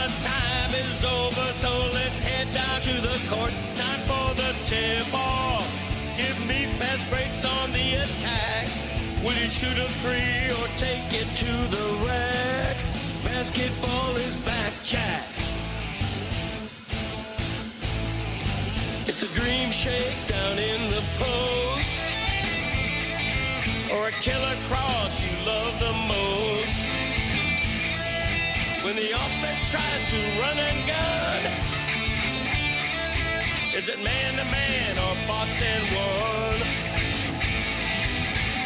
the time is over, so let's head down to the court. Time for the tip-off. Give me fast breaks on the attack. Will you shoot a three or take it to the rack? Basketball is back, Jack. It's a dream shake down in the post, or a killer cross you love the most. When the offense tries to run and gun, is it man-to-man or box and one?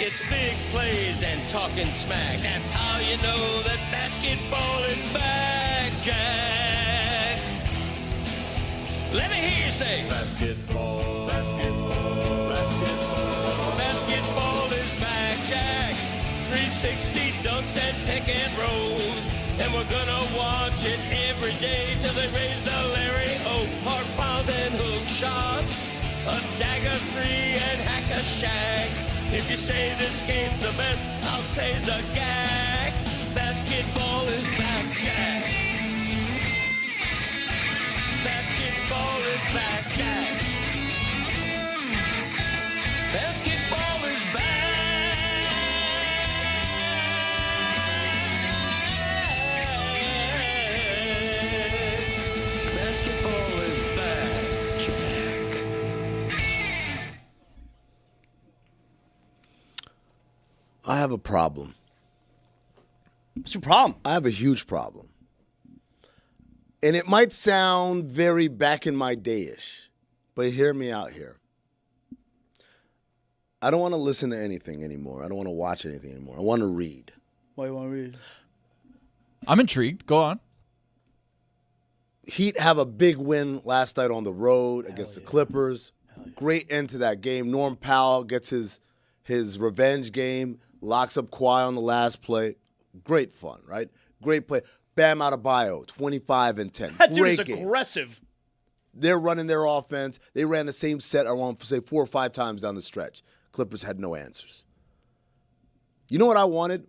It's big plays and talking smack. That's how you know that basketball is back, Jack. Let me hear you say, basketball, basketball, basketball. Basketball is back, Jack. 360 dunks and pick and rolls. And we're gonna watch it every day till they raise the Larry O. Hard fouls and hook shots. A dagger three and hack a shack. If you say this game's the best, I'll say it's a gag. Basketball is back, Jack. Basketball is back, Jack. Basketball is back. Basketball is back, Jack. I have a problem. What's your problem? I have a huge problem. And it might sound very back in my day-ish, but hear me out here. I don't want to listen to anything anymore. I don't want to watch anything anymore. I want to read. Why do you want to read? I'm intrigued. Go on. Heat have a big win last night on the road against the Clippers. Great end to that game. Norm Powell gets his revenge game, locks up Kawhi on the last play. Great fun, right? Great play. Bam Adebayo, 25 and 10. That dude Great is game. aggressive. They're running their offense. They ran the same set, I want to say, 4 or 5 times down the stretch. Clippers had no answers. You know what I wanted?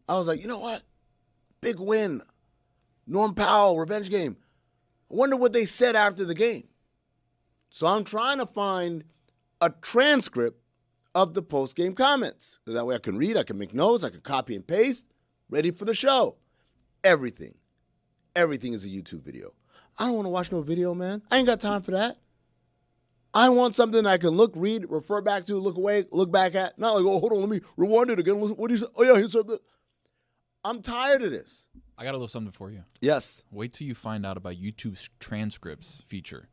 I was like, you know what? Big win. Norm Powell, revenge game. I wonder what they said after the game. So I'm trying to find a transcript of the post-game comments. That way I can read, I can make notes, I can copy and paste, ready for the show. Everything is a YouTube video. I don't want to watch no video, man. I ain't got time for that. I want something I can look, read, refer back to, look away, look back at. Not like, oh, hold on, let me rewind it again. What do you say? Oh, yeah, he said that. I'm tired of this. I got a little something for you. Yes. Wait till you find out about YouTube's transcripts feature.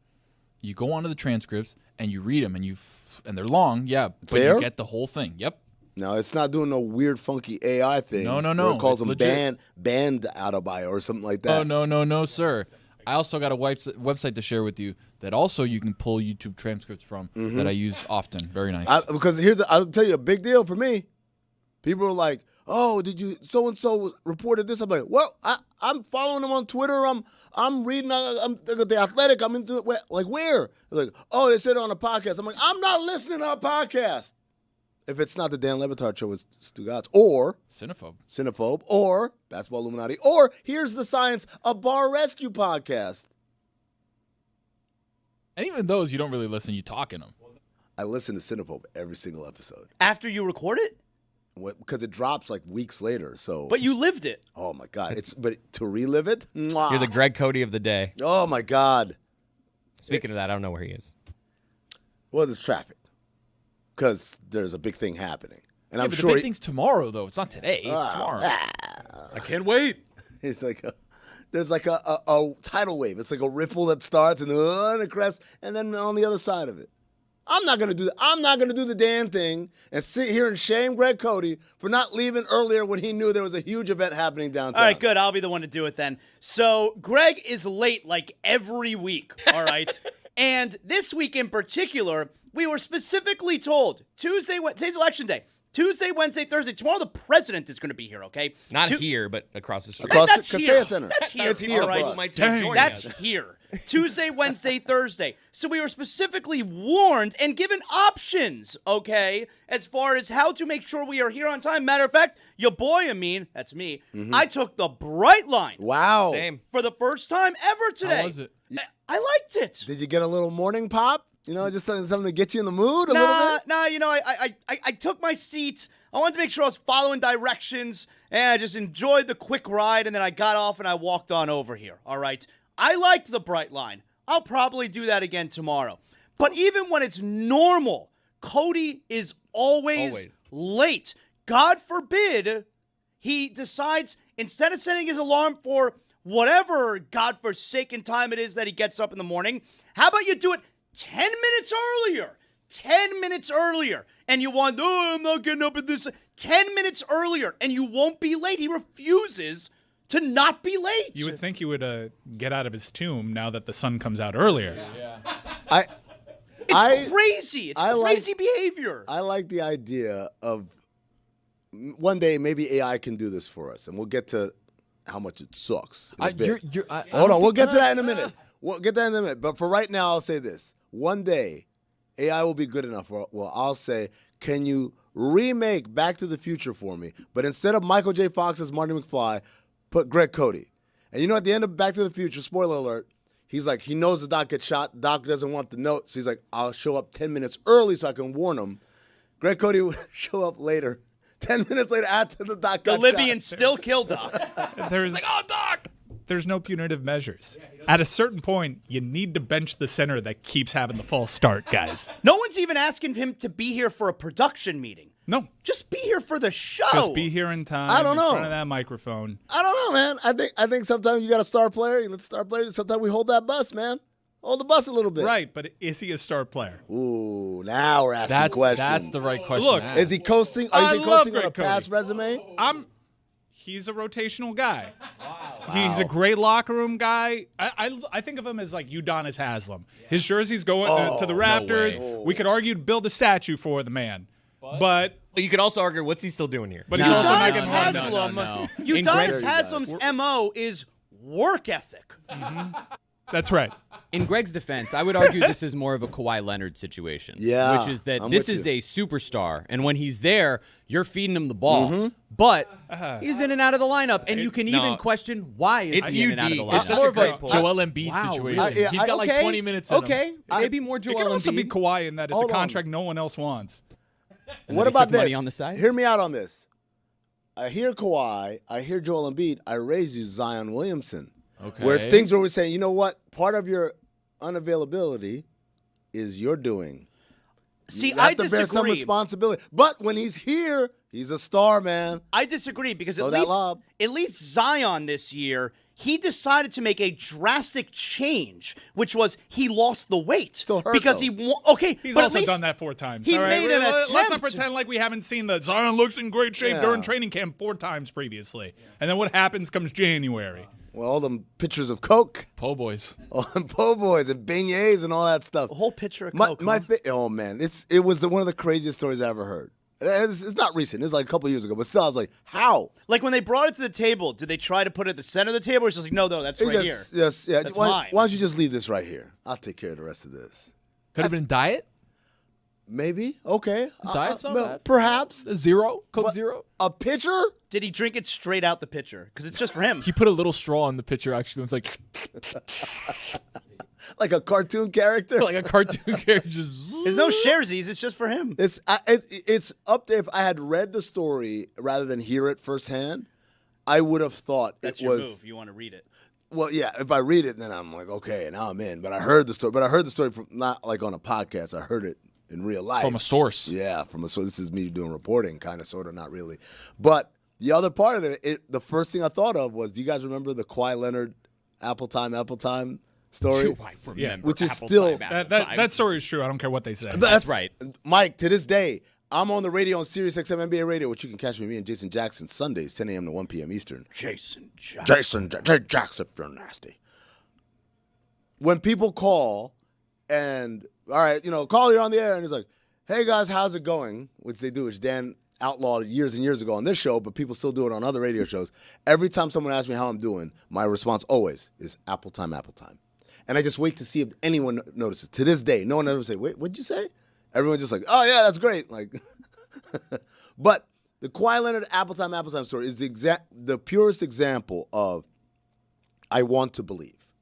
You go onto the transcripts and you read them, and they're long, yeah, but Fair? you get the whole thing. Yep. No, it's not doing no weird, funky AI thing. No. Where it calls It's them legit. banned Adebayo or something like that. Oh, no, sir. I also got a website to share with you that also you can pull YouTube transcripts from that I use often. Very nice. Because I'll tell you a big deal for me. People are like, oh, did you so-and-so reported this? I'm like, well, I'm following them on Twitter. I'm reading The Athletic. I'm into it. Like, where? They're like, oh, they said it on a podcast. I'm like, I'm not listening to a podcast. If it's not the Dan Le Batard Show with Stugotz, or Cinephobe, or Basketball Illuminati, or Here's the Science, a Bar Rescue podcast. And even those, you don't really listen. You talk in them. I listen to Cinephobe every single episode. After you record it? Because it drops like weeks later. So, But you lived it. oh my God! But to relive it, mwah. You're the Greg Cody of the day. Oh my God! Speaking of that, I don't know where he is. Well, there's traffic because there's a big thing happening, and I'm but sure the big thing's tomorrow, though. It's not today. It's tomorrow. I can't wait. it's like there's like a tidal wave. It's like a ripple that starts and a crest, and then on the other side of it. I'm not gonna do that. I'm not gonna do the Dan thing and sit here and shame Greg Cody for not leaving earlier when he knew there was a huge event happening downtown. All right, good. I'll be the one to do it then. So Greg is late like every week, all right? And this week in particular, we were specifically told, today's election day, Tuesday, Wednesday, Thursday. Tomorrow the president is going to be here, okay? Not here, but across the street. Across That's the here. Kaseya Center. That's here. It's here All right. for us. Might start joining That's us. here. Tuesday, Wednesday, Thursday. So we were specifically warned and given options, okay, as far as how to make sure we are here on time. Matter of fact, your boy Amin, that's me, I took the bright line Wow. Same. for the first time ever today. How was it? I liked it. Did you get a little morning pop? Just something to get you in the mood a little bit? Nah, I took my seat. I wanted to make sure I was following directions, and I just enjoyed the quick ride, and then I got off and I walked on over here, all right? I liked the bright line. I'll probably do that again tomorrow. But even when it's normal, Cody is always late. God forbid he decides, instead of setting his alarm for whatever godforsaken time it is that he gets up in the morning, how about you do it 10 minutes earlier? 10 minutes earlier. And you want, I'm not getting up at this. 10 minutes earlier, and you won't be late. He refuses to not be late. You would think he would get out of his tomb now that the sun comes out earlier. It's crazy. It's crazy behavior. I like the idea of one day maybe AI can do this for us, and we'll get to how much it sucks. In a bit. Hold on, we'll get to that in a minute. We'll get that in a minute. But for right now, I'll say this. One day, AI will be good enough. Well, I'll say, can you remake Back to the Future for me? But instead of Michael J. Fox as Marty McFly, put Greg Cody. And at the end of Back to the Future, spoiler alert, he's like, he knows the Doc gets shot. Doc doesn't want the note. So he's like, I'll show up 10 minutes early so I can warn him. Greg Cody will show up later. 10 minutes later after the Doc got The Libyans still kill Doc. There's Doc! There's no punitive measures. At a certain point, you need to bench the center that keeps having the false start, guys. No one's even asking him to be here for a production meeting. No. Just be here for the show. Just be here in time. I don't know. In front of that microphone. I don't know, man. I think sometimes you got a star player. You let the star player. Sometimes we hold that bus, man. Hold the bus a little bit. Right, but is he a star player? Ooh, now we're asking questions. That's the right question. Look, to ask. Is he coasting? Are I you love coasting on Greg a past Cody. resume? He's a rotational guy. He's a great locker room guy. I think of him as like Udonis Haslam. His jersey's going to the Raptors. We could argue to build a statue for the man. But You could also argue, what's he still doing here? he's also not Udonis getting one done. Haslam. No. Udonis Haslam's MO is work ethic. That's right. In Greg's defense, I would argue this is more of a Kawhi Leonard situation. Yeah, Which is that I'm this with is you. a superstar, and when he's there, you're feeding him the ball. But he's in and out of the lineup, and you can even question why is It's he in and out of the UD. lineup. It's such more a of a great point. Joel Embiid Wow, situation. really? He's got like 20 minutes in him. Okay, maybe more It Joel can also be Embiid. Kawhi in that it's a Hold on. contract no one else wants. And What then he about took this? money on the side? Hear me out on this. I hear Kawhi. I hear Joel Embiid. I raise you Zion Williamson. Okay. Whereas things where we're saying, you know what? Part of your unavailability is your doing. See, You have I to bear some disagree. responsibility. But when he's here, he's a star, man. I disagree because Throw that lob. at least Zion this year, he decided to make a drastic change, which was he lost the weight. Still hurt, because though. okay, He's but at also least done that 4 times. he All right, made an let's not attempt. pretend like we haven't seen the Zion looks in great shape Yeah. during training camp 4 times previously. And then what happens comes January. Well, all them pictures of Coke, Po' boys. and po' boys, and beignets, and all that stuff. A whole pitcher of Coke. Oh man, it was one of the craziest stories I ever heard. It's not recent. It was like a couple years ago, but still, I was like, how? Like when they brought it to the table, did they try to put it at the center of the table? Or it's just like, no, that's right here. Yes, yeah. That's why mine. don't you just leave this right here? I'll take care of the rest of this. Could have been diet. Maybe. Okay. Diet's not well, bad. perhaps. A zero. Coke But zero. A pitcher? Did he drink it straight out the pitcher? Because it's just for him. He put a little straw in the pitcher. Actually, it's like Like a cartoon character? like a cartoon character. Just There's no sharesies. It's just for him. It's up there. If I had read the story rather than hear it firsthand, I would have thought That's it your was. move. You want to read it. Well, yeah. If I read it, then I'm like, okay, now I'm in. But I heard the story. But I heard the story from not like on a podcast. I heard it in real life from a source. Yeah, so this is me doing reporting, kind of, sort of, not really. But the other part of it, the first thing I thought of was, do you guys remember the Kawhi Leonard Apple Time story? I remember Which is Apple still- time, That story is true. I don't care what they say. That's right. Mike, to this day, I'm on the radio on Sirius XM NBA Radio, which you can catch me and Jason Jackson Sundays, 10 a.m. to 1 p.m. Eastern. Jason Jackson. Jackson, if you're nasty. When people call and, all right, call, you're on the air, and he's like, hey, guys, how's it going? Which they do. It's Dan outlawed years and years ago on this show, but people still do it on other radio shows. Every time someone asks me how I'm doing, my response always is Apple time, Apple time. And I just wait to see if anyone notices. To this day, no one ever say, wait, what'd you say? Everyone's just like, oh, yeah, that's great. Like, but the Kawhi Leonard Apple time story is the purest example of I want to believe,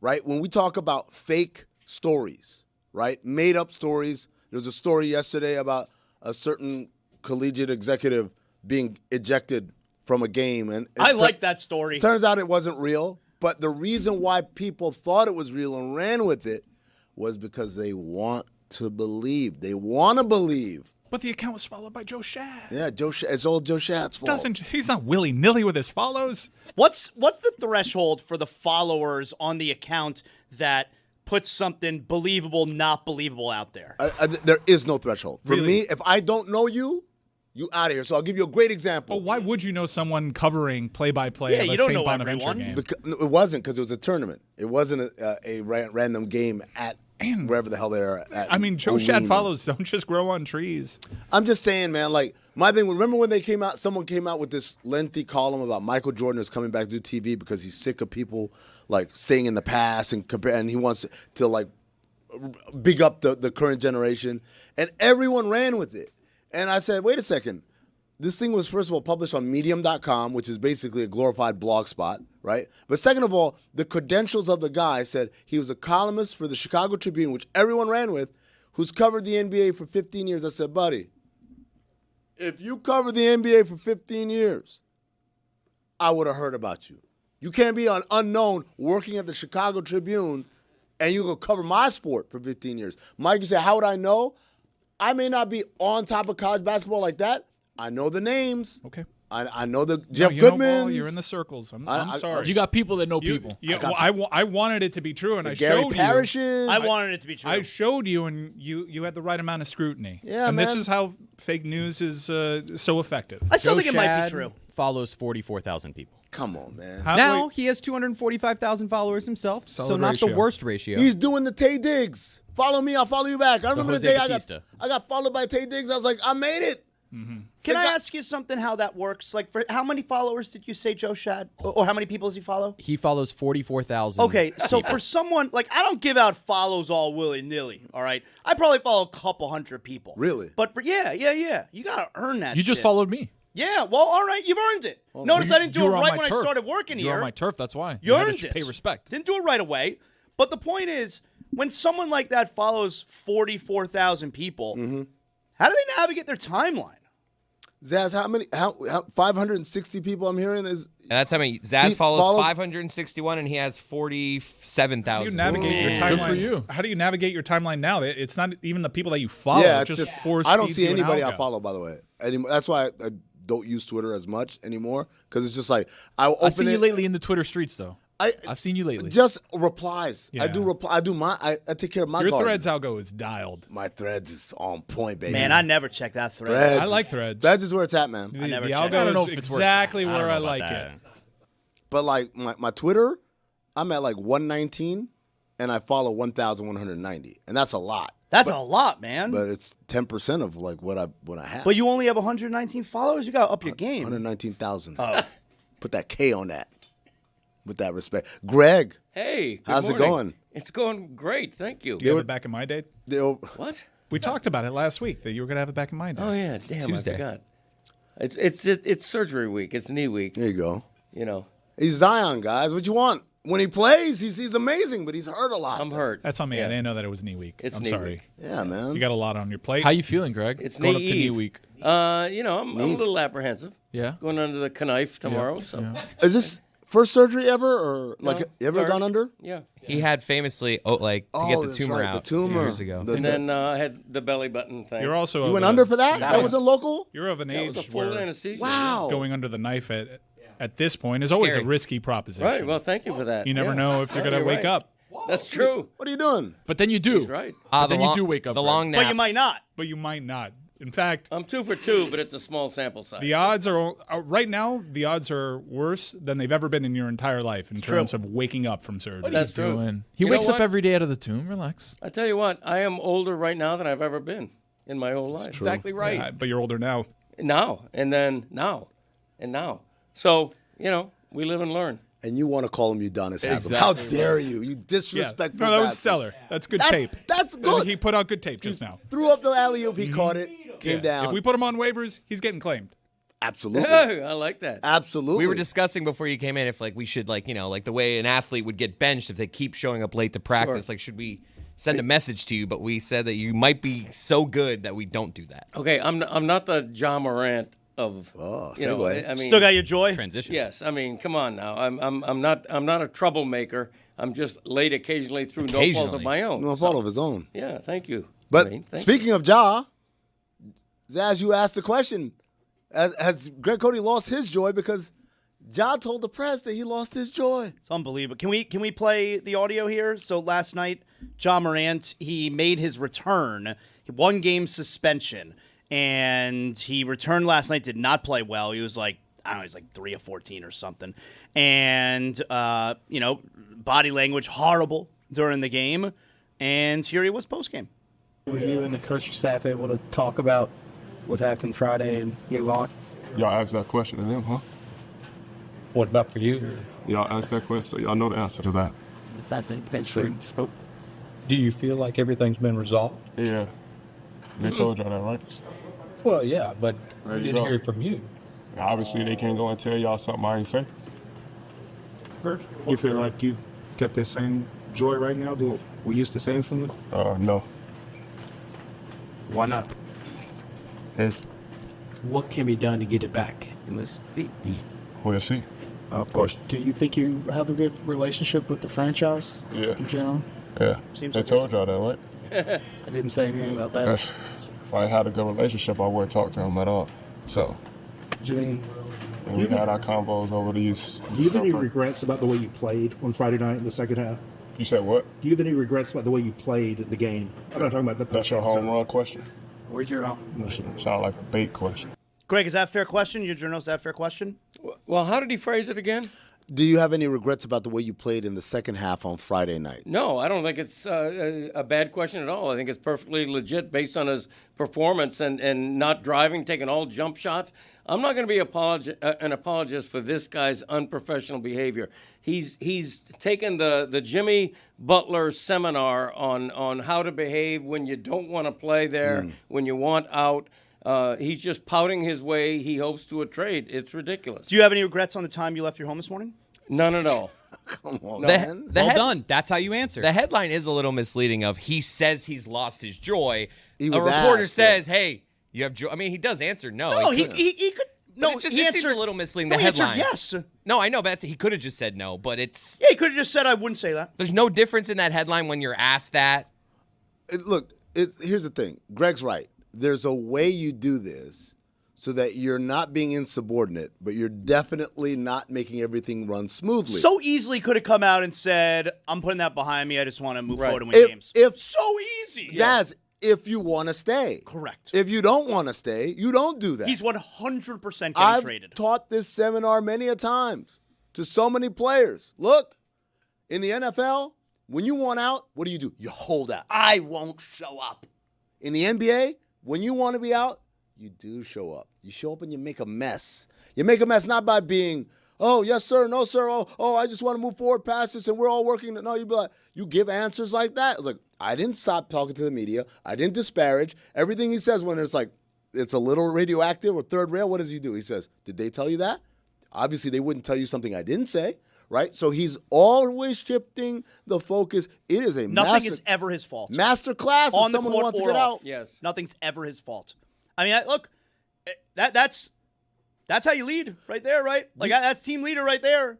right? When we talk about fake stories, right, made-up stories, there was a story yesterday about a certain collegiate executive being ejected from a game. And I like that story. Turns out it wasn't real, but the reason why people thought it was real and ran with it was because they want to believe. They want to believe. But the account was followed by Joe Shad. Yeah, it's all Joe Shad's fault. He's not willy-nilly with his follows. What's the threshold for the followers on the account that puts something believable, not believable out there? There is no threshold. For Really? me, if I don't know you, you out of here. So I'll give you a great example. But why would you know someone covering play-by-play Yeah, of you a don't St. know Bonaventure everyone. game? It wasn't because it was a tournament. It wasn't a random game at wherever the hell they are at. I mean, Joe Shad follows don't just grow on trees. I'm just saying, man, like, my thing, remember when someone came out with this lengthy column about Michael Jordan is coming back to do TV because he's sick of people, like, staying in the past and he wants to, like, big up the current generation. And everyone ran with it. And I said, wait a second. This thing was, first of all, published on Medium.com, which is basically a glorified blog spot, right? But second of all, the credentials of the guy said he was a columnist for the Chicago Tribune, which everyone ran with, who's covered the NBA for 15 years. I said, buddy, if you covered the NBA for 15 years, I would have heard about you. You can't be an unknown working at the Chicago Tribune and you go cover my sport for 15 years. Mike, you say, how would I know? I may not be on top of college basketball like that. I know the names. Okay. I know the Jeff Goodman. Goodmans. You're in the circles. I'm sorry. You got people that know people. I wanted it to be true, and I Gary showed Parishes. I wanted it to be true. I showed you, and you had the right amount of scrutiny. Yeah, and man. this is how fake news is so effective. I still Joe think it might Shad be true. Follows 44,000 people. Come on, man. Now he has 245,000 followers himself, so Solid not the ratio. worst ratio. He's doing the Tay Diggs. Follow me, I'll follow you back. I remember the Jose day Batista. I got followed by Tay Diggs. I was like, I made it. Can I ask you something? How that works? Like, for how many followers did you say Joe Shad, or how many people does he follow? He follows 44,000. Okay, so for someone like, I don't give out follows all willy nilly. All right, I probably follow a couple hundred people. Really? But for you gotta earn that. You just shit. followed me. Yeah, well, all right, you've earned it. Notice I didn't do You it were on right my when turf. I started working You here. were on my turf, that's why. You had earned to it. pay respect. Didn't do it right away. But the point is, when someone like that follows 44,000 people, how do they navigate their timeline? Zaz, how 560 people I'm hearing is And that's how many. He Zaz follows follows- 561, and he has How do 47,000. you navigate your Good timeline? for you. How do you navigate your timeline now? It's not even the people that you follow. yeah, it it's just force I don't feeds see you an anybody I algo. follow, by the way. That's why I don't use Twitter as much anymore because it's just like I'll open I've seen it. you lately in the Twitter streets, though. I've seen you lately. Just replies. I Yeah. do reply. I take care of my Your garden. Threads algo is dialed. My Threads is on point, baby. Man, I never check that thread. Threads. I like Threads. Threads is where it's at, man. The, never the checked. algo I don't know is if it's worth exactly I don't where know I about like that. it. But like my Twitter, I'm at like 119, and I follow 1,190, and that's a lot. That's a lot, man. But it's 10% of like what I have. But you only have 119 followers. You got to up your game. 119,000. Oh. Put that K on that. With that respect, Greg. Hey, good How's it morning. going? It's going great, thank you. Do you have it back in my day? What? We talked about it last week that you were going to have it back in my day. Oh yeah, damn, Tuesday. I forgot. It's surgery week. It's knee week. There you go. You know, He's Zion, guys. What you want? When he plays, he's amazing, but he's hurt a lot. I'm hurt. That's on me. Yeah. I didn't know that it was knee week. It's I'm knee sorry. week. Yeah, man. You got a lot on your plate. How you feeling, Greg? It's going knee up to knee eve. week. You know, I'm a little apprehensive. Yeah. Going under the knife tomorrow. So Is this first surgery ever, or like No, you ever third. gone under? yeah. He had famously to get the that's tumor right, out the tumor. a few years ago. The- And then I had the belly button thing. You're also you of went a- under for that? That was a local? You're of an that was a age full where anesthesia. Wow. going under the knife at this point is always a Scary. risky proposition. Right. Well, thank you for that. You never Yeah. know if you're Yeah, going to wake right. up. That's true. What are you doing? But then you do. He's right. But then you do wake up. The Greg. long nap. But you might not. But you might not. In fact, I'm 2 for 2, but it's a small sample size. the odds are right now. The odds are worse than they've ever been in your entire life in terms of waking up from surgery. That's true. Doing. He You know wakes up what? every day out of the tomb. Relax. I tell you what, I am older right now than I've ever been in my whole life. Exactly right. But you're older now. now, and then now, and now. So, we live and learn. And you want to call him Udonis Haslem. Exactly. How dare you? You disrespectful No, that was bastard. stellar. That's good That's- tape. that's good. He put out good tape just now. Threw up the alley-oop, he caught it, came down. If we put him on waivers, he's getting claimed. Absolutely. I like that. Absolutely. We were discussing before you came in if we should the way an athlete would get benched if they keep showing up late to practice. Sure. Should we send a message to you? But we said that you might be so good that we don't do that. Okay, I'm not the John Morant of. segue. I mean, Still got your joy? Transition. yes. I mean, come on now. I'm not a troublemaker. I'm just late occasionally through no fault of Occasionally. my own. No fault of his own. Yeah, thank you. But Thank you. speaking of Ja, Zaz, you asked the question, has Greg Cody lost his joy? Because Ja told the press that he lost his joy. It's unbelievable. Can we play the audio here? So last night, Ja Morant, he made his return, 1 game suspension, and he returned last night, did not play well. He was like, I don't know, he's like 3 of 14 or something. And, body language horrible during the game. And here he was post-game. Were you and the coaching staff able to talk about what happened Friday and get lost? Y'all asked that question to them, huh? What about for you? Y'all asked that question, so y'all know the answer to that. Do you feel like everything's been resolved? Yeah. They told y'all that, right? Well, yeah, but There we you didn't go. hear it from you. Obviously, they can't go and tell y'all something I ain't say. You feel like you kept that same joy right now that we used to say from you? No. Why not? Yes. What can be done to get it back? We'll see. Of course. Do you think you have a good relationship with the franchise Yeah. in general? Yeah. Seems They like told y'all that, right? I didn't say anything about that. That's, if I had a good relationship, I wouldn't talk to them at all. So, Jimmy, and we had our combos over these. Do you have any regrets about the way you played on Friday night in the second half? You said what? Do you have any regrets about the way you played the game? I'm not talking about the. That's your home run question? where's your Sound like a bait question. Greg, is that a fair question? Your journalist, is that a fair question? Well, how did he phrase it again? Do you have any regrets about the way you played in the second half on Friday night? No, I don't think it's a bad question at all. I think it's perfectly legit based on his performance and not driving, taking all jump shots. I'm not going to be an apologist for this guy's unprofessional behavior. He's taken the Jimmy Butler seminar on how to behave when you don't want to play there, when you want out. He's just pouting his way. He hopes to a trade. It's ridiculous. Do you have any regrets on the time you left your home this morning? None at all. Come on, The- man. the Well head- done. That's how you answer. The headline is a little misleading of he says he's lost his joy. He A was reporter asked, says, hey, you have joy. I mean, he does answer no. No, he could've. could. No, But it he seems answered a little misleading, no, the he answered headline. yes. No, I know, but he could have just said no. But it's Yeah, he could have just said I wouldn't say that. there's no difference in that headline when you're asked that. Look, here's the thing. Greg's right. There's a way you do this so that you're not being insubordinate, but you're definitely not making everything run smoothly. So easily could have come out and said, I'm putting that behind me. I just want to move Right. forward and win games. So easy. Zaz, if you want to stay. Correct. If you don't want to stay, you don't do that. He's 100% getting I've traded. taught this seminar many a times to so many players. Look, in the NFL, when you want out, what do? You hold out. I won't show up. In the NBA, when you want to be out, you do show up. You show up and you make a mess. You make a mess not by being, oh, yes, sir, no, sir, oh, I just want to move forward past this and we're all working. No, you be like, you give answers like that. It's like, I didn't stop talking to the media. I didn't disparage. Everything he says when it's like, it's a little radioactive or third rail, what does he do? He says, did they tell you that? Obviously, they wouldn't tell you something I didn't say, right? So he's always shifting the focus. It is a Nothing is ever his fault. master class On if the someone court wants to or get off. out. Yes. Nothing's ever his fault. I mean, look, that's how you lead right there, right? Like, that's team leader right there.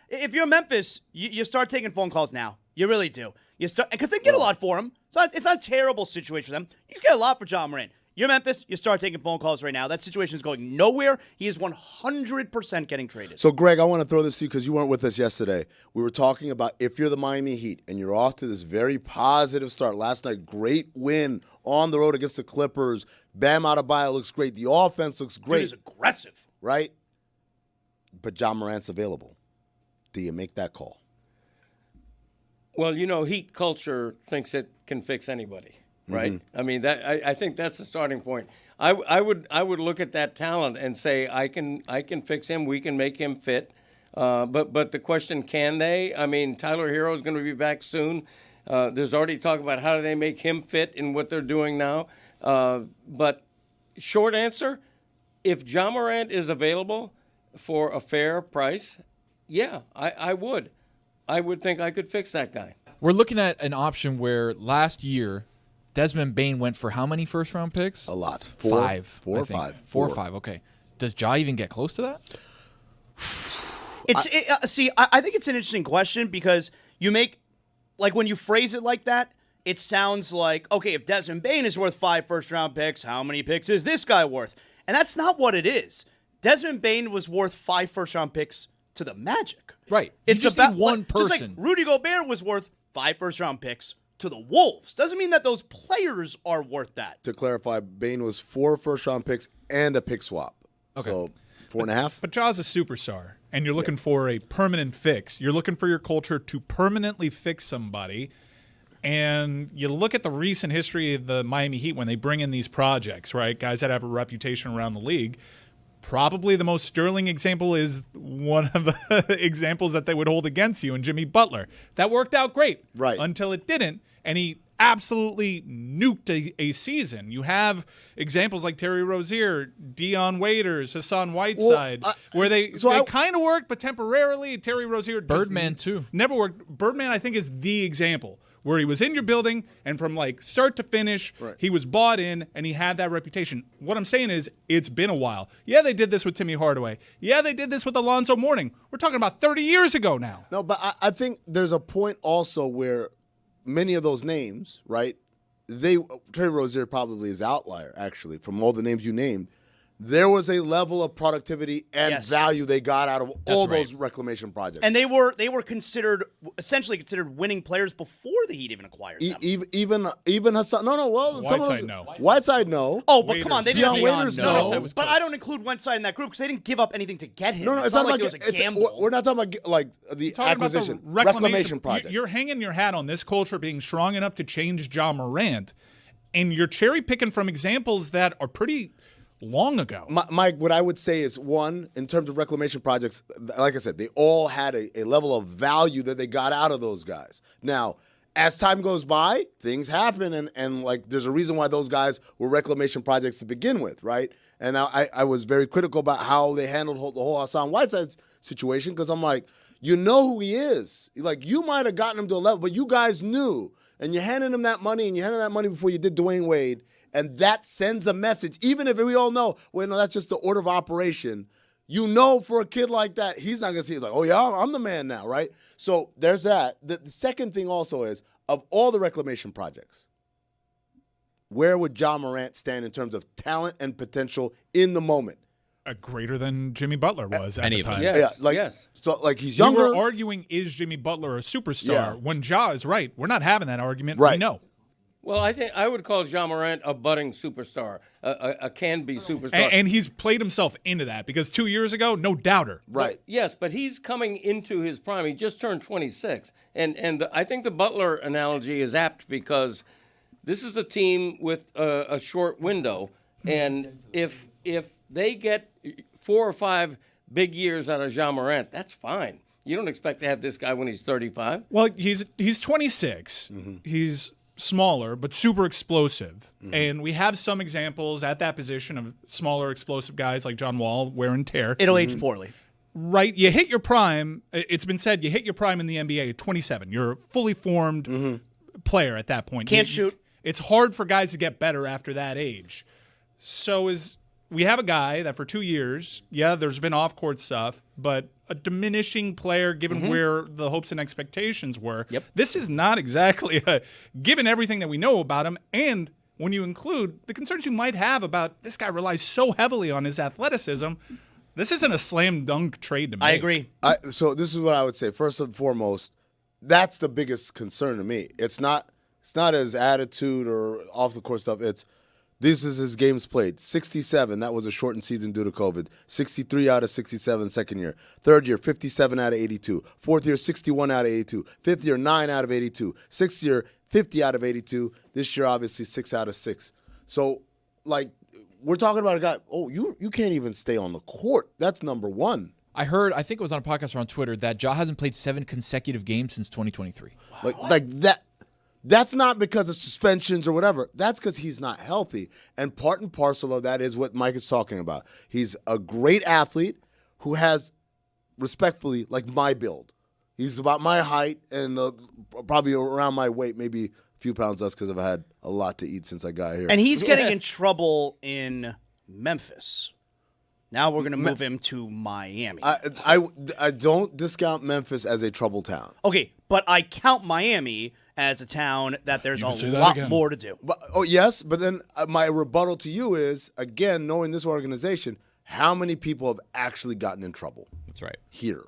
If you're Memphis, you start taking phone calls now. You really do. You start because they get a lot for him. It's not a terrible situation for them. You get a lot for John Morant. You're Memphis, you start taking phone calls right now. That situation is going nowhere. He is 100% getting traded. So, Greg, I want to throw this to you because you weren't with us yesterday. We were talking about if you're the Miami Heat and you're off to this very positive start. Last night, great win on the road against the Clippers. Bam Adebayo looks great. The offense looks great. He is aggressive. Right? But John Morant's available. Do you make that call? Well, Heat culture thinks it can fix anybody, right? Mm-hmm. I mean, I think that's the starting point. I would look at that talent and say I can fix him. We can make him fit. But the question, can they? I mean, Tyler Hero is going to be back soon. There's already talk about how do they make him fit in what they're doing now. But short answer, if Ja Morant is available for a fair price, yeah, I would. I would think I could fix that guy. We're looking at an option where last year Desmond Bane went for how many first-round picks? A lot. Four or five. Four or five, okay. Does Ja even get close to that? I think it's an interesting question because you make, like, when you phrase it like that, it sounds like, okay, if Desmond Bane is worth 5 first-round picks, how many picks is this guy worth? And that's not what it is. Desmond Bane was worth 5 first-round picks to the Magic. Right. It's just about need one person. Just like Rudy Gobert was worth 5 first-round picks to the Wolves. Doesn't mean that those players are worth that. To clarify, Bane was 4 first-round picks and a pick swap. Okay. So 4.5. But Ja's a superstar, and you're looking for a permanent fix. You're looking for your culture to permanently fix somebody. And you look at the recent history of the Miami Heat when they bring in these projects, right? Guys that have a reputation around the league. Probably the most sterling example is one of the examples that they would hold against you in Jimmy Butler. That worked out great. Right. Until it didn't. And he absolutely nuked a season. You have examples like Terry Rozier, Dion Waiters, Hassan Whiteside, where they kind of worked, but temporarily. Terry Rozier just Birdman, too. Never worked. Birdman, I think, is the example where he was in your building and from like start to finish, he was bought in and he had that reputation. What I'm saying is it's been a while. Yeah, they did this with Timmy Hardaway. Yeah, they did this with Alonzo Mourning. We're talking about 30 years ago now. No, but I think there's a point also where many of those names, right, Terry Rozier probably is outlier, actually, from all the names you named. There was a level of productivity and value they got out of all those reclamation projects. And they were essentially considered winning players before the Heat even acquired them. Even Hassan. Whiteside, no. Whiteside, no. Oh, but come on, they didn't. Waiters, no. But I don't include Whiteside in that group because they didn't give up anything to get him. No, it's not like it was a gamble. We're not talking about like the acquisition, reclamation project. You're hanging your hat on this culture being strong enough to change Ja Morant, and you're cherry picking from examples that are pretty long ago. Mike, what I would say is, one, in terms of reclamation projects, like I said, they all had a level of value that they got out of those guys. Now, as time goes by, things happen, and like there's a reason why those guys were reclamation projects to begin with, right? And I was very critical about how they handled the whole Hassan Whiteside situation because I'm like, you know who he is. Like, you might have gotten him to a level, but you guys knew. And you handed him that money, and you handed that money before you did Dwayne Wade. And that sends a message, even if we all know, well, no, that's just the order of operation. You know, for a kid like that, he's not going to see it like, oh, yeah, I'm the man now, right? So there's that. The second thing also is, of all the reclamation projects, where would Ja Morant stand in terms of talent and potential in the moment? Greater than Jimmy Butler was at the time. Yes. So, like, he's younger. We were arguing, is Jimmy Butler a superstar? Yeah. When Ja is right. We're not having that argument. Right. We know. Well, I think I would call Ja Morant a budding superstar, a can-be superstar. And he's played himself into that because 2 years ago, no doubter. Right. Yes, but he's coming into his prime. He just turned 26. And I think the Butler analogy is apt because this is a team with a short window. And if they get 4 or 5 big years out of Ja Morant, that's fine. You don't expect to have this guy when he's 35. Well, he's 26. Mm-hmm. He's smaller but super explosive. Mm-hmm. And we have some examples at that position of smaller explosive guys like John Wall, wear and tear. It'll age poorly. Right. You hit your prime. It's been said you hit your prime in the NBA at 27. You're a fully formed player at that point. Can't shoot. It's hard for guys to get better after that age. So we have a guy that for 2 years, there's been off-court stuff, but a diminishing player given where the hopes and expectations were. Yep. This is not exactly given everything that we know about him, and when you include the concerns you might have about this guy relies so heavily on his athleticism, this isn't a slam dunk trade to make. I agree. So this is what I would say. First and foremost, that's the biggest concern to me. It's not his attitude or off-the-court stuff. This is his games played. 67, that was a shortened season due to COVID. 63 out of 67 second year. Third year, 57 out of 82. Fourth year, 61 out of 82. Fifth year, 9 out of 82. Sixth year, 50 out of 82. This year, obviously, 6 out of 6. So, like, we're talking about a guy. Oh, you can't even stay on the court. That's number one. I think it was on a podcast or on Twitter, that Ja hasn't played 7 consecutive games since 2023. Like that. That's not because of suspensions or whatever. That's because he's not healthy. And part and parcel of that is what Mike is talking about. He's a great athlete who has, respectfully, like my build. He's about my height and probably around my weight, maybe a few pounds less because I've had a lot to eat since I got here. And he's getting in trouble in Memphis. Now we're going to move him to Miami. I don't discount Memphis as a trouble town. Okay, but I count Miami as a town that there's a lot more to do. Yes, but then my rebuttal to you is, again, knowing this organization, how many people have actually gotten in trouble? That's right. Here.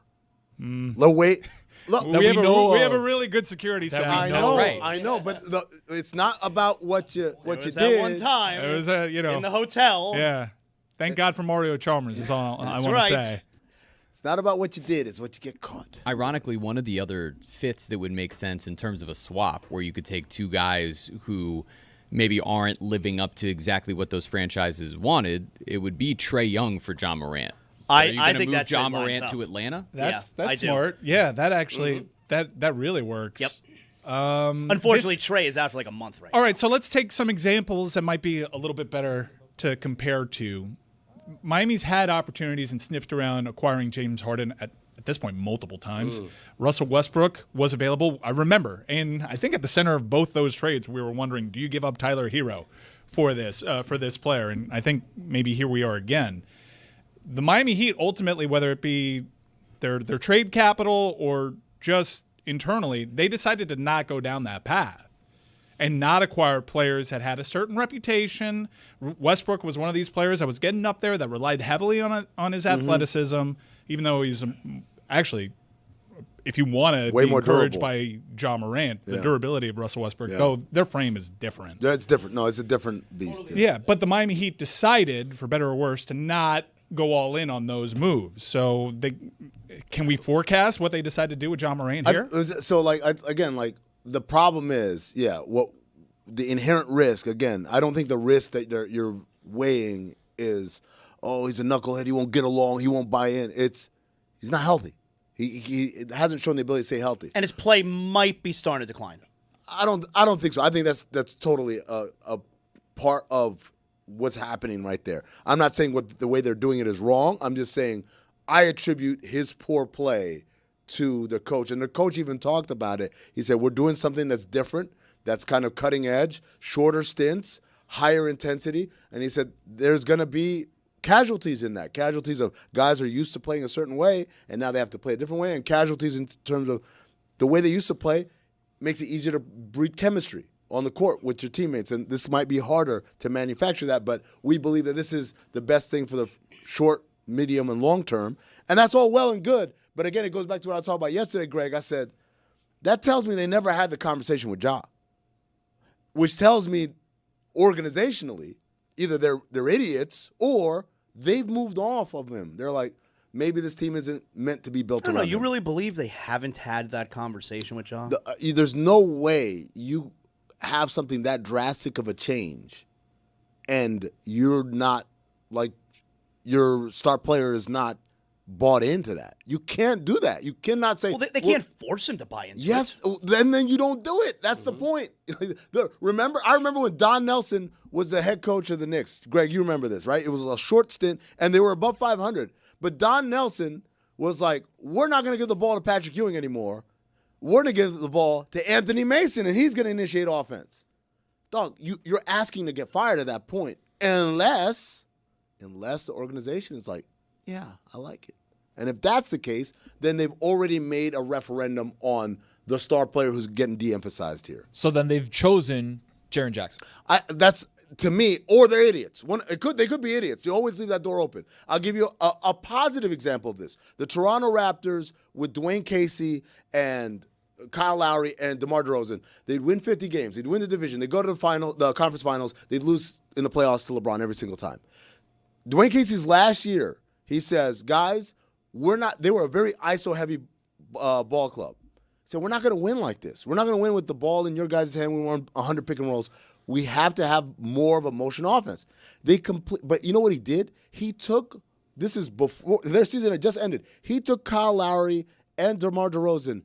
Look, we have a really good security staff. I know, but it's not about what you did. That one time it was in the hotel. Yeah. Thank God for Mario Chalmers is all I want to say. It's not about what you did, it's what you get caught. Ironically, one of the other fits that would make sense in terms of a swap where you could take two guys who maybe aren't living up to exactly what those franchises wanted, it would be Trae Young for Ja Morant. I think that Ja Morant up to Atlanta? That's smart. Yeah, that actually that really works. Yep. Unfortunately, Trae is out for like a month right now. All right, so let's take some examples that might be a little bit better to compare to. Miami's had opportunities and sniffed around acquiring James Harden at this point multiple times. Russell Westbrook was available, I remember. And I think at the center of both those trades, we were wondering, do you give up Tyler Hero for this player? And I think maybe here we are again. The Miami Heat, ultimately, whether it be their trade capital or just internally, they decided to not go down that path and not acquire players that had a certain reputation. Westbrook was one of these players that was getting up there that relied heavily on his athleticism, even though he was actually, if you want to be encouraged by Ja Morant, the durability of Russell Westbrook, though their frame is different. Yeah, it's different. No, it's a different beast. Yeah, but the Miami Heat decided, for better or worse, to not go all in on those moves. So can we forecast what they decide to do with Ja Morant here? The problem is, what the inherent risk, again, I don't think the risk that you're weighing is, he's a knucklehead, he won't get along, he won't buy in. He's not healthy. He hasn't shown the ability to stay healthy. And his play might be starting to decline. I don't think so. I think that's totally a part of what's happening right there. I'm not saying the way they're doing it is wrong. I'm just saying I attribute his poor play to the coach. And the coach even talked about it. He said, we're doing something that's different, that's kind of cutting edge, shorter stints, higher intensity. And he said, there's going to be casualties in that. Casualties of guys who are used to playing a certain way, and now they have to play a different way. And casualties in terms of the way they used to play makes it easier to breed chemistry on the court with your teammates. And this might be harder to manufacture that, but we believe that this is the best thing for the short, medium, and long term. And that's all well and good. But again, it goes back to what I talked about yesterday, Greg. I said, that tells me they never had the conversation with Ja, which tells me organizationally, either they're idiots or they've moved off of him. They're like, maybe this team isn't meant to be built around him. You really believe they haven't had that conversation with Ja? There's no way you have something that drastic of a change and you're not, like, your star player is not bought into that. You can't do that. You cannot say... Well, they can't force him to buy into it. Yes, then you don't do it. That's the point. I remember when Don Nelson was the head coach of the Knicks. Greg, you remember this, right? It was a short stint, and they were above 500. But Don Nelson was like, we're not going to give the ball to Patrick Ewing anymore. We're going to give the ball to Anthony Mason, and he's going to initiate offense. Dog, you're asking to get fired at that point, unless the organization is like, yeah, I like it. And if that's the case, then they've already made a referendum on the star player who's getting de-emphasized here. So then they've chosen Jaren Jackson. That's, to me, or they're idiots. They could be idiots. You always leave that door open. I'll give you a positive example of this. The Toronto Raptors with Dwayne Casey and Kyle Lowry and DeMar DeRozan, they'd win 50 games. They'd win the division. They'd go to the conference finals. They'd lose in the playoffs to LeBron every single time. Dwayne Casey's last year, he says, guys, they were a very ISO-heavy ball club. So we're not going to win like this. We're not going to win with the ball in your guys' hand. We won 100 pick and rolls. We have to have more of a motion offense. But you know what he did? He took, this is before, their season had just ended. He took Kyle Lowry and DeMar DeRozan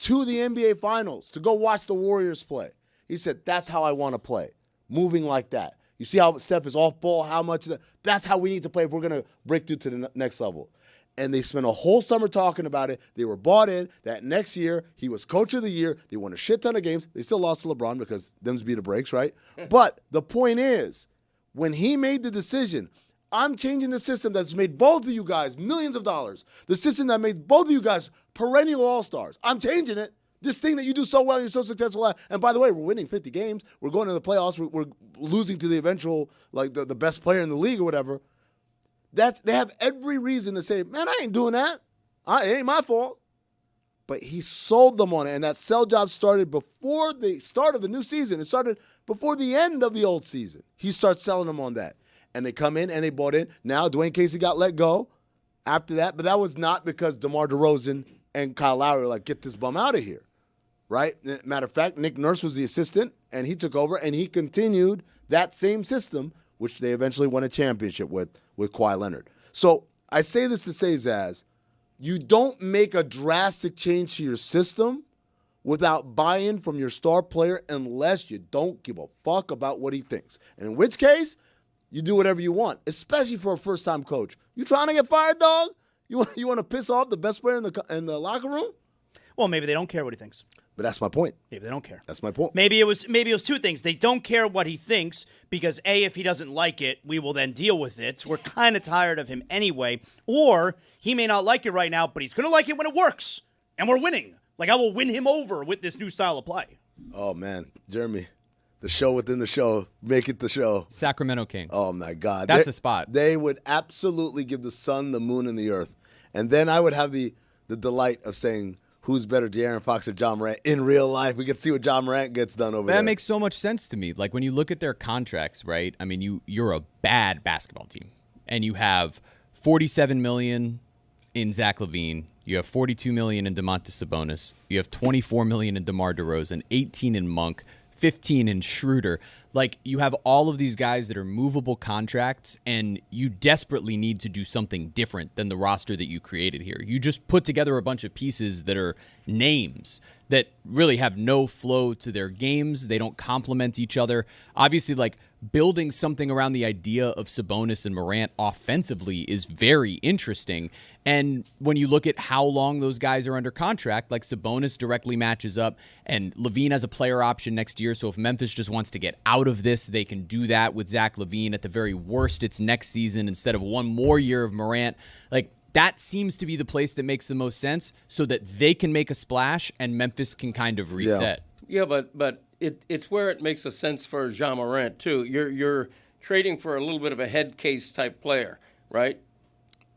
to the NBA Finals to go watch the Warriors play. He said, that's how I want to play, moving like that. You see how Steph is off ball, how much of that? That's how we need to play if we're going to break through to the next level. And they spent a whole summer talking about it. They were bought in that next year. He was coach of the year. They won a shit ton of games. They still lost to LeBron because them's be the breaks, right? But the point is, when he made the decision, I'm changing the system that's made both of you guys millions of dollars. The system that made both of you guys perennial all-stars. I'm changing it. This thing that you do so well and you're so successful at. And by the way, we're winning 50 games. We're going to the playoffs. We're losing to the eventual, like the best player in the league or whatever. They have every reason to say, man, I ain't doing that. It ain't my fault. But he sold them on it, and that sell job started before the start of the new season. It started before the end of the old season. He starts selling them on that. And they come in, and they bought in. Now, Dwayne Casey got let go after that, but that was not because DeMar DeRozan and Kyle Lowry were like, get this bum out of here, right? Matter of fact, Nick Nurse was the assistant, and he took over, and he continued that same system, which they eventually won a championship with Kawhi Leonard. So I say this to say, Zaz, you don't make a drastic change to your system without buy-in from your star player unless you don't give a fuck about what he thinks. And in which case, you do whatever you want, especially for a first-time coach. You trying to get fired, dog? You want to piss off the best player in the locker room? Well, maybe they don't care what he thinks. But that's my point. Maybe they don't care. That's my point. Maybe it was two things. They don't care what he thinks because A, if he doesn't like it, we will then deal with it. So we're kind of tired of him anyway. Or he may not like it right now, but he's going to like it when it works. And we're winning. Like, I will win him over with this new style of play. Oh, man. Jeremy, the show within the show. Make it the show. Sacramento Kings. Oh, my God. That's a spot. They would absolutely give the sun, the moon, and the earth. And then I would have the delight of saying, who's better, De'Aaron Fox or John Morant? In real life, we could see what John Morant gets done over there. That makes so much sense to me. Like, when you look at their contracts, right? I mean, you're a bad basketball team. And you have $47 million in Zach LaVine. You have $42 million in Domantas Sabonis. You have $24 million in DeMar DeRozan, $18 in Monk, $15 in Schroeder. Like, you have all of these guys that are movable contracts, and you desperately need to do something different than the roster that you created here. You just put together a bunch of pieces that are names that really have no flow to their games. They don't complement each other. Obviously, like, building something around the idea of Sabonis and Morant offensively is very interesting. And when you look at how long those guys are under contract, like Sabonis directly matches up, and LaVine has a player option next year. So if Memphis just wants to get out of this, they can do that with Zach LaVine. At the very worst, it's next season instead of one more year of Morant. Like, that seems to be the place that makes the most sense so that they can make a splash and Memphis can kind of reset. Yeah, but it's where it makes a sense for Ja Morant too. You're trading for a little bit of a head case type player, right?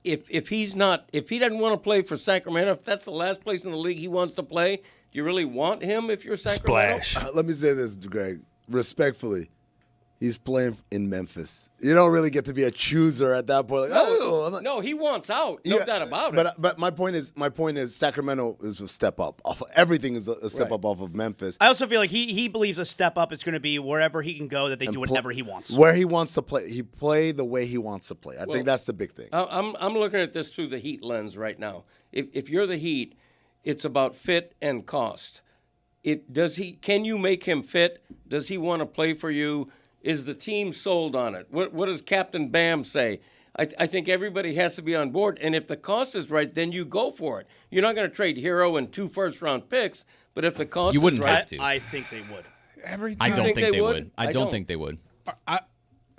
If he doesn't want to play for Sacramento, if that's the last place in the league he wants to play, do you really want him if you're Sacramento? Splash. Let me say this, Greg, respectfully. He's playing in Memphis. You don't really get to be a chooser at that point. Like, no, he wants out. No doubt about it. But my point is Sacramento is a step up. Everything is a step up off of Memphis. I also feel like he believes a step up is going to be wherever he can go, that they do whatever he wants. Where he wants to play. He play the way he wants to play. I think that's the big thing. I'm looking at this through the Heat lens right now. If you're the Heat, it's about fit and cost. Can you make him fit? Does he want to play for you? Is the team sold on it? What does Captain Bam say? I think everybody has to be on board. And if the cost is right, then you go for it. You're not going to trade Hero and 2 first-round picks, but if the cost you wouldn't is right, have to. I think they would. Every time. I don't think they would. I don't think they would. I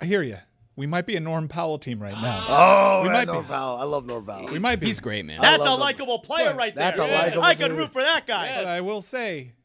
hear you. We might be a Norm Powell team right now. Oh, we might Norm be. Powell. I love Norm Powell. We might be. He's great, man. That's a likable player right there. That's a likable I could dude. root for that guy. But I will say,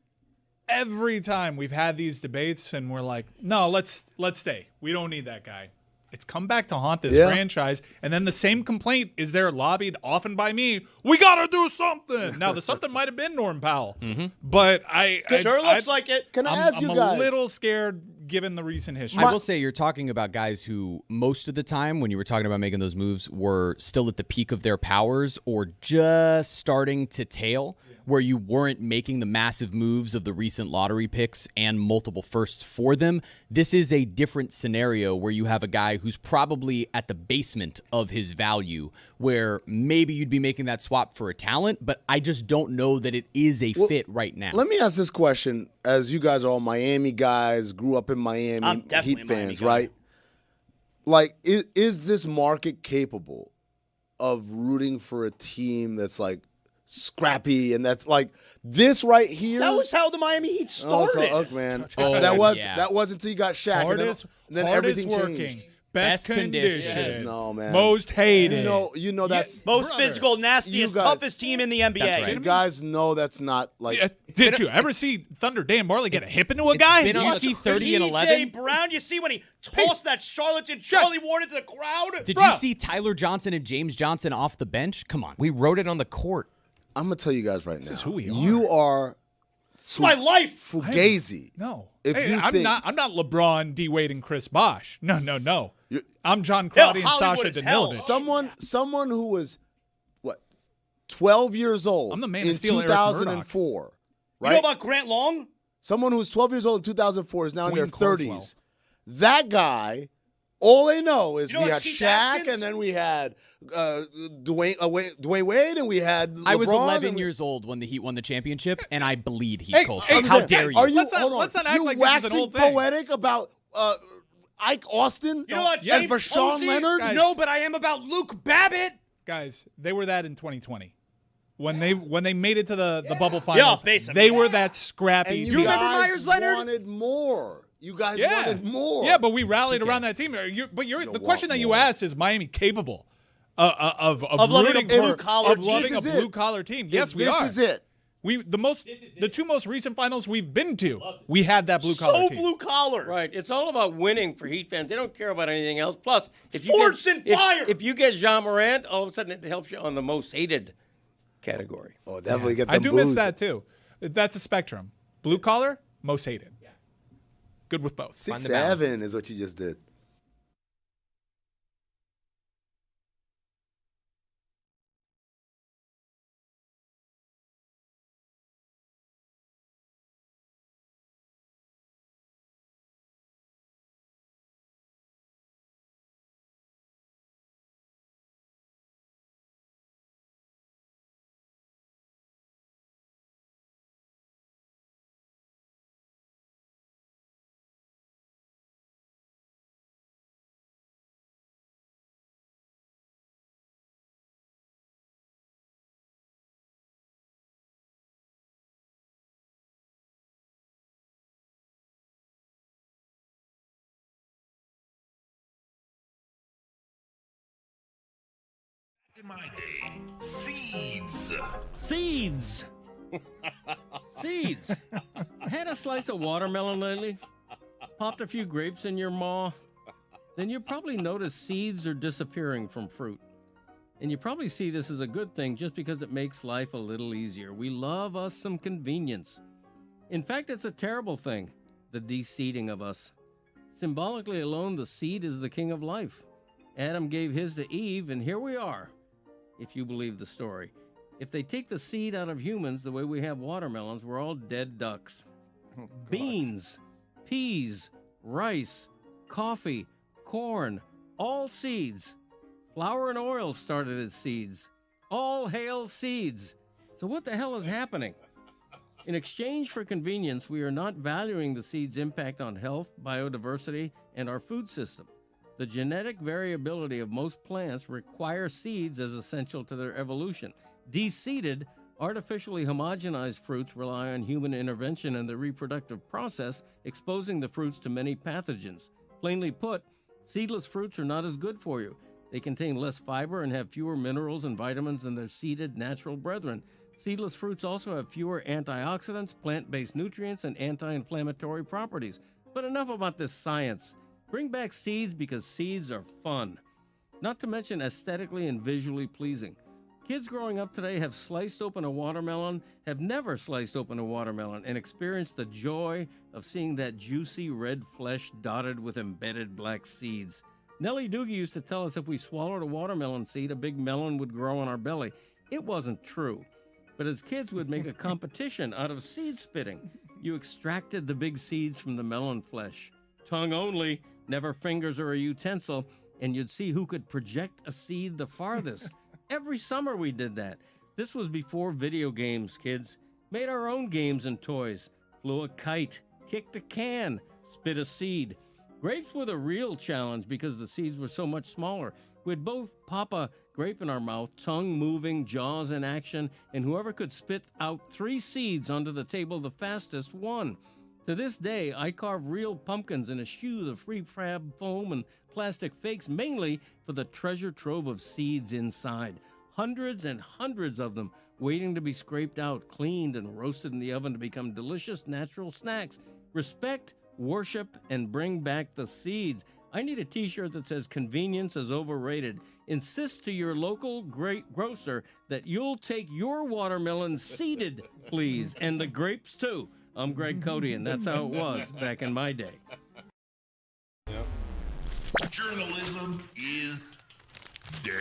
every time we've had these debates and we're like, no, let's stay. We don't need that guy. It's come back to haunt this franchise. And then the same complaint is there lobbied often by me. We got to do something. Now, the something might have been Norm Powell. But It sure looks like it. Can I ask you I'm guys? a little scared given the recent history. I will say you're talking about guys who most of the time when you were talking about making those moves were still at the peak of their powers or just starting to tail. where you weren't making the massive moves of the recent lottery picks and multiple firsts for them. This is a different scenario where you have a guy who's probably at the basement of his value, where maybe you'd be making that swap for a talent, but I just don't know that it is a fit right now. Let me ask this question, as you guys are all Miami guys, grew up in Miami, I'm definitely Heat a Miami fans, guy. right? Like, is this market capable of rooting for a team that's like scrappy and that's like this right here? That was how the Miami Heat started. Oh, man. Oh, that was yeah. that was until you got Shaq. Hardest, and then hardest everything working, changed. best condition. condition, No, man. most hated. You know that's Most Brother. physical, nastiest, You guys- toughest team in the NBA. That's right. you guys know that's not like Did you ever see Thunder Dan Marley get a hip into a guy? been on You the see 30 and PJ 11. Brown, you see when he tossed that Charlatan Charlie Ward into the crowd? Did Bruh. you see Tyler Johnson and James Johnson off the bench? Come on. We wrote it on the court. I'm gonna tell you guys right now. This is who we are. You are It's my life. fugazi. No. If Hey, you I'm think- not LeBron, D Wade, and Chris Bosh. No. You're- I'm John Hell, Crowdy and Hollywood Sasha is hell. Danilevich. Someone who was what 12 years old I'm the man in to steal Eric 2004, You right? know about Grant Long? Someone who was 12 years old in 2004 is now in their Dwayne 30s. Carswell. That guy, all they know is You know we what, had Keith Shaq, Atkins? and then we had Dwayne Wade, and we had LeBron. I was 11 and years old when the Heat won the championship, and I bleed Heat Hey, culture. hey, How saying, dare you? Are you Let's not- hold on, let's not act you like this is an waxing old thing. poetic about Ike Austin You know what, and James Vashawn Posey? Leonard? Guys. No, but I am about Luke Babbitt. Guys, they were that in 2020. When they made it to the bubble finals, basically. they were that scrappy. And team. you remember guys Myers Leonard? wanted more. You guys yeah. wanted more. Yeah, but we rallied around that team. The question that you asked is Miami capable of loving rooting a for blue-collar of team? loving a This is it. blue collar team? Yes, we this are. is it. The two most recent finals we've been to, we had that blue collar So team. blue collar. Right. It's all about winning for Heat fans. They don't care about anything else. Plus, if you Forged get, in fire. if you get Jean Morant, all of a sudden it helps you on the most hated category. Oh, definitely get them I do blues. miss that too. That's a spectrum. Blue collar, most hated. Good with both. 6'7" is what you just did. In my day, seeds. Seeds. Seeds. Had a slice of watermelon lately? Popped a few grapes in your maw? Then you probably notice seeds are disappearing from fruit. And you probably see this as a good thing just because it makes life a little easier. We love us some convenience. In fact, it's a terrible thing, the de-seeding of us. Symbolically alone, the seed is the king of life. Adam gave his to Eve, and here we are, if you believe the story. If they take the seed out of humans the way we have watermelons, we're all dead ducks. Beans, peas, rice, coffee, corn, all seeds. Flour and oil started as seeds. All hail seeds. So what the hell is happening? In exchange for convenience, we are not valuing the seed's impact on health, biodiversity, and our food system. The genetic variability of most plants require seeds as essential to their evolution. De-seeded, artificially homogenized fruits rely on human intervention in the reproductive process, exposing the fruits to many pathogens. Plainly put, seedless fruits are not as good for you. They contain less fiber and have fewer minerals and vitamins than their seeded natural brethren. Seedless fruits also have fewer antioxidants, plant-based nutrients, and anti-inflammatory properties. But enough about this science. Bring back seeds because seeds are fun. Not to mention aesthetically and visually pleasing. Kids growing up today have sliced open a watermelon, have never sliced open a watermelon, and experienced the joy of seeing that juicy red flesh dotted with embedded black seeds. Nellie Doogie used to tell us if we swallowed a watermelon seed, a big melon would grow on our belly. It wasn't true. but as kids would make a competition out of seed spitting. You extracted the big seeds from the melon flesh. Tongue only, never fingers or a utensil, and you'd see who could project a seed the farthest. Every summer we did that. This was before video games, kids. Made our own games and toys. Flew a kite, kicked a can, spit a seed. Grapes were the real challenge because the seeds were so much smaller. We'd both pop a grape in our mouth, tongue moving, jaws in action, and whoever could spit out 3 seeds onto the table the fastest won. To this day, I carve real pumpkins and eschew the free fab foam and plastic fakes, mainly for the treasure trove of seeds inside. Hundreds and hundreds of them waiting to be scraped out, cleaned, and roasted in the oven to become delicious natural snacks. Respect, worship, and bring back the seeds. I need a t-shirt that says convenience is overrated. Insist to your local grocer that you'll take your watermelon seeded, please, and the grapes too. I'm Greg Cody, and that's how it was back in my day. Journalism is dead.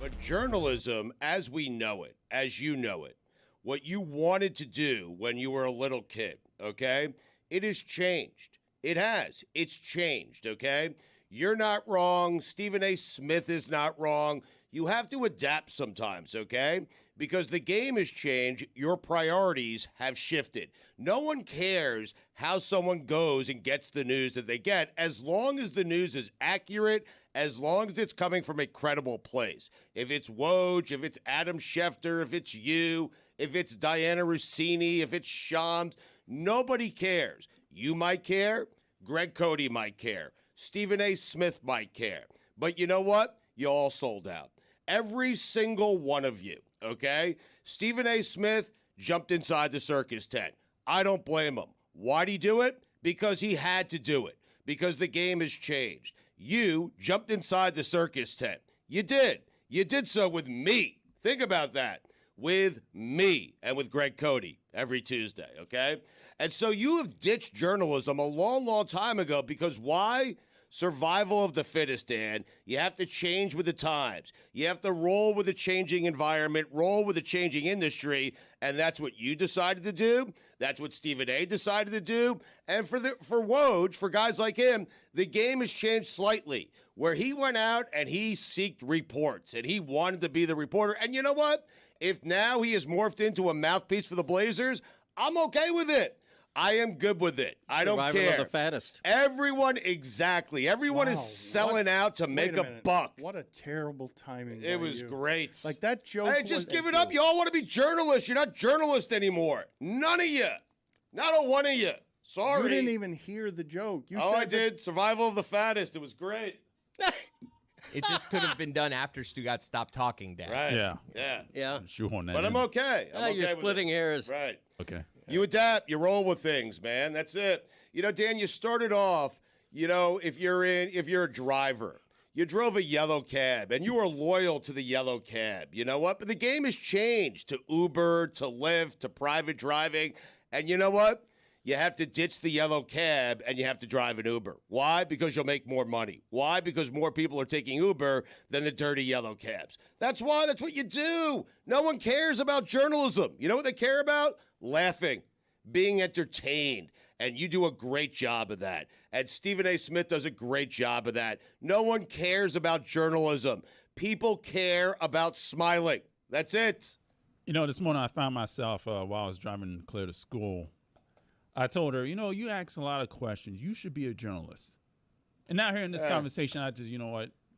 But journalism, as we know it, as you know it, what you wanted to do when you were a little kid, okay, it has changed. It has. It's changed, okay? You're not wrong. Stephen A. Smith is not wrong. You have to adapt sometimes, okay? Because the game has changed. Your priorities have shifted. No one cares how someone goes and gets the news that they get, as long as the news is accurate, as long as it's coming from a credible place. If it's Woj, if it's Adam Schefter, if it's you, if it's Diana Rossini, if it's Shams, nobody cares. You might care. Greg Cody might care. Stephen A. Smith might care. But you know what? You all sold out. Every single one of you, okay? Stephen A. Smith jumped inside the circus tent. I don't blame him. Why'd he do it? Because he had to do it. Because the game has changed. You jumped inside the circus tent. You did. You did so with me. Think about that. With me and with Greg Cody every Tuesday, okay? And so you have ditched journalism a long, long time ago because why? Survival of the fittest, Dan. You have to change with the times. You have to roll with the changing environment, roll with the changing industry, and that's what you decided to do. That's what Stephen A. decided to do. And for Woj, for guys like him, the game has changed slightly, where he went out and he sought reports, and he wanted to be the reporter. And you know what? If now he has morphed into a mouthpiece for the Blazers, I'm okay with it. I am good with it. I don't care. Survival of the fattest. Everyone, exactly. Everyone is selling out to make a buck. What a terrible timing. It was great. Like that joke. Hey, just give it up. You all want to be journalists. You're not journalists anymore. None of you. Not a one of you. Sorry. You didn't even hear the joke. You I did. Survival of the fattest. It was great. It just could have been done after Stugotz stopped talking, Dan. Right. Yeah. Yeah. Shoehorn that But I'm in. okay. I'm okay You're with splitting it. hairs. Right. Okay. You adapt. You roll with things, man. That's it. You know, Dan, you started off, if you're a driver, you drove a yellow cab and you were loyal to the yellow cab. You know what? But the game has changed to Uber, to Lyft, to private driving. And you know what? You have to ditch the yellow cab and you have to drive an Uber. Why? Because you'll make more money. Why? Because more people are taking Uber than the dirty yellow cabs. That's why. That's what you do. No one cares about journalism. You know what they care about? Laughing, being entertained. And you do a great job of that. And Stephen A. Smith does a great job of that. No one cares about journalism. People care about smiling. That's it. You know, this morning I found myself while I was driving Claire to school. I told her, you ask a lot of questions. You should be a journalist. And now here in this conversation, I just,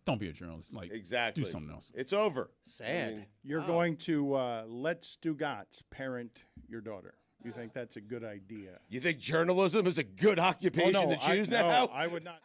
don't be a journalist. Like, exactly. Do something else. It's over. Sad. You're going to let Stugotz parent your daughter. You think that's a good idea? You think journalism is a good occupation to choose now? No, I would not.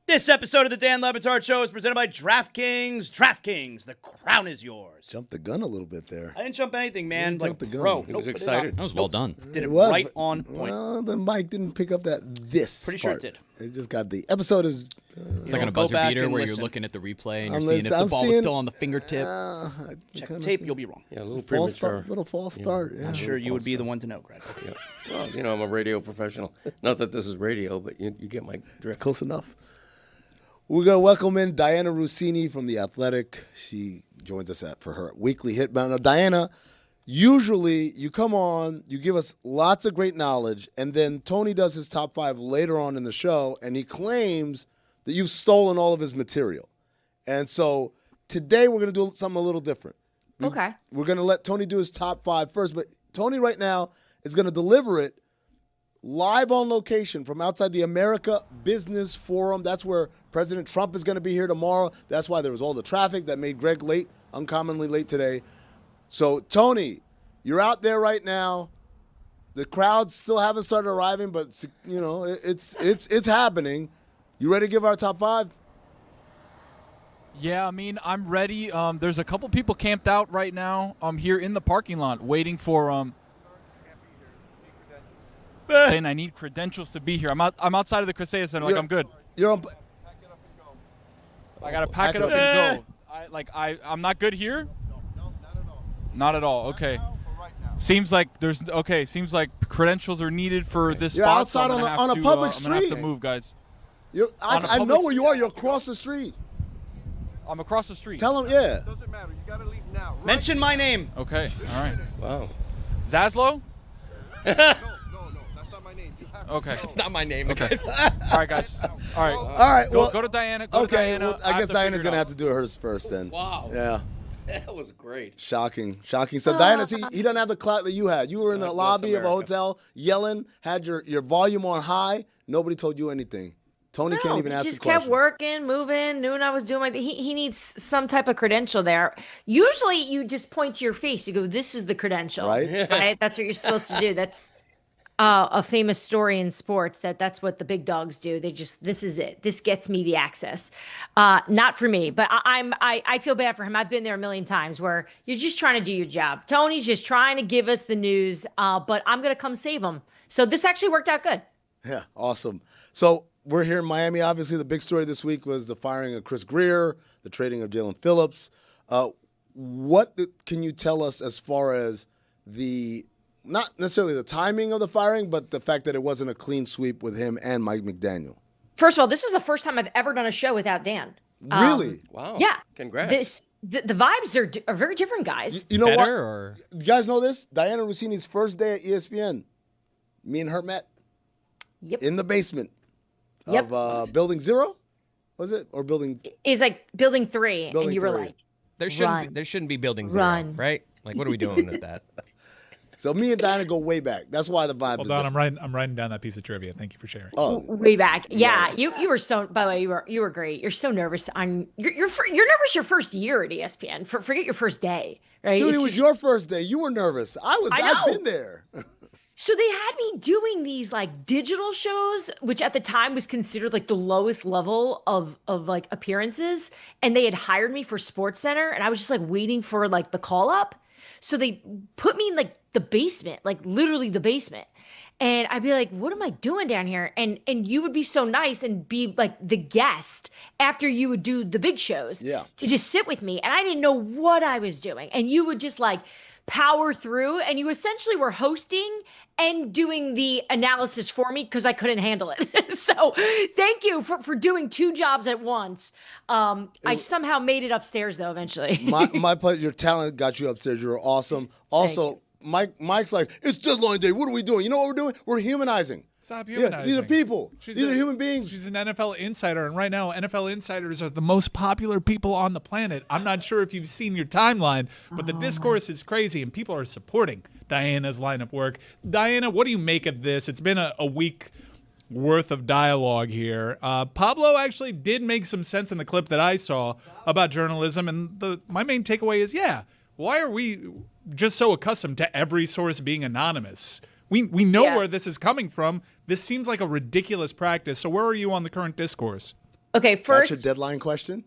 This episode of the Dan Le Batard Show is presented by DraftKings. DraftKings, the crown is yours. Jumped the gun a little bit there. I didn't jump anything, man. You jumped the gun. Bro, He was nope, excited. That was well done. Did it was, right but- on point. Well, the mic didn't pick up that this. Pretty sure it part. did. It just got the episode is. It's like on a Go buzzer back beater and where listen. you're looking at the replay and I'm you're seeing if listening- the I'm ball was seeing- still on the fingertip. Check the tape, you'll be wrong. Yeah, a little false start, premature. little false start. Yeah. I'm sure you would be the one to know, Greg. Yeah. Well, you know, I'm a radio professional. Not that this is radio, but you get my drift. Close enough. We're going to welcome in Diana Rossini from The Athletic. She joins us for her weekly hit. Now, Diana, usually you come on, you give us lots of great knowledge, and then Tony does his top 5 later on in the show, and he claims that you've stolen all of his material. And so today we're going to do something a little different. Okay. We're going to let Tony do his top 5 first, but Tony right now is going to deliver it live on location from outside the America Business Forum. That's where President Trump is going to be here tomorrow. That's why there was all the traffic that made Greg late, uncommonly late today. So, Tony, you're out there right now. The crowds still haven't started arriving, but you know it's happening. You ready to give our top 5? Yeah, I mean, I'm ready. There's a couple people camped out right now. I'm here in the parking lot waiting for saying I need credentials to be here. I'm outside of the Crescea Center. Like, I'm good. You're on. I gotta pack it up and go. I'm not good here. No, not at all. Not at all. Okay. Seems like Seems like credentials are needed for this You're spot. outside so I'm on a public I'm gonna have to street. move, guys. I know where you are. You're across the street. I'm across the street. Tell him, yeah. Doesn't matter. You gotta leave now. Mention my name. Okay. All right. Wow. Zaslow? No, that's not my name. You have Okay. It's not my name. Okay. All right, guys. All right. All right. Go, Well, go to Diana. Go to okay. Diana. Well, I guess have Diana's figure going to it have out. to do hers first then. Wow. Yeah. That was great. Shocking. So Diana, see, he doesn't have the clout that you had. You were in the God bless lobby of a America. hotel yelling, had your volume on high. Nobody told you anything. Tony can't even he ask just a question. kept working, moving, knew what I was doing. Like he needs some type of credential there. Usually, you just point to your face. You go, "This is the credential." Right. Right. That's what you're supposed to do. That's a famous story in sports. That's what the big dogs do. They just, this is it. This gets me the access. Not for me, but I feel bad for him. I've been there a million times where you're just trying to do your job. Tony's just trying to give us the news, but I'm gonna come save him. So this actually worked out good. Yeah, awesome. So we're here in Miami. Obviously, the big story this week was the firing of Chris Greer, the trading of Jalen Phillips. What can you tell us as far as not necessarily the timing of the firing, but the fact that it wasn't a clean sweep with him and Mike McDaniel? First of all, this is the first time I've ever done a show without Dan. Really? Wow. Yeah. Congrats. The vibes are very different, guys. You know Better what? or You guys know this? Diana Rossini's first day at ESPN. Me and her met Yep. in the basement Yep. of Building 0, was it? Or Building... Is like building 3, Building and you were 3. like, There shouldn't be building 0, Run. right? Like, what are we doing with that? So me and Diana go way back. That's why the vibe is Hold on, different. I'm writing down that piece of trivia. Thank you for sharing. Oh, way back. Yeah, you were so. By the way, you were great. You're so nervous. You're nervous your first year at ESPN. Forget your first day, right? dude, It's it was just- your first day. You were nervous. I've know. been there. So they had me doing these like digital shows, which at the time was considered like the lowest level of like appearances, and they had hired me for SportsCenter, and I was just like waiting for like the call up. So they put me in like the basement, like literally the basement. And I'd be like, what am I doing down here? And you would be so nice and be like the guest after you would do the big shows. Yeah. To just sit with me. And I didn't know what I was doing. And you would just like power through, and you essentially were hosting and doing the analysis for me because I couldn't handle it. So thank you for doing 2 jobs at once. I somehow made it upstairs though eventually. my pleasure. Your talent got you upstairs. You were awesome. Also, Mike's like, it's deadline day. What are we doing? You know what we're doing? We're humanizing. Stop Yeah, humanizing. these are people. She's These a- are human beings. She's an NFL insider, and right now, NFL insiders are the most popular people on the planet. I'm not sure if you've seen your timeline, but the discourse is crazy, and people are supporting Diana's line of work. Diana, what do you make of this? It's been a week worth of dialogue here. Pablo actually did make some sense in the clip that I saw about journalism, and my main takeaway is, why are we just so accustomed to every source being anonymous? We know where this is coming from. This seems like a ridiculous practice. So where are you on the current discourse? Okay, That's first, your deadline question?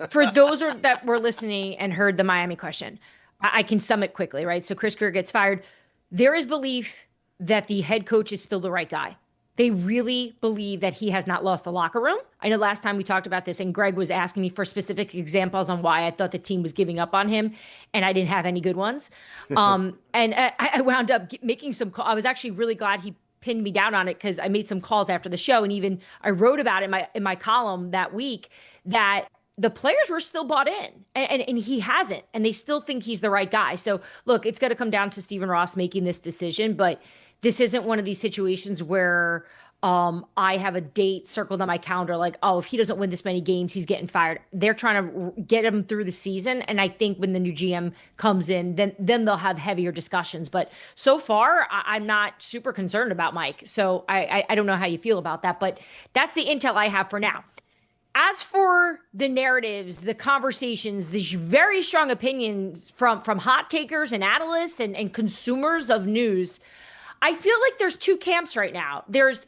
for those that were listening and heard the Miami question, I can sum it quickly, right? So Chris Greer gets fired. There is belief that the head coach is still the right guy. They really believe that he has not lost the locker room. I know last time we talked about this and Greg was asking me for specific examples on why I thought the team was giving up on him, and I didn't have any good ones. And I wound up making some calls. I was actually really glad he pinned me down on it because I made some calls after the show, and even I wrote about it in my column that week that the players were still bought in, and he hasn't, and they still think he's the right guy. So look, it's going to come down to Stephen Ross making this decision, but this isn't one of these situations where I have a date circled on my calendar like, oh, if he doesn't win this many games, he's getting fired. They're trying to get him through the season, and I think when the new GM comes in, then they'll have heavier discussions. But so far, I'm not super concerned about Mike. So I don't know how you feel about that, but that's the intel I have for now. As for the narratives, the conversations, these very strong opinions from hot takers and analysts and consumers of news, I feel like there's two camps right now. There's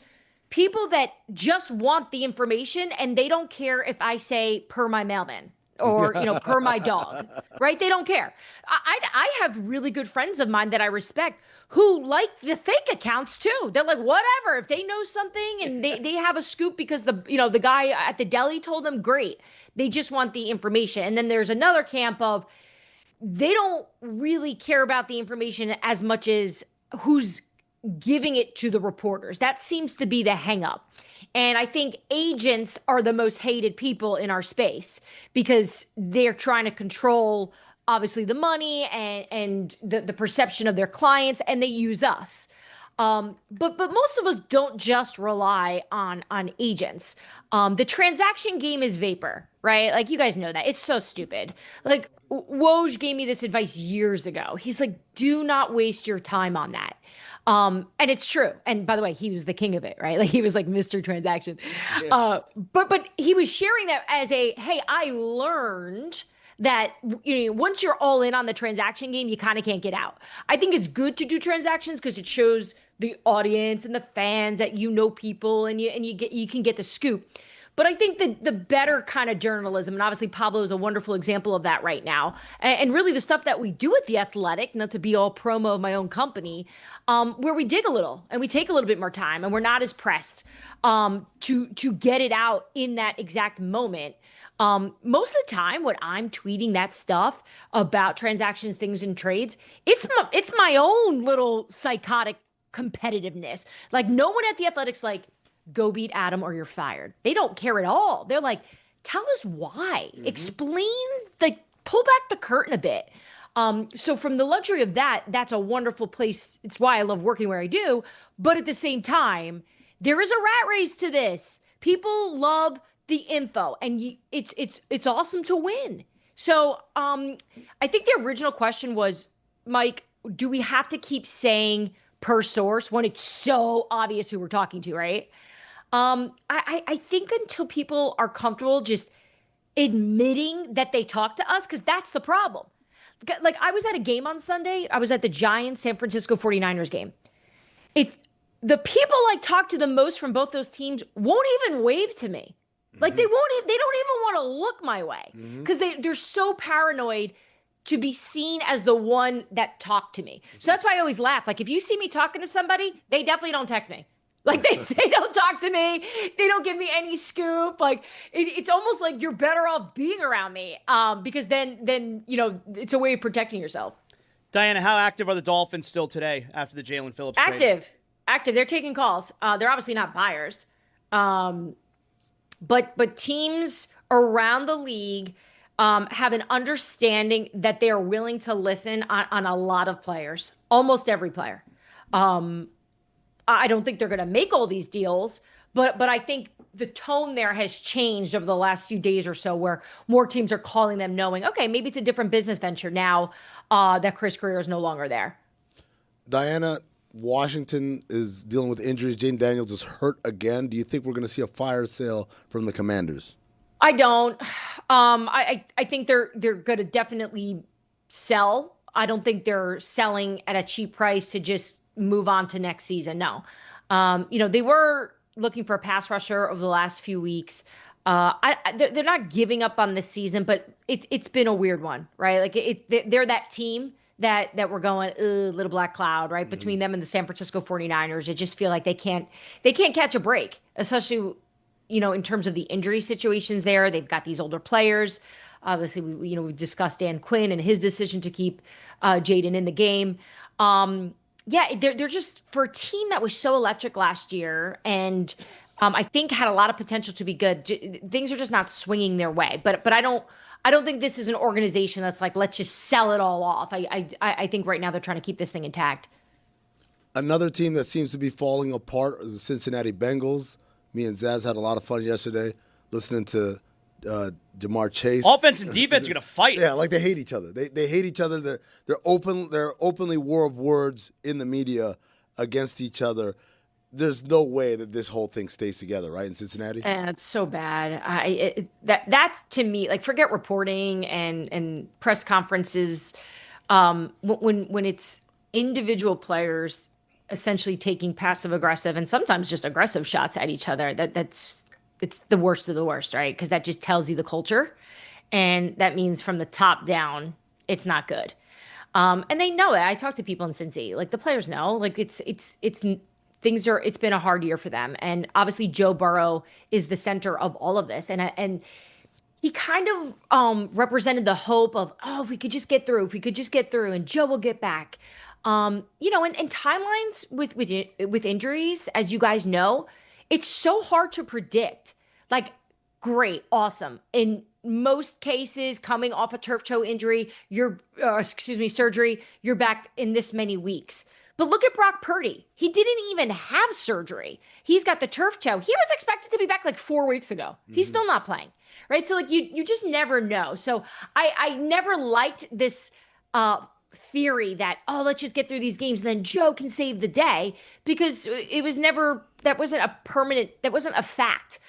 people that just want the information and they don't care if I say per my mailman or, per my dog, right? They don't care. I have really good friends of mine that I respect who like the fake accounts too. They're like, whatever, if they know something and they have a scoop because the guy at the deli told them, great. They just want the information. And then there's another camp of they don't really care about the information as much as who's giving it to the reporters. That seems to be the hang up. And I think agents are the most hated people in our space because they're trying to control obviously the money and the perception of their clients, and they use us. But most of us don't just rely on agents. The transaction game is vapor, right? Like, you guys know that. It's so stupid. Like, Woj gave me this advice years ago. He's like, do not waste your time on that. And it's true. And by the way, he was the king of it, right? Like, he was like Mr. Transaction. Yeah. But he was sharing that as hey, I learned that once you're all in on the transaction game, you kind of can't get out. I think it's good to do transactions because it shows the audience and the fans that people and you can get the scoop. But I think the better kind of journalism, and obviously Pablo is a wonderful example of that right now, and really the stuff that we do at The Athletic, not to be all promo of my own company, where we dig a little and we take a little bit more time and we're not as pressed to get it out in that exact moment. Most of the time when I'm tweeting that stuff about transactions, things, and trades, it's my own little psychotic competitiveness. Like, no one at The Athletic's like, go beat Adam or you're fired. They don't care at all. They're like, tell us why. Mm-hmm. Explain, pull back the curtain a bit. So from the luxury of that, that's a wonderful place. It's why I love working where I do. But at the same time, there is a rat race to this. People love the info, and it's awesome to win. So I think the original question was, Mike, do we have to keep saying per source when it's so obvious who we're talking to, right? I think until people are comfortable just admitting that they talk to us, because that's the problem. Like, I was at a game on Sunday. I was at the Giants San Francisco 49ers game. The people I talk to the most from both those teams won't even wave to me. Like, they don't even want to look my way because they're so paranoid to be seen as the one that talked to me. So that's why I always laugh. Like, if you see me talking to somebody, they definitely don't text me. Like, they don't talk to me. They don't give me any scoop. Like, it's almost like you're better off being around me because then it's a way of protecting yourself. Diana, how active are the Dolphins still today after the Jalen Phillips trade? Active. They're taking calls. They're obviously not buyers. But teams around the league have an understanding that they are willing to listen on a lot of players, almost every player. I don't think they're going to make all these deals, but I think the tone there has changed over the last few days or so, where more teams are calling them knowing, okay, maybe it's a different business venture now that Chris Greer is no longer there. Diana, Washington is dealing with injuries. Jane Daniels is hurt again. Do you think we're going to see a fire sale from the Commanders? I don't. I think they're going to definitely sell. I don't think they're selling at a cheap price to just move on to next season. No. They were looking for a pass rusher over the last few weeks. They're not giving up on this season, but it's been a weird one, right? Like they're that team that we're going, little black cloud, right? Between them and the San Francisco 49ers, I just feel like they can't catch a break, especially, in terms of the injury situations there. They've got these older players. Obviously, we've discussed Dan Quinn and his decision to keep Jaden in the game. They're just, for a team that was so electric last year and I think had a lot of potential to be good, things are just not swinging their way. But I don't think this is an organization that's like, let's just sell it all off. I think right now they're trying to keep this thing intact. Another team that seems to be falling apart is the Cincinnati Bengals. Me and Zaz had a lot of fun yesterday listening to Jamar Chase. Offense and defense are gonna fight. Yeah, like they hate each other. They hate each other. They're openly war of words in the media against each other. There's no way that this whole thing stays together, right, in Cincinnati? And it's so bad. That's to me, like, forget reporting and press conferences. When it's individual players essentially taking passive aggressive and sometimes just aggressive shots at each other, it's the worst of the worst, right? Because that just tells you the culture, and that means from the top down, it's not good. And they know it. I talk to people in Cincy, like the players know, like it's been a hard year for them. And obviously Joe Burrow is the center of all of this. And he kind of represented the hope of, if we could just get through, and Joe will get back. And timelines with injuries, as you guys know, it's so hard to predict. Like, great, awesome. In most cases, coming off a turf toe injury, surgery, you're back in this many weeks. But look at Brock Purdy. He didn't even have surgery. He's got the turf toe. He was expected to be back like 4 weeks ago. He's still not playing, right? So like you just never know. So I never liked this theory that, let's just get through these games and then Joe can save the day, because that wasn't a fact.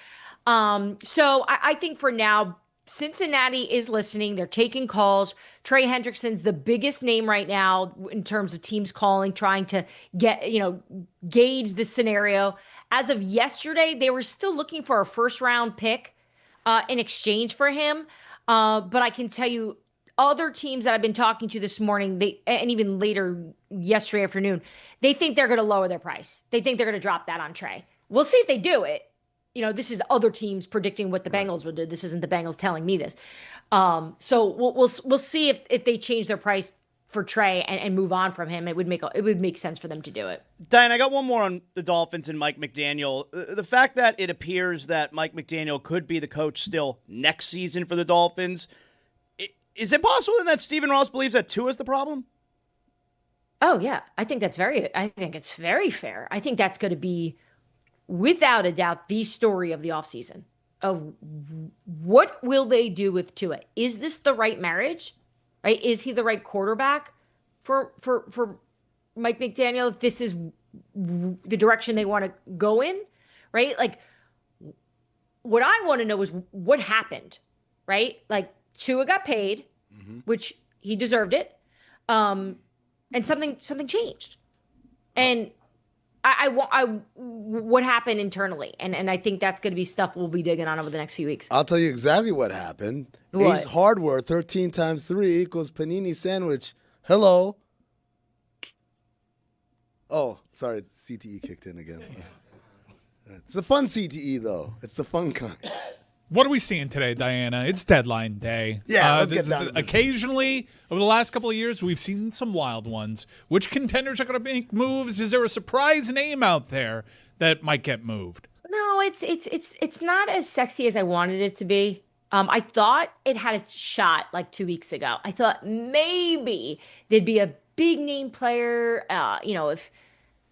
So I think for now, Cincinnati is listening. They're taking calls. Trey Hendrickson's the biggest name right now in terms of teams calling, trying to gauge the scenario. As of yesterday, they were still looking for a first-round pick in exchange for him. But I can tell you, other teams that I've been talking to this morning, and even later yesterday afternoon, they think they're going to lower their price. They think they're going to drop that on Trey. We'll see if they do it. This is other teams predicting what the Bengals will do. This isn't the Bengals telling me this. So we'll see if they change their price for Trey and move on from him. It would make sense for them to do it. Diane, I got one more on the Dolphins and Mike McDaniel. The fact that it appears that Mike McDaniel could be the coach still next season for the Dolphins, is it possible then that Stephen Ross believes that Tua is the problem? Oh yeah, I think it's very fair. I think that's going to be, without a doubt, the story of the offseason of what will they do with Tua? Is this the right marriage? Right? Is he the right quarterback for Mike McDaniel? If this is the direction they want to go in, right? Like, what I want to know is what happened, right? Like, Tua got paid, which he deserved it, and something changed, and what happened internally, and I think that's going to be stuff we'll be digging on over the next few weeks. I'll tell you exactly what happened. What? Ace Hardware, 13 times 3 equals panini sandwich. Hello. Oh, sorry, CTE kicked in again. It's the fun CTE, though. It's the fun kind. What are we seeing today, Diana? It's deadline day. Yeah, let's get down to this. Occasionally, over the last couple of years, we've seen some wild ones. Which contenders are going to make moves? Is there a surprise name out there that might get moved? No, it's not as sexy as I wanted it to be. I thought it had a shot like 2 weeks ago. I thought maybe there'd be a big name player. If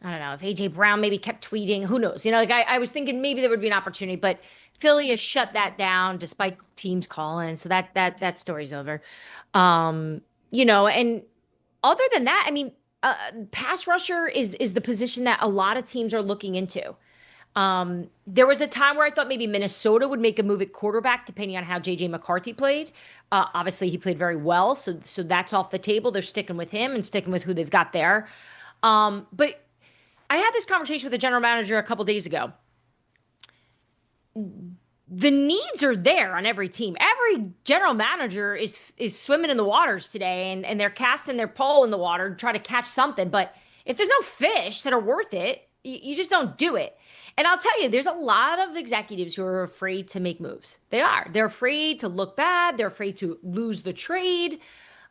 AJ Brown maybe kept tweeting, who knows? I was thinking maybe there would be an opportunity, but Philly has shut that down despite teams calling. So that story's over. And other than that, I mean, pass rusher is the position that a lot of teams are looking into. There was a time where I thought maybe Minnesota would make a move at quarterback, depending on how J.J. McCarthy played. Obviously, he played very well, so that's off the table. They're sticking with him and sticking with who they've got there. But I had this conversation with the general manager a couple days ago. the needs are there on every team. Every general manager is swimming in the waters today, and they're casting their pole in the water to try to catch something. But if there's no fish that are worth it, you just don't do it. And I'll tell you, there's a lot of executives who are afraid to make moves. They are. They're afraid to look bad. They're afraid to lose the trade.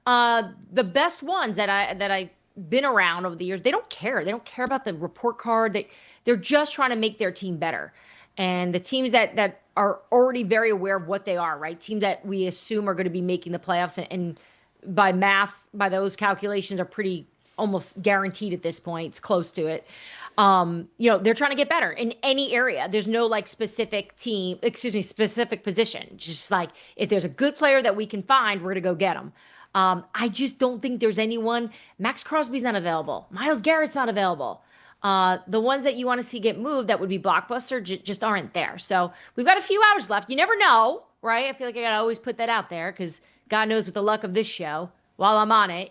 The best ones that I've been around over the years, they don't care. They don't care about the report card. They're just trying to make their team better. And the teams that are already very aware of what they are, right? Teams that we assume are going to be making the playoffs and by math, by those calculations, are pretty almost guaranteed at this point. It's close to it. They're trying to get better in any area. There's no specific position. Just like, if there's a good player that we can find, we're going to go get them. I just don't think there's anyone. Max Crosby's not available. Myles Garrett's not available. The ones that you want to see get moved that would be blockbuster just aren't there. So we've got a few hours left. You never know, right? I feel like I got to always put that out there because God knows with the luck of this show, while I'm on it,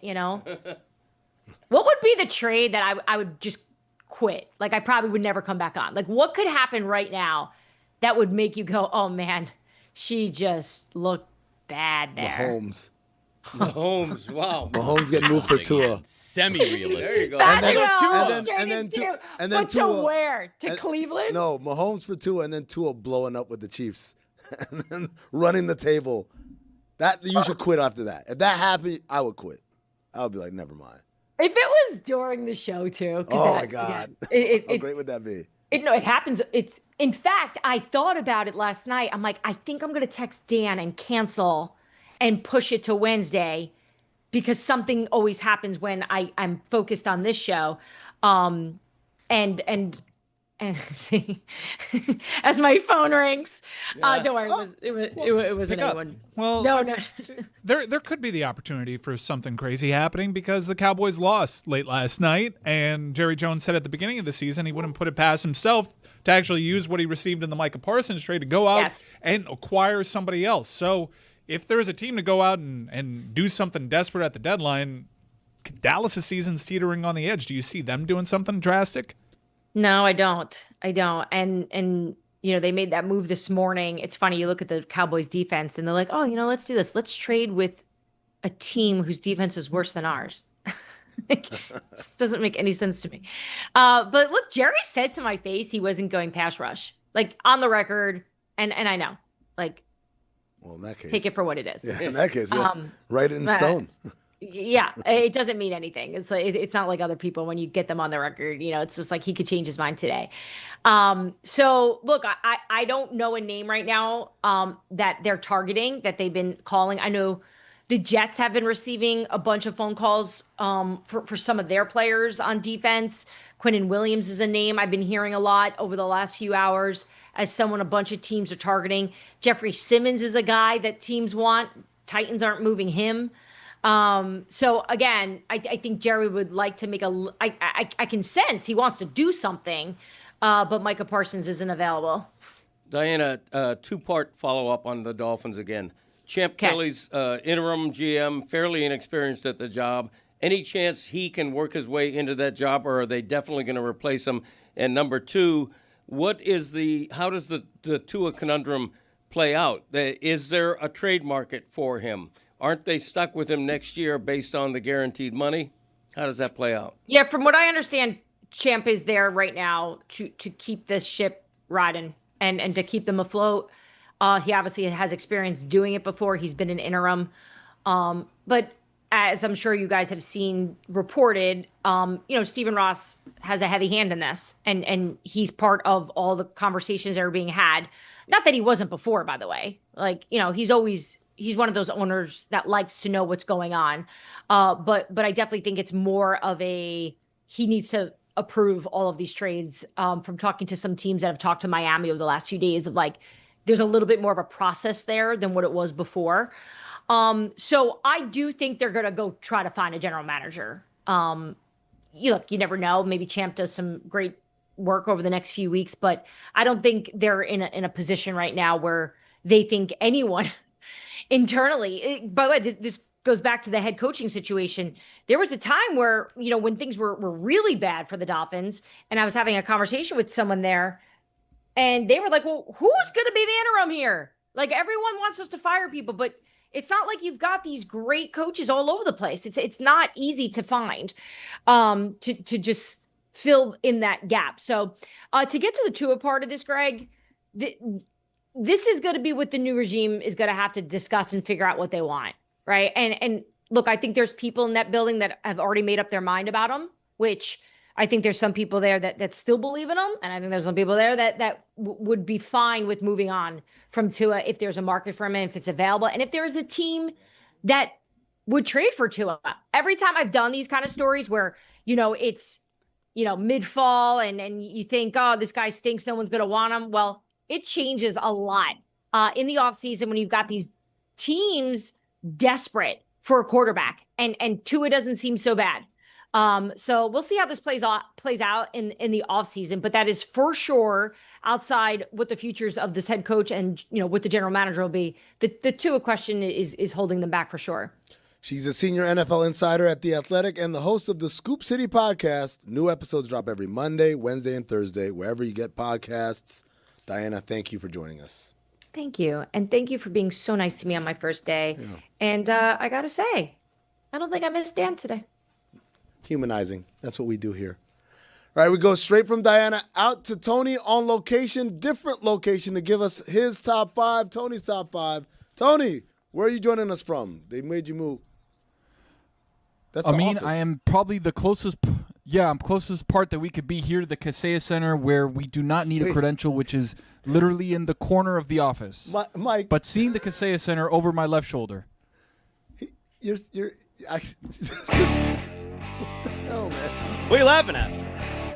what would be the trade that I would just quit? Like, I probably would never come back on. Like, what could happen right now that would make you go, oh man, she just looked bad there? Mahomes, wow. Mahomes getting moved for Tua. Semi-realistic. There you go. And then to where? To Cleveland? No, Mahomes for Tua, and then Tua blowing up with the Chiefs, and then running the table. That you should quit after that. If that happened, I would quit. I would be like, never mind. If it was during the show too. Oh my God. How great would that be? It happens. In fact, I thought about it last night. I'm like, I think I'm going to text Dan and cancel and push it to Wednesday because something always happens when I'm focused on this show. And see, as my phone rings, don't worry, it wasn't anyone. Well, no. there could be the opportunity for something crazy happening because the Cowboys lost late last night, and Jerry Jones said at the beginning of the season he wouldn't put it past himself to actually use what he received in the Micah Parsons trade to go out and acquire somebody else. So if there's a team to go out and do something desperate at the deadline, Dallas' season's teetering on the edge. Do you see them doing something drastic? No, I don't. And they made that move this morning. It's funny, you look at the Cowboys defense and they're like, oh, let's do this. Let's trade with a team whose defense is worse than ours. This doesn't make any sense to me. But look, Jerry said to my face he wasn't going pass rush, like on the record. And I know, like, well, in that case, take it for what it is. Yeah, in that case, write it in stone. Yeah, it doesn't mean anything. It's like it's not like other people when you get them on the record. It's just like he could change his mind today. So look, I don't know a name right now that they're targeting that they've been calling. I know the Jets have been receiving a bunch of phone calls for some of their players on defense. Quinnen Williams is a name I've been hearing a lot over the last few hours as someone a bunch of teams are targeting. Jeffrey Simmons is a guy that teams want. Titans aren't moving him. So again, I think Jerry would like to make I can sense he wants to do something, but Micah Parsons isn't available. Diana, two-part follow-up on the Dolphins again. Champ Kelly's interim GM, fairly inexperienced at the job. Any chance he can work his way into that job, or are they definitely going to replace him? And number two, how does the Tua conundrum play out? Is there a trade market for him? Aren't they stuck with him next year based on the guaranteed money? How does that play out? Yeah, from what I understand, Champ is there right now to keep this ship riding and to keep them afloat. He obviously has experience doing it before. He's been an interim. But as I'm sure you guys have seen reported, Stephen Ross has a heavy hand in this. And he's part of all the conversations that are being had. Not that he wasn't before, by the way. He's one of those owners that likes to know what's going on. But I definitely think it's more of he needs to approve all of these trades from talking to some teams that have talked to Miami over the last few days of there's a little bit more of a process there than what it was before. So I do think they're going to go try to find a general manager. You never know. Maybe Champ does some great work over the next few weeks, but I don't think they're in a position right now where they think anyone internally. By the way, this goes back to the head coaching situation. There was a time where, when things were really bad for the Dolphins, and I was having a conversation with someone there, And they were like, well, who's going to be the interim here? Like, everyone wants us to fire people, but it's not like you've got these great coaches all over the place. It's not easy to find to just fill in that gap. So to get to the Tua part of this, Greg, this is going to be what the new regime is going to have to discuss and figure out what they want, right? And look, I think there's people in that building that have already made up their mind about him, which I think there's some people there that still believe in him. And I think there's some people there that would be fine with moving on from Tua if there's a market for him and if it's available. And if there is a team that would trade for Tua. Every time I've done these kind of stories where, it's, mid-fall and you think, oh, this guy stinks, no one's going to want him. Well, it changes a lot in the offseason when you've got these teams desperate for a quarterback and Tua doesn't seem so bad. So we'll see how this plays out in the offseason, but that is for sure outside what the futures of this head coach and, what the general manager will be. The Tua question is holding them back for sure. She's a senior NFL insider at The Athletic and the host of the Scoop City podcast. New episodes drop every Monday, Wednesday, and Thursday, wherever you get podcasts. Diana, thank you for joining us. Thank you. And thank you for being so nice to me on my first day. Yeah. And I got to say, I don't think I missed Dan today. Humanizing. That's what we do here. All right, we go straight from Diana out to Tony on location, different location to give us his top five, Tony's top five. Tony, where are you joining us from? They made you move. That's the office. I am probably the closest. Yeah, I'm closest part that we could be here to the Kaseya Center, where we do not need a credential, which is literally in the corner of the office. Mike, but seeing the Kaseya Center over my left shoulder. What the hell, man? What are you laughing at?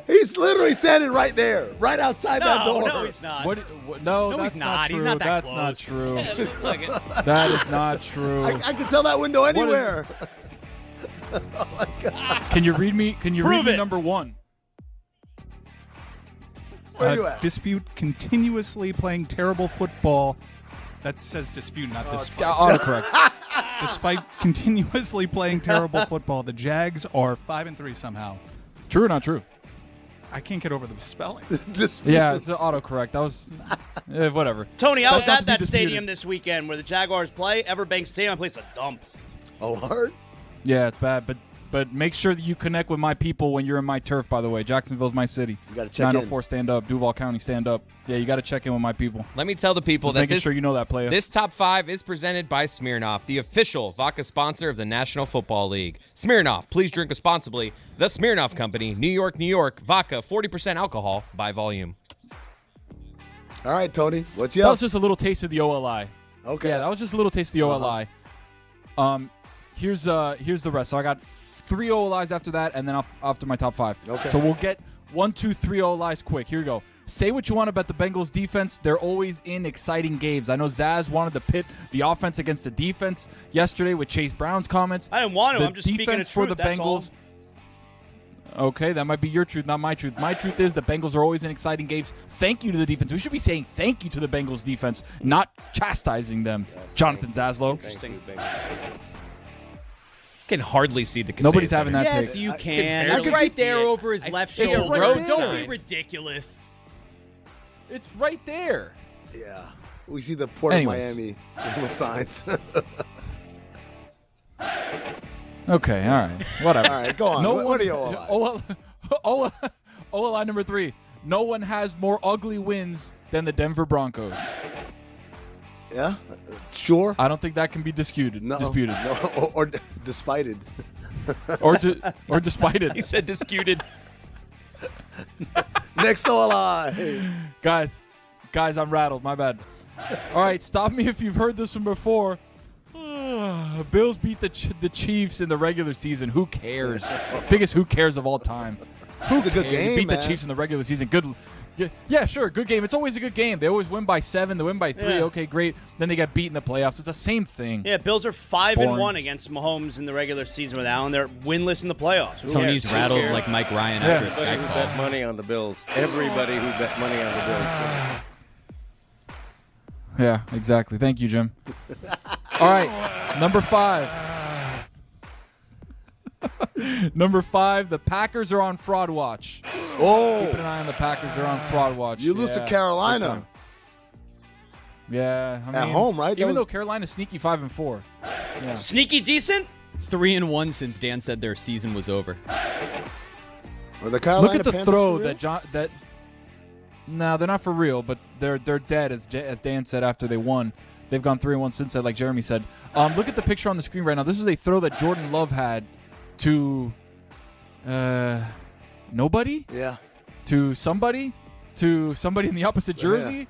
He's literally standing right there, right outside that door. No, he's not. No, he's not. He's not that close. That's not true. That is not true. I can tell that window anywhere. Oh my God. Can you read me? Can you read me number one? Where are you at? Dispute continuously playing terrible football. That says dispute, not dispute. Autocorrect. Despite continuously playing terrible football, the Jags are 5-3 somehow. True or not true? I can't get over the spelling. Yeah, it's autocorrect. That was whatever. Tony, I was at that stadium this weekend where the Jaguars play. Everbank Stadium, that place a dump. Oh, hard? Yeah, it's bad, but make sure that you connect with my people when you're in my turf, by the way. Jacksonville's my city. You got to check 904 stand up. Duval County stand up. Yeah, you got to check in with my people. Let me tell the people that making sure you know that player. This top five is presented by Smirnoff, the official vodka sponsor of the National Football League. Smirnoff, please drink responsibly. The Smirnoff Company, New York, New York. Vodka, 40% alcohol by volume. All right, Tony, what's That was just a little taste of the OLI. Okay. Yeah, that was just a little taste of the OLI. Here's the rest. So I got 3 OLIs after that, and then after my top 5. Okay. So we'll get 1, 2, 3 OLIs quick. Here we go. Say what you want about the Bengals defense. They're always in exciting games. I know Zaz wanted to pit the offense against the defense yesterday with Chase Brown's comments. I didn't want to. I'm just speaking the truth. For the Bengals. Okay, that might be your truth, not my truth. My truth is the Bengals are always in exciting games. Thank you to the defense. We should be saying thank you to the Bengals defense, not chastising them. Jonathan Zaslow. Interesting. Can hardly see the Kaseya Nobody's Center. having that Yes, take. you can. It's right there over his left shoulder. Road Don't sign. be ridiculous. It's right there. Yeah. We see the Port Anyways. of Miami little signs. Okay, all right. Whatever. All right, go on. What are your OLI number 3. No one has more ugly wins than the Denver Broncos. Yeah? Sure. I don't think that can be disputed. No. Or despited. or despited. He said disputed. Next OLI. Guys, I'm rattled. My bad. All right, stop me if you've heard this one before. Bills beat the Chiefs in the regular season. Who cares? Biggest who cares of all time. It's a good game, Beat man. the Chiefs in the regular season. Good. Yeah, sure. Good game. It's always a good game. They always win by 7. They win by 3. Yeah. Okay, great. Then they get beat in the playoffs. It's the same thing. Yeah, Bills are 5-1 against Mahomes in the regular season with Allen. They're winless in the playoffs. Who Tony's cares? rattled like Mike Ryan after a Sky Everybody who call. bet money on the Bills. Everybody who bet money on the Bills. Yeah, exactly. Thank you, Jim. All right, number 5. Number 5, the Packers are on fraud watch. Oh. Keeping an eye on the Packers. They're on fraud watch. You lose to Yeah, Carolina. big time. Yeah, I mean, At home, right? Even though Carolina's sneaky 5-4. Yeah. Sneaky decent? 3-1 since Dan said their season was over. Are the Carolina Look at the Panthers throw for real? that No, they're not for real, but they're dead as Dan said after they won. They've gone 3-1 since that, like Jeremy said. Look at the picture on the screen right now. This is a throw that Jordan Love had to nobody? Yeah. To somebody in the opposite jersey.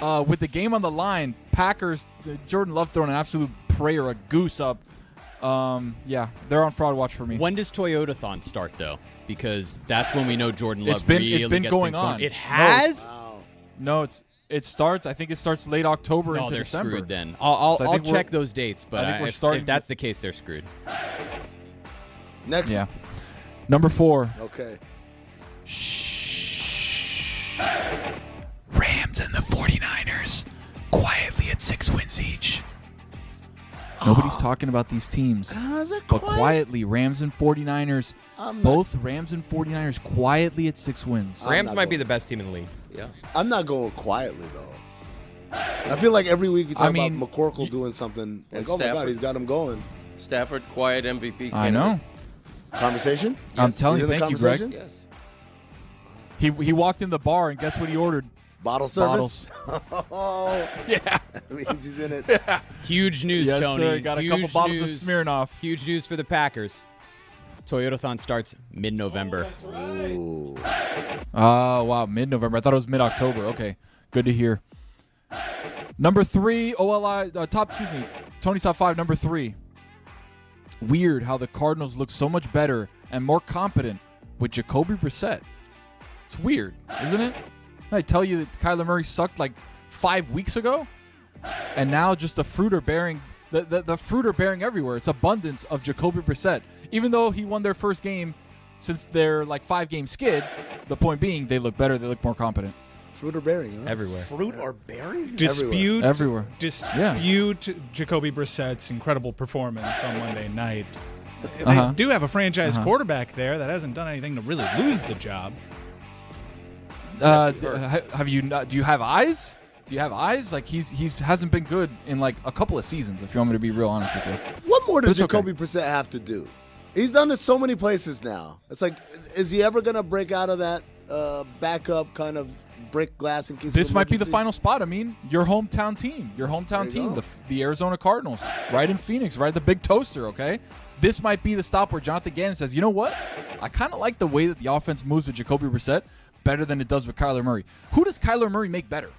With the game on the line, Packers, Jordan Love throwing an absolute prayer, a goose up. Yeah, they're on fraud watch for me. When does Toyotathon start, though? Because that's when we know Jordan Love It's been gets going things on. It has? No, it starts. I think it starts late October No, into they're December. screwed then. I'll So I think check those dates, but I think we're if starting. that's the case, they're screwed. Next. Yeah. Number 4. Okay. Rams and the 49ers quietly at 6 wins each. Nobody's talking about these teams. But quietly, Rams and 49ers, both Rams and 49ers quietly at 6 wins. Rams might be the best team in the league. Yeah. I'm not going quietly, though. I feel like every week you talk about McCorkle doing something. Like, oh, my God, he's got him going. Stafford, quiet MVP. I know. Conversation? I'm telling you, He's in the thank you, Greg. conversation? Yes. He walked in the bar, and guess what he ordered? Bottle service? Oh. Yeah. That means he's in it. Huge news, Yes, Tony. sir. Got a couple bottles of Smirnoff. Huge news for the Packers. Toyotathon starts mid-November. Ooh. Oh, wow. Mid-November. I thought it was mid-October. Okay. Good to hear. Number 3, OLI, Tony's top 5, number 3. Weird how the Cardinals look so much better and more competent with Jacoby Brissett. It's weird, isn't it? Didn't I tell you that Kyler Murray sucked like 5 weeks ago? And now just the fruit are bearing the fruit are bearing everywhere. It's abundance of Jacoby Brissett. Even though he won their first game since their like 5-game skid, the point being they look better, they look more competent. Fruit or bearing, huh? Everywhere. Fruit or berry? Dispute Everywhere. Jacoby Brissett's incredible performance on Monday night. Uh-huh. They do have a franchise Uh-huh. quarterback there that hasn't done anything to really lose the job. Have you not? Do you have eyes? Do you have eyes? Like he's hasn't been good in like a couple of seasons. If you want me to be real honest with you. What more does That's okay. Jacoby Brissett have to do? He's done this so many places now. It's like, is he ever going to break out of that backup kind of brick glass in case This of might be the emergency? final spot. I mean, your hometown team, the Arizona Cardinals, right in Phoenix, right at the big toaster. Okay, this might be the stop where Jonathan Gannon says, you know what? I kind of like the way that the offense moves with Jacoby Brissett better than it does with Kyler Murray. Who does Kyler Murray make better?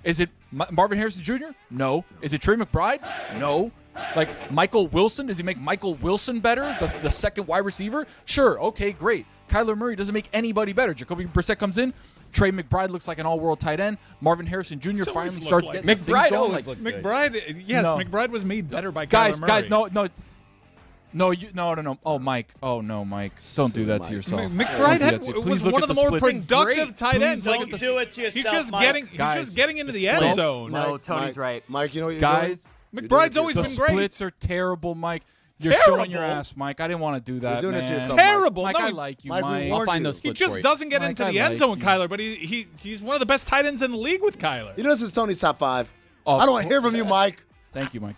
Is it Marvin Harrison Jr.? No. Is it Trey McBride? No. Like Michael Wilson? Does he make Michael Wilson better, the second wide receiver? Sure. Okay, great. Kyler Murray doesn't make anybody better. Jacoby Brissett comes in. Trey McBride looks like an all-world tight end. Marvin Harrison Jr. finally starts getting things going. Like, McBride, yes, No. McBride was made better by Kyler Murray. Guys, no. Oh, Mike. Oh, no, Mike. Don't do that to yourself. McBride was one of the more productive tight ends. Don't do it to yourself, He's just Mike. getting into the end zone. No, Tony's right. Mike, you know what you're Guys, doing? McBride's always the been great. splits are terrible, Mike. You're Terrible? showing your ass, Mike. I didn't want to do that, You're doing it to man. yourself, Terrible. Mike, No, I like you, Mike, we Mike. warned I'll find you. those He splits just for you. doesn't get Mike, into I the end like zone, you. Kyler, but he's one of the best tight ends in the league with Kyler. You know this is Tony's top 5. Oh, I don't want to hear from you, Mike. Thank you, Mike.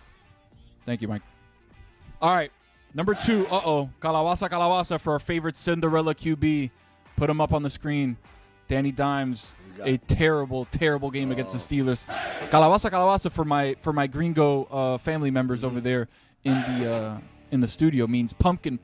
All right. Number 2. Calabasa for our favorite Cinderella QB. Put him up on the screen. Danny Dimes. A terrible, terrible game against the Steelers. Calabasa for my Gringo family members over there in the studio means pumpkin.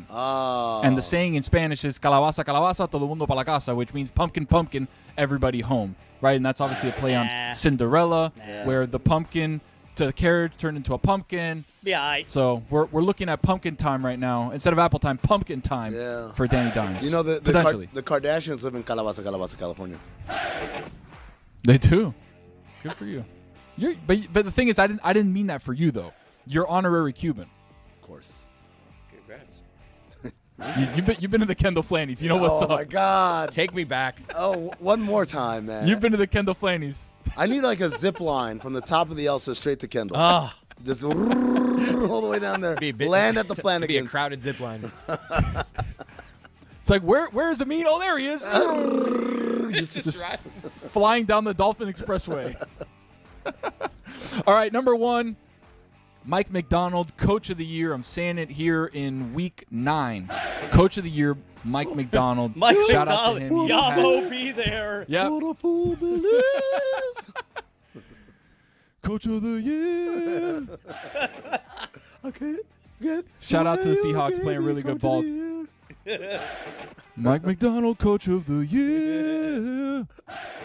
Oh. And the saying in Spanish is calabaza, todo el mundo pa la casa, which means pumpkin, everybody home, right? And that's obviously a play on Cinderella, where the pumpkin to the carriage turned into a pumpkin. Yeah. So we're looking at pumpkin time right now instead of apple time, pumpkin time for Danny Dimes. You know, potentially the Kardashians live in Calabasa, California. They do. Good for you. But the thing is, I didn't mean that for you though. You're honorary Cuban. Of course. Congrats. You've been to the Kendall Flannies. You know what's up. Oh, my God. Take me back. Oh, one more time, man. You've been to the Kendall Flannies. I need like a zip line from the top of the Elsa straight to Kendall. Ah. Just all the way down there. Land at the Flanagans. Be a crowded zip line. It's like, where's Amin? Oh, there he is. just flying down the Dolphin Expressway. All right, number 1, Mike McDonald, Coach of the Year. I'm saying it here in Week 9. Coach of the Year, Mike McDonald. Mike Shout McDonald. out to him. Yamo, be there. Yep. What a fool believes. Coach of the Year. Okay. Good. Shout out to the Seahawks playing really good ball. Mike McDonald, Coach of the Year.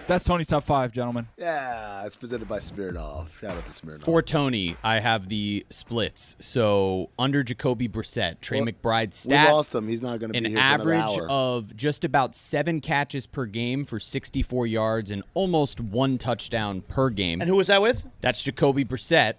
That's Tony's top 5, gentlemen. Yeah, it's presented by Smirnoff. Shout out to Smirnoff. For Tony, I have the splits. So under Jacoby Brissett, Trey McBride's stats. We lost him. He's not going to be an here for another average hour. of just about 7 catches per game for 64 yards and almost 1 touchdown per game. And who was that with? That's Jacoby Brissett.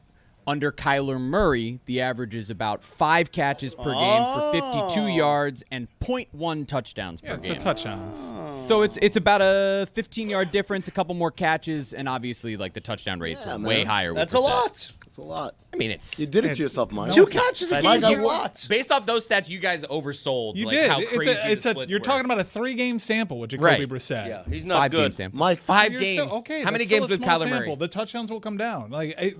Under Kyler Murray, the average is about 5 catches per game for 52 yards and 0.1 touchdowns per It's game. a touchdowns. So it's about a 15-yard difference, a couple more catches, and obviously like the touchdown rates are way higher. That's with a Brissett. lot. That's a lot. I mean, it's You did it to yourself, Mike. 2 catches a Mike, game is a I- lot. Based off those stats, you guys oversold. You like, did. How crazy it's the a. splits You're were. talking about a 3-game sample with Jacoby Right. Brissett. Yeah, he's not 5 good. game sample. Mike, 5 You're games. So, okay, How many that's still games a with small Kyler sample. Murray? The touchdowns will come down. Like,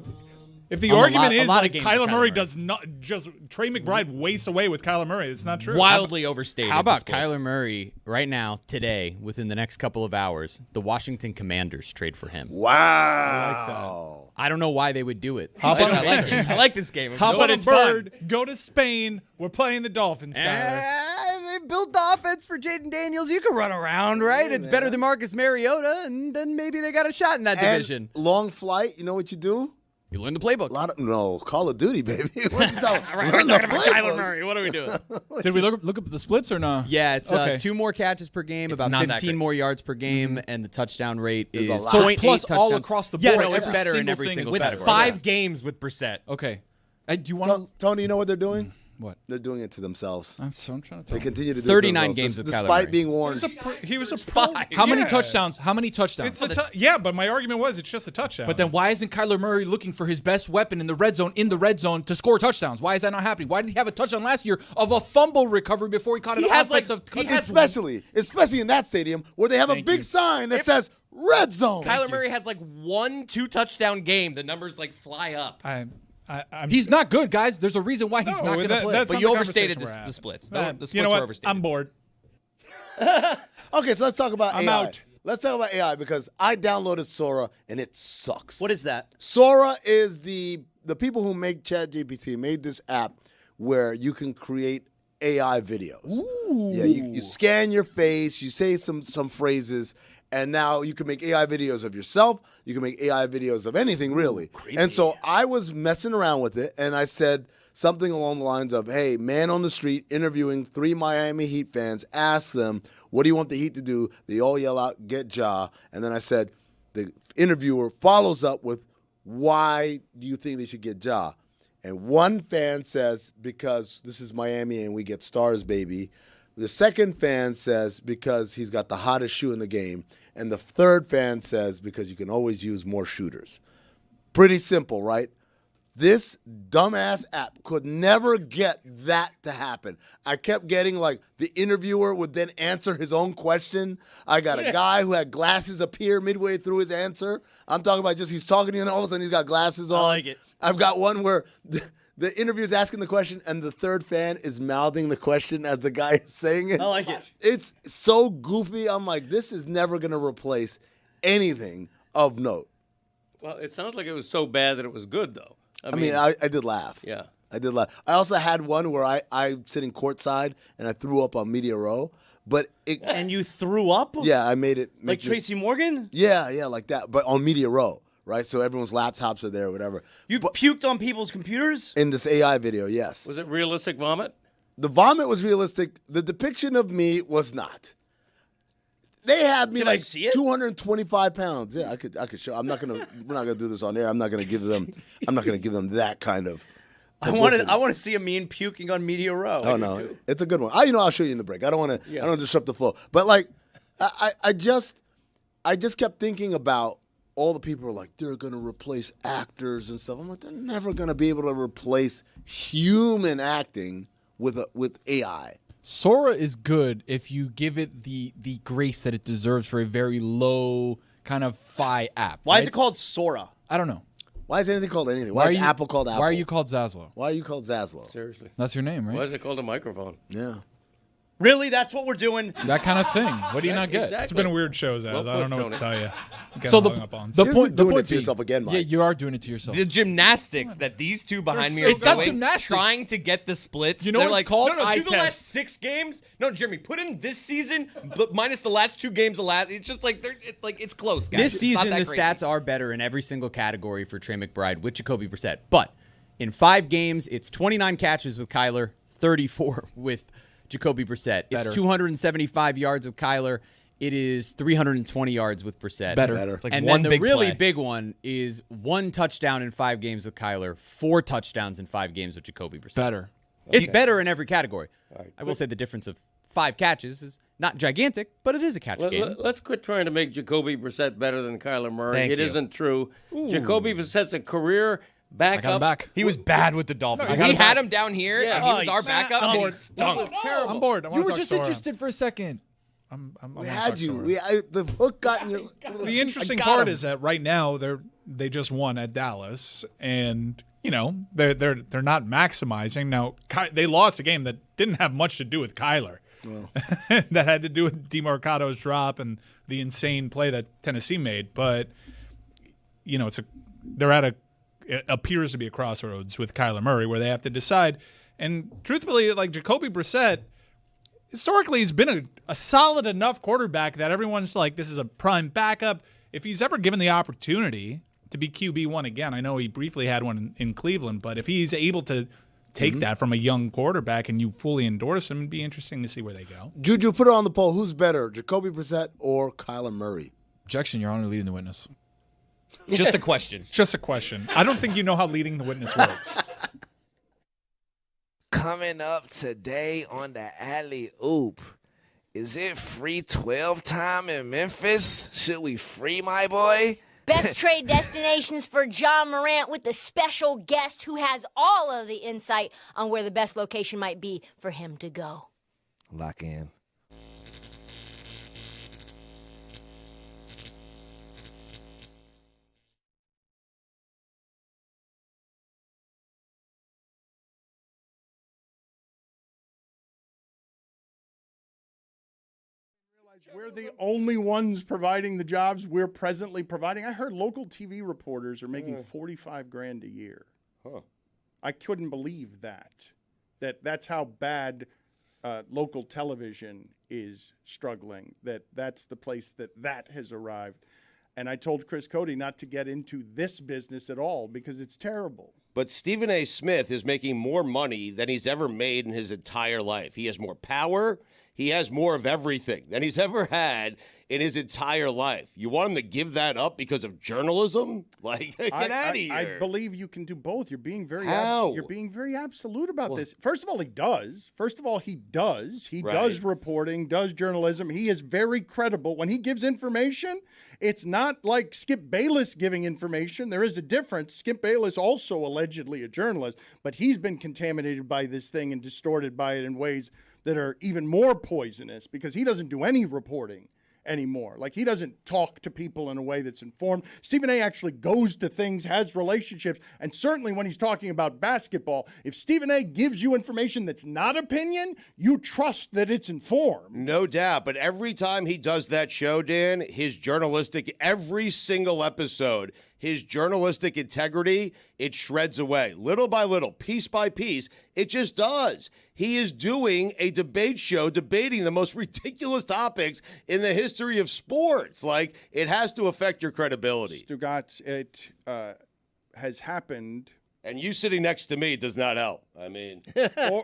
if the A argument lot- a is lot of like games with Kyler Kyler Murray Murray. does not just Trey McBride wastes away with Kyler Murray, it's not true. Wildly overstated. How about the splits. Kyler Murray right now, today, within the next couple of hours? The Washington Commanders trade for him. wow. I don't know why they would do it. How about I like it. I like this game. How about But a it's fun. bird? Go to Spain. We're playing the Dolphins, Kyler. They built the offense for Jaden Daniels. You can run around, right? It's better than Marcus Mariota, and then maybe they got a shot in that division. And long flight, you know what you do? You learn the playbook. No, Call of Duty, baby. What are you talking All right, Learn we're the talking about playbook. Kyler Murray. What are we doing? Did we look up the splits or no? Yeah, it's Okay. 2 more catches per game, It's about not that 15 great. more yards per game, and the touchdown rate Is is a lot. So 0.8 it's plus all touchdowns. across the board. Yeah, no, it's every better in single every thing single is With better. category. 5 games with Brissett. Okay. Do you want Tony, you know what they're doing? What? They're doing it to themselves. I'm trying to They tell you. continue to do 39 it to games themselves, with Kyler despite Murray. being warned. He was a pro. How many Yeah. touchdowns? How many touchdowns? It's yeah, but my argument was it's just a touchdown. But then why isn't Kyler Murray looking for his best weapon in the red zone to score touchdowns? Why is that not happening? Why did he have a touchdown last year of a fumble recovery before he caught an offensive especially in that stadium where they have a big sign that says red zone. Kyler Murray has like 1-2 touchdown game. The numbers like fly up. He's not good, guys. There's a reason why he's not going to play. That's But not you the overstated conversation we're the at. splits. Uh, The splits you know were what? overstated. I'm bored. Okay, so let's talk about I'm AI. out. Let's talk about AI because I downloaded Sora and it sucks. What is that? Sora is the people who make ChatGPT made this app where you can create AI videos. Ooh. Yeah, you scan your face, you say some phrases, and now you can make AI videos of yourself. You can make AI videos of anything, really. And so I was messing around with it, and I said something along the lines of, hey, man on the street interviewing 3 Miami Heat fans, ask them, what do you want the Heat to do? They all yell out, get Ja. And then I said, the interviewer follows up with, why do you think they should get Ja? And one fan says, because this is Miami and we get stars, baby. The second fan says, because he's got the hottest shoe in the game. And the third fan says, because you can always use more shooters. Pretty simple, right? This dumbass app could never get that to happen. I kept getting like the interviewer would then answer his own question. I got a guy who had glasses appear midway through his answer. I'm talking about just he's talking to you and all of a sudden he's got glasses on. I like it. I've got one where the interviewer's asking the question and the third fan is mouthing the question as the guy is saying it. I like it. It's so goofy. I'm like, this is never going to replace anything of note. Well, it sounds like it was so bad that it was good, though. I mean, I did laugh. Yeah. I did laugh. I also had one where I'm sitting courtside and I threw up on Media Row. But it, And you threw up? yeah, I made it. Like Tracy Morgan? Yeah, like that. But on Media Row, right? So everyone's laptops are there or whatever. You puked on people's computers? In this AI video, yes. Was it realistic vomit? The vomit was realistic. The depiction of me was not. They had me Can I like see it? 225 pounds. Yeah, I could show. We're not gonna do this on air. I'm not gonna give them that kind of. I want to see a mean puking on Media Row. Oh no, it's a good one. I'll show you in the break. I don't want to. I don't disrupt the flow. But like, I just kept thinking about all the people who are like they're gonna replace actors and stuff. I'm like, they're never gonna be able to replace human acting with AI. Sora is good if you give it the grace that it deserves for a very low kind of Fi app. Why right? is it called Sora? I don't know. Why is anything called anything? Why is Apple called Apple? Why are you called Zaslow? Why are you called Zaslow? Seriously. That's your name, right? Why is it called a microphone? Yeah. Really? That's what we're doing? That kind of thing. What do you not get? Exactly. It's been a weird show, Zaz. Well I don't know put, what to Tony. tell you. So the You're point doing it to being- yourself again, Mike. Yeah, you are doing it to yourself. The gymnastics that these two behind me so are It's not doing, gymnastics. trying to get the splits. You know They're what like, it's called? No, Eye do the test. last 6 games. No, Jeremy, put in this season but minus the last 2 games. It's just like it's close, guys. This It's not season, that the crazy. stats are better in every single category for Trey McBride with Jacoby Brissett. But in 5 games, it's 29 catches with Kyler, 34 with Jacoby Brissett. It's Better. 275 yards with Kyler. It is 320 yards with Brissett. Better. It's like and one then the big really play. big one is 1 touchdown in 5 games with Kyler, 4 touchdowns in 5 games with Jacoby Brissett. Better. It's better in every category. I will say the difference of 5 catches is not gigantic, but it is a catch game. Let's quit trying to make Jacoby Brissett better than Kyler Murray. Thank It you. isn't true. Jacoby Brissett's a career backup. I got him back. He was bad with the Dolphins. got We him had back. him down here, Yeah. and he Oh, was our backup, I'm and he bored. stunk. Terrible. I'm bored. I You wanna were talk just Sora. interested for a second. I'm We gonna had talk you. Sora. The hook got in your. The interesting part is that right now they just won at Dallas, and they're not maximizing. Now they lost a game that didn't have much to do with Kyler. That had to do with DeMarcado's drop and the insane play that Tennessee made. But it appears to be a crossroads with Kyler Murray where they have to decide. And truthfully, like Jacoby Brissett, historically he's been a solid enough quarterback that everyone's like, this is a prime backup. If he's ever given the opportunity to be QB1 again, I know he briefly had one in Cleveland, but if he's able to take that from a young quarterback and you fully endorse him, it'd be interesting to see where they go. Juju, put it on the poll. Who's better, Jacoby Brissett or Kyler Murray? Objection, Your Honor, leading the witness. Just a question. Just a question. I don't think you know how leading the witness works. Coming up today on the Alley Oop, is it free 12 time in Memphis? Should we free my boy? Best trade destinations for John Morant with a special guest who has all of the insight on where the best location might be for him to go. Lock in. We're the only ones providing the jobs we're presently providing. I heard local TV reporters are making $45,000 a year. Huh. I couldn't believe that. That's how bad local television is struggling. That's the place that has arrived. And I told Chris Cody not to get into this business at all because it's terrible. But Stephen A. Smith is making more money than he's ever made in his entire life. He has more power. He has more of everything than he's ever had in his entire life. You want him to give that up because of journalism? Like, get out of here. I believe you can do both. You're being very How? You're being very absolute about this. First of all, he does. He does reporting, does journalism. He is very credible. When he gives information, it's not like Skip Bayless giving information. There is a difference. Skip Bayless also allegedly a journalist, but he's been contaminated by this thing and distorted by it in ways that are even more poisonous because he doesn't do any reporting anymore. Like, he doesn't talk to people in a way that's informed. Stephen A. actually goes to things, has relationships, and certainly when he's talking about basketball, if Stephen A. gives you information that's not opinion, you trust that it's informed. No doubt. But every time he does that show, Dan, every single episode, his journalistic integrity, it shreds away. Little by little, piece by piece, it just does. He is doing a debate show debating the most ridiculous topics in the history of sports. Like, it has to affect your credibility. Stugotz, it has happened. And you sitting next to me does not help. I mean.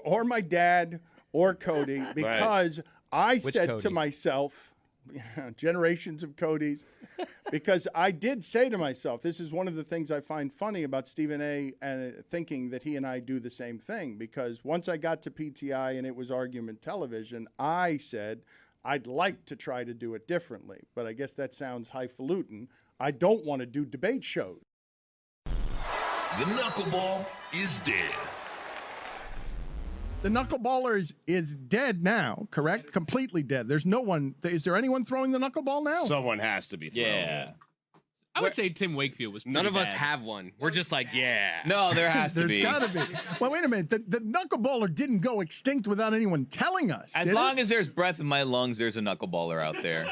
or my dad or Cody, because I said Cody? to myself, generations of Codys, because I did say to myself, this is one of the things I find funny about Stephen A. and thinking that he and I do the same thing, because once I got to PTI and it was argument television, I said I'd like to try to do it differently, but I guess that sounds highfalutin. I don't want to do debate shows. The knuckleball is dead. The knuckleballer is dead now, correct? Completely dead. There's no one. Is there anyone throwing the knuckleball now? Someone has to be throwing it. I would say Tim Wakefield was pretty None of us bad. have one. We're just like, yeah. No, there has to There's be. got to be. Well, wait a minute. The knuckleballer didn't go extinct without anyone telling us. As long as there's breath in my lungs, there's a knuckleballer out there.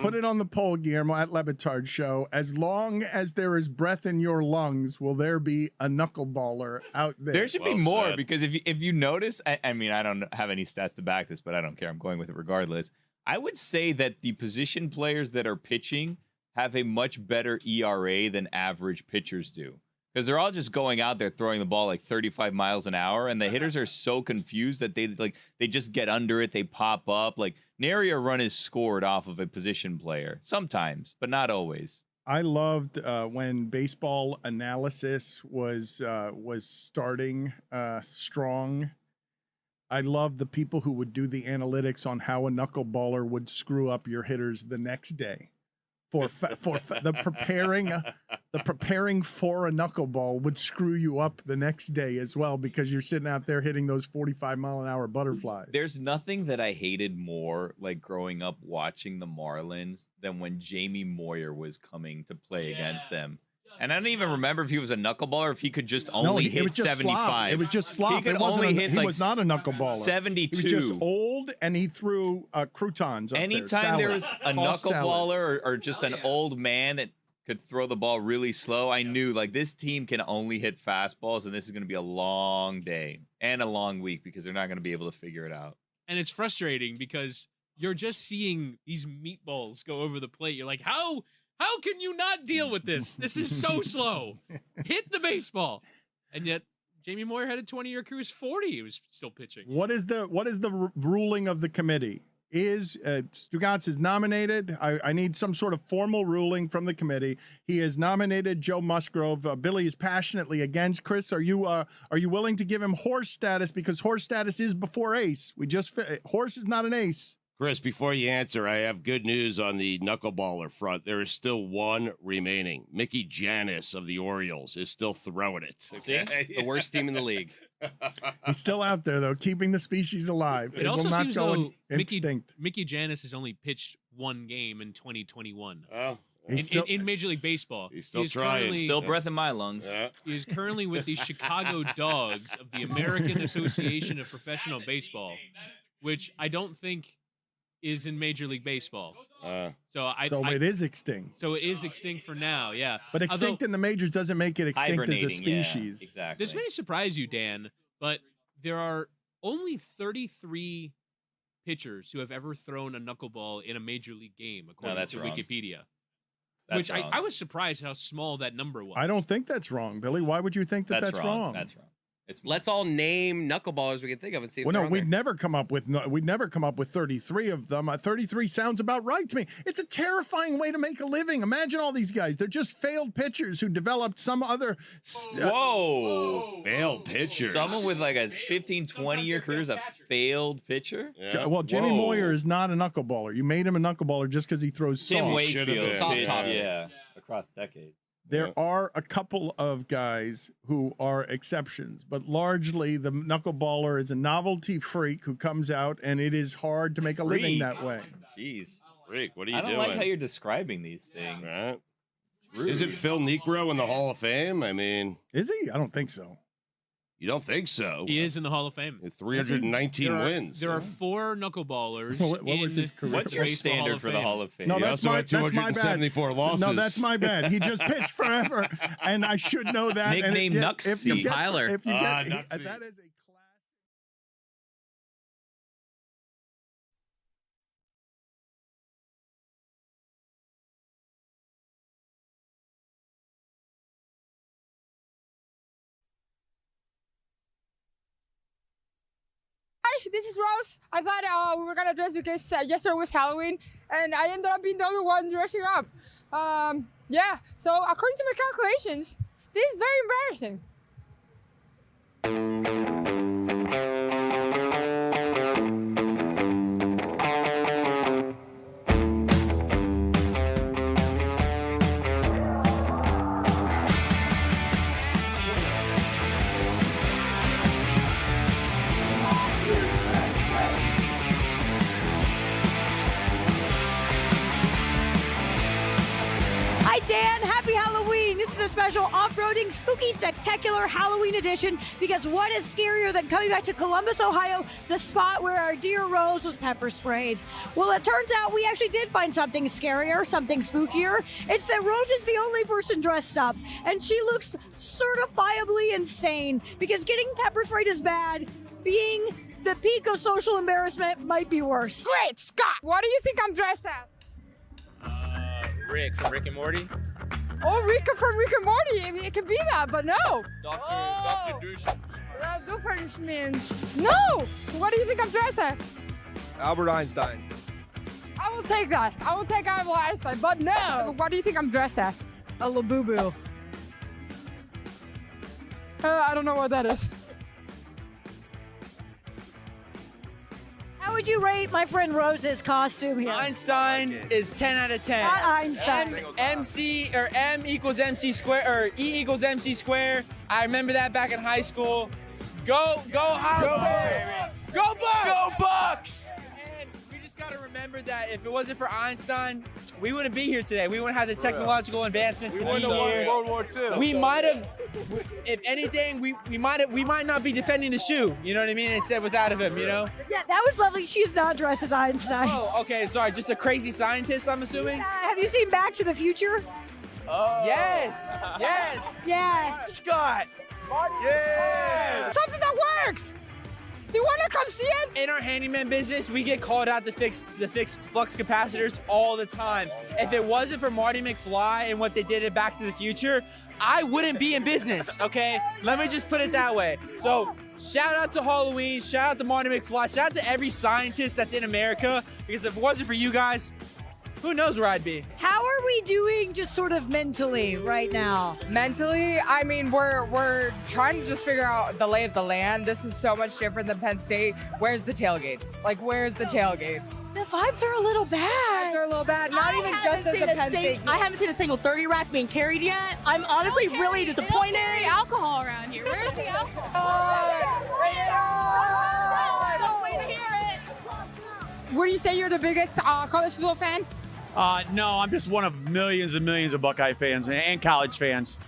Put it on the poll, Guillermo, at Le Batard Show. As long as there is breath in your lungs, will there be a knuckleballer out there? There should be more because if you notice, I mean, I don't have any stats to back this, but I don't care. I'm going with it regardless. I would say that the position players that are pitching have a much better ERA than average pitchers do. Because they're all just going out there throwing the ball like 35 miles an hour, and the hitters are so confused that they just get under it, they pop up. Like nary a run is scored off of a position player. Sometimes, but not always. I loved when baseball analysis was starting strong. I loved the people who would do the analytics on how a knuckleballer would screw up your hitters the next day. For the preparing for a knuckleball would screw you up the next day as well because you're sitting out there hitting those 45-mile-an-hour butterflies. There's nothing that I hated more, like growing up watching the Marlins, than when Jamie Moyer was coming to play against them. And I don't even remember if he was a knuckleballer or if he could just only hit 75. Slop. It was just slop. He could only hit he like was not a knuckleballer. 72. He was just old, and he threw croutons up Anytime there was a knuckleballer or just an old man that could throw the ball really slow, I knew like this team can only hit fastballs, and this is going to be a long day and a long week because they're not going to be able to figure it out. And it's frustrating because you're just seeing these meatballs go over the plate. You're like, how can you not deal with this? This is so slow. Hit the baseball. And yet Jamie Moyer had a 20-year career. He was 40. He was still pitching. What is the ruling of the committee? Is Stugotz is nominated? I need some sort of formal ruling from the committee. He has nominated Joe Musgrove. Billy is passionately against. Chris, are you willing to give him horse status because horse status is before ace? Horse is not an ace. Chris, before you answer, I have good news on the knuckleballer front. There is still one remaining. Mickey Janis of the Orioles is still throwing it. Okay? The worst team in the league. He's still out there, though, keeping the species alive. It also will not seems go though extinct. Mickey Janis has only pitched one game in 2021. Oh. In Major League Baseball. He's still trying. Still breath in my lungs. Yeah. He is currently with the Chicago Dogs of the American Association of Professional Baseball, which I don't think is in Major League Baseball. So it is extinct. So it is extinct for now, yeah. But extinct in the majors doesn't make it extinct as a species. Yeah, exactly. This may surprise you, Dan, but there are only 33 pitchers who have ever thrown a knuckleball in a Major League game, according to wrong. Wikipedia. That's which I was surprised how small that number was. I don't think that's wrong, Billy. Why would you think that's wrong? That's wrong. Let's all name knuckleballers we can think of and see if Well, they're no, on we'd there. never come up with 33 of them. 33 sounds about right to me. It's a terrifying way to make a living. Imagine all these guys. They're just failed pitchers who developed some other. Whoa. Failed pitcher. Someone with like a 15, 20-year career is a failed pitcher? Yeah. Well, Jimmy Moyer is not a knuckleballer. You made him a knuckleballer just because he throws Tim soft. Wakefield. Soft toss. Yeah, across decades. There are a couple of guys who are exceptions, but largely the knuckleballer is a novelty freak who comes out, and it is hard to make a living that way. Jeez. Freak, what are you I don't doing? like how you're describing these things. Right? Isn't Phil Niekro in the Hall of Fame? I mean, is he? I don't think so. You don't think so? He is in the Hall of Fame. 319 wins. There are 4 knuckleballers. What was his career? What's your standard for the Hall of Fame? No, He that's also my, had that's my 274 bad. losses. No, that's my bad. He just pitched forever, and I should know that. Nickname Nuxie. Tyler. If you get, Nuxie. that is a Hi, this is Rose. I thought we were gonna dress because yesterday was Halloween, and I ended up being the only one dressing up. Yeah. So according to my calculations, this is very embarrassing. and happy Halloween. This is a special off-roading, spooky, spectacular Halloween edition because what is scarier than coming back to Columbus, Ohio, the spot where our dear Rose was pepper sprayed? Well, it turns out we actually did find something scarier, something spookier. It's that Rose is the only person dressed up, and she looks certifiably insane because getting pepper sprayed is bad. Being the peak of social embarrassment might be worse. Great, Scott! What do you think I'm dressed as? Rick from Rick and Morty. Oh, Rika from Rick and Morty. It can be that, but no. Dr. Douche. Doofenshmirtz. No! What do you think I'm dressed as? Albert Einstein. I will take that. I will take Albert Einstein, but no! What do you think I'm dressed as? A Labubu. I don't know what that is. How would you rate my friend Rose's costume here? Einstein is 10 out of 10. Not Einstein. M equals MC square, or E equals MC square. I remember that back in high school. Go Bucks! Go Bucks! Go Bucks! And we just got to remember that if it wasn't for Einstein, we wouldn't be here today. We wouldn't have the technological advancements to be here. World War II. We might have, if anything, we might not be defending the shoe. You know what I mean? Instead, without him, you know. Yeah, that was lovely. She's not dressed as Einstein. Oh, okay. Sorry, just a crazy scientist, I'm assuming. Have you seen Back to the Future? Oh. Yes. Yeah. Scott. Yeah. Something that works. Do you want to come see it? In our handyman business, we get called out to fix flux capacitors all the time. If it wasn't for Marty McFly and what they did in Back to the Future, I wouldn't be in business, okay? Let me just put it that way. So, shout out to Halloween, shout out to Marty McFly, shout out to every scientist that's in America, because if it wasn't for you guys, who knows where I'd be? How are we doing just sort of mentally right now? Mentally, I mean, we're trying to just figure out the lay of the land. This is so much different than Penn State. Where's the tailgates? Like, where's the tailgates? The vibes are a little bad. Vibes are a little bad. Not even just as a Penn State. I haven't seen a single 30 rack being carried yet. I'm honestly really disappointed. Carry alcohol around here. Where's the alcohol? Would you say you're the biggest college football fan? No, I'm just one of millions and millions of Buckeye fans and college fans.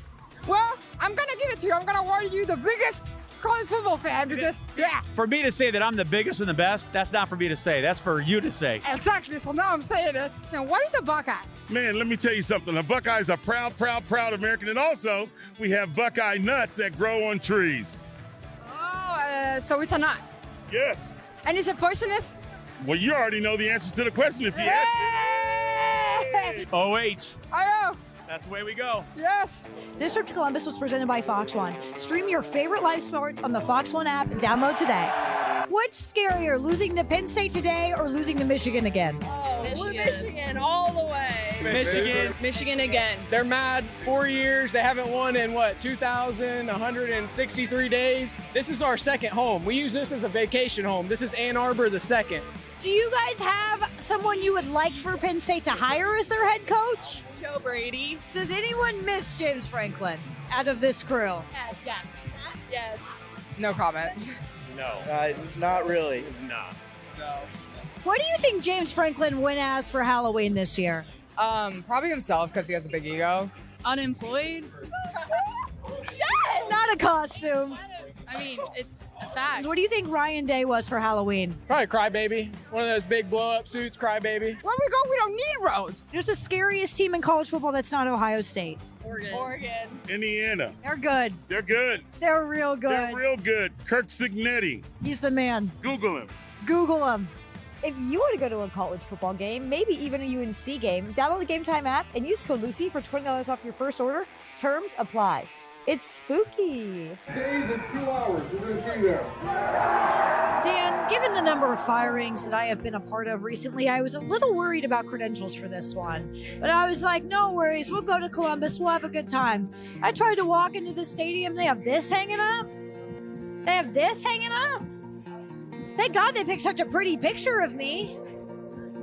Well, I'm going to give it to you. I'm going to award you the biggest college football fan because, yeah. For me to say that I'm the biggest and the best, that's not for me to say. That's for you to say. Exactly. So now I'm saying it. So what is a Buckeye? Man, let me tell you something. A Buckeye is a proud American. And also, we have Buckeye nuts that grow on trees. Oh, so it's a nut. Yes. And is it poisonous? Well, you already know the answer to the question if you ask it. OH. I know. That's the way we go. Yes. This trip to Columbus was presented by Fox One. Stream your favorite live sports on the Fox One app and download today. What's scarier, losing to Penn State today or losing to Michigan again? Oh, Michigan all the way. Michigan again. They're mad. 4 years. They haven't won in 2,163 days. This is our second home. We use this as a vacation home. This is Ann Arbor the second. Do you guys have someone you would like for Penn State to hire as their head coach? Joe Brady. Does anyone miss James Franklin out of this crew? Yes. No comment. No. Not really. No. What do you think James Franklin went as for Halloween this year? Probably himself because he has a big ego. Unemployed? Not a costume. I mean, it's a fact. What do you think Ryan Day was for Halloween? Probably Crybaby. One of those big blow-up suits, Crybaby. Where we go, we don't need roads. Who's the scariest team in college football that's not Ohio State? Oregon. Indiana. They're good. They're good. They're real good. They're real good. Kirk Cignetti. He's the man. Google him. Google him. If you want to go to a college football game, maybe even a UNC game, download the Game Time app and use code Lucy for $20 off your first order. Terms apply. It's spooky. Days and 2 hours. We're going to be there. Dan, given the number of firings that I have been a part of recently, I was a little worried about credentials for this one. But I was like, no worries. We'll go to Columbus. We'll have a good time. I tried to walk into the stadium. They have this hanging up. They have this hanging up. Thank God they picked such a pretty picture of me.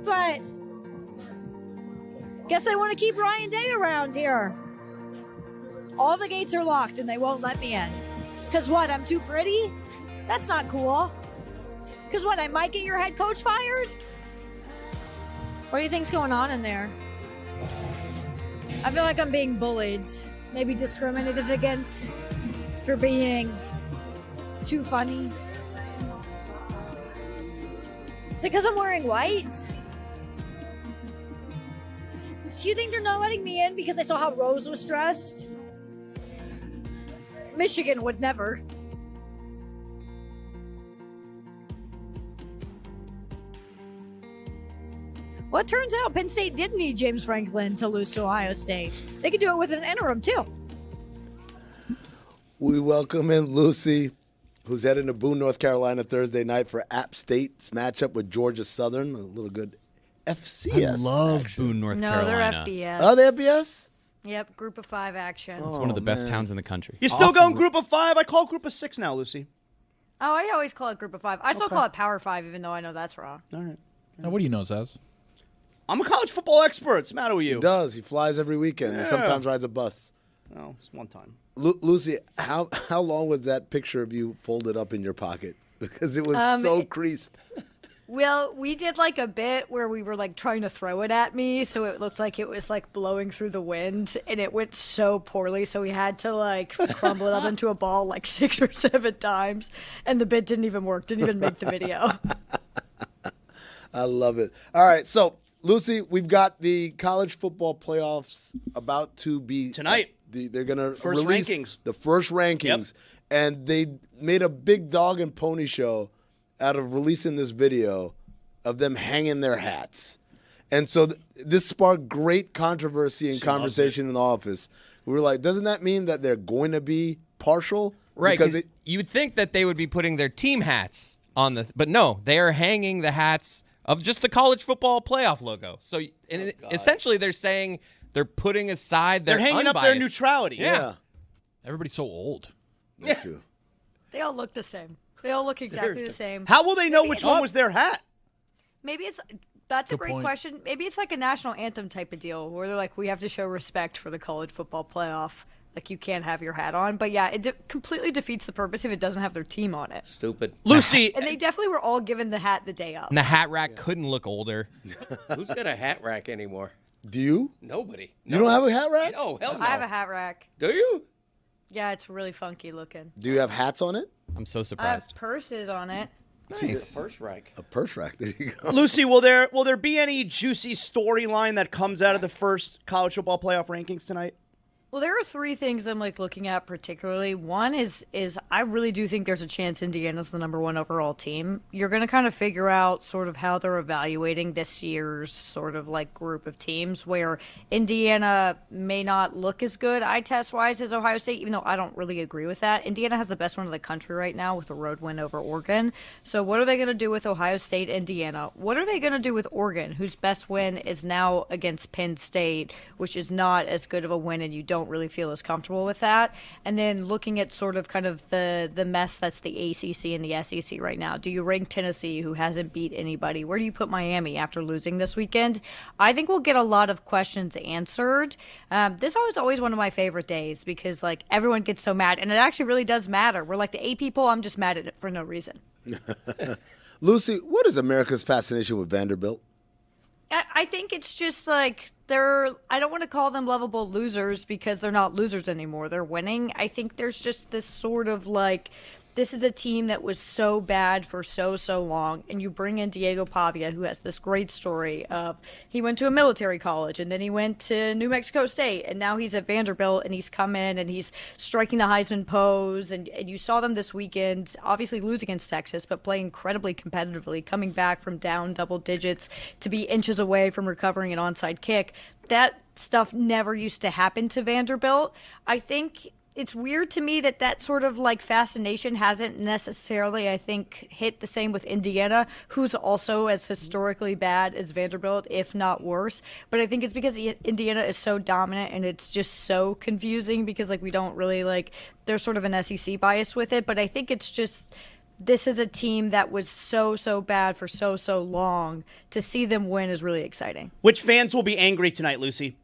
But guess they want to keep Ryan Day around here. All the gates are locked and they won't let me in. Because what, I'm too pretty? That's not cool. Because what, I might get your head coach fired? What do you think's going on in there? I feel like I'm being bullied, maybe discriminated against for being too funny. Is it because I'm wearing white? Do you think they're not letting me in because they saw how Rose was dressed? Michigan would never. Well, it turns out Penn State did need James Franklin to lose to Ohio State. They could do it with an interim, too. We welcome in Lucy, who's heading to Boone, North Carolina Thursday night for App State's matchup with Georgia Southern. A little good FCS. I love Boone, North Carolina. No, they're FBS. Oh, they FBS? Yep, Group of 5 action. It's one of the best towns in the country. You're still going Group of 5? I call Group of 6 now, Lucy. Oh, I always call it Group of 5. I still call it Power 5, even though I know that's wrong. All right. Now, what do you know, Zaz? I'm a college football expert. What's the matter with you? He does. He flies every weekend and sometimes rides a bus. No, it's one time. Lucy, how long was that picture of you folded up in your pocket? Because it was so creased. Well, we did like a bit where we were like trying to throw it at me, so it looked like it was like blowing through the wind, and it went so poorly, so we had to like crumble it up into a ball like 6 or 7 times, and the bit didn't even work, didn't even make the video. I love it. All right, so Lucy, we've got the college football playoffs about to be tonight. They're going to First release rankings. the first rankings, and they made a big dog and pony show out of releasing this video of them hanging their hats. And so this sparked great controversy and conversation in the office. We were like, doesn't that mean that they're going to be partial? Right, because you would think that they would be putting their team hats on the, but no, they are hanging the hats of just the college football playoff logo. So essentially they're saying they're putting aside their They're hanging up their neutrality. Yeah. Everybody's so old. Me too. They all look the same. They all look exactly the same. How will they know which one was their hat? Maybe that's a Good great point. question. Maybe it's like a national anthem type of deal where they're like, we have to show respect for the college football playoff. Like, you can't have your hat on. But yeah, it completely defeats the purpose if it doesn't have their team on it. Stupid. Lucy. And they definitely were all given the hat the day of. And the hat rack couldn't look older. Who's got a hat rack anymore? Do you? Nobody. You don't have a hat rack? No, hell no. I have a hat rack. Do you? Yeah, it's really funky looking. Do you have hats on it? I'm so I have surprised. purses on it. Nice. Purse rack. A purse rack. There you go. Lucy, will there be any juicy storyline that comes out of the first college football playoff rankings tonight? Well, there are 3 things I'm like looking at particularly. One is I really do think there's a chance Indiana's the number 1 overall team. You're going to kind of figure out sort of how they're evaluating this year's sort of like group of teams where Indiana may not look as good eye test wise as Ohio State, even though I don't really agree with that. Indiana has the best one in the country right now with a road win over Oregon. So what are they going to do with Ohio State, Indiana? What are they going to do with Oregon, whose best win is now against Penn State, which is not as good of a win, and you don't really feel as comfortable with that. And then looking at sort of kind of the mess that's the ACC and the SEC right now. Do you rank Tennessee, who hasn't beat anybody? Where do you put Miami after losing this weekend? I think we'll get a lot of questions answered. This was always one of my favorite days because like everyone gets so mad, and it actually really does matter. We're like the AP poll, I'm just mad at it for no reason. Lucy, what is America's fascination with Vanderbilt? I think it's just like I don't want to call them lovable losers because they're not losers anymore. They're winning. I think there's just this sort of like, this is a team that was so bad for so long, and you bring in Diego Pavia, who has this great story of he went to a military college, and then he went to New Mexico State, and now he's at Vanderbilt, and he's come in, and he's striking the Heisman pose, and you saw them this weekend, obviously lose against Texas, but play incredibly competitively, coming back from down double digits to be inches away from recovering an onside kick. That stuff never used to happen to Vanderbilt. I think it's weird to me that sort of like fascination hasn't necessarily, I think, hit the same with Indiana, who's also as historically bad as Vanderbilt, if not worse. But I think it's because Indiana is so dominant and it's just so confusing because like we don't really like, there's sort of an SEC bias with it. But I think it's just, this is a team that was so bad for so long. To see them win is really exciting. Which fans will be angry tonight, Lucy?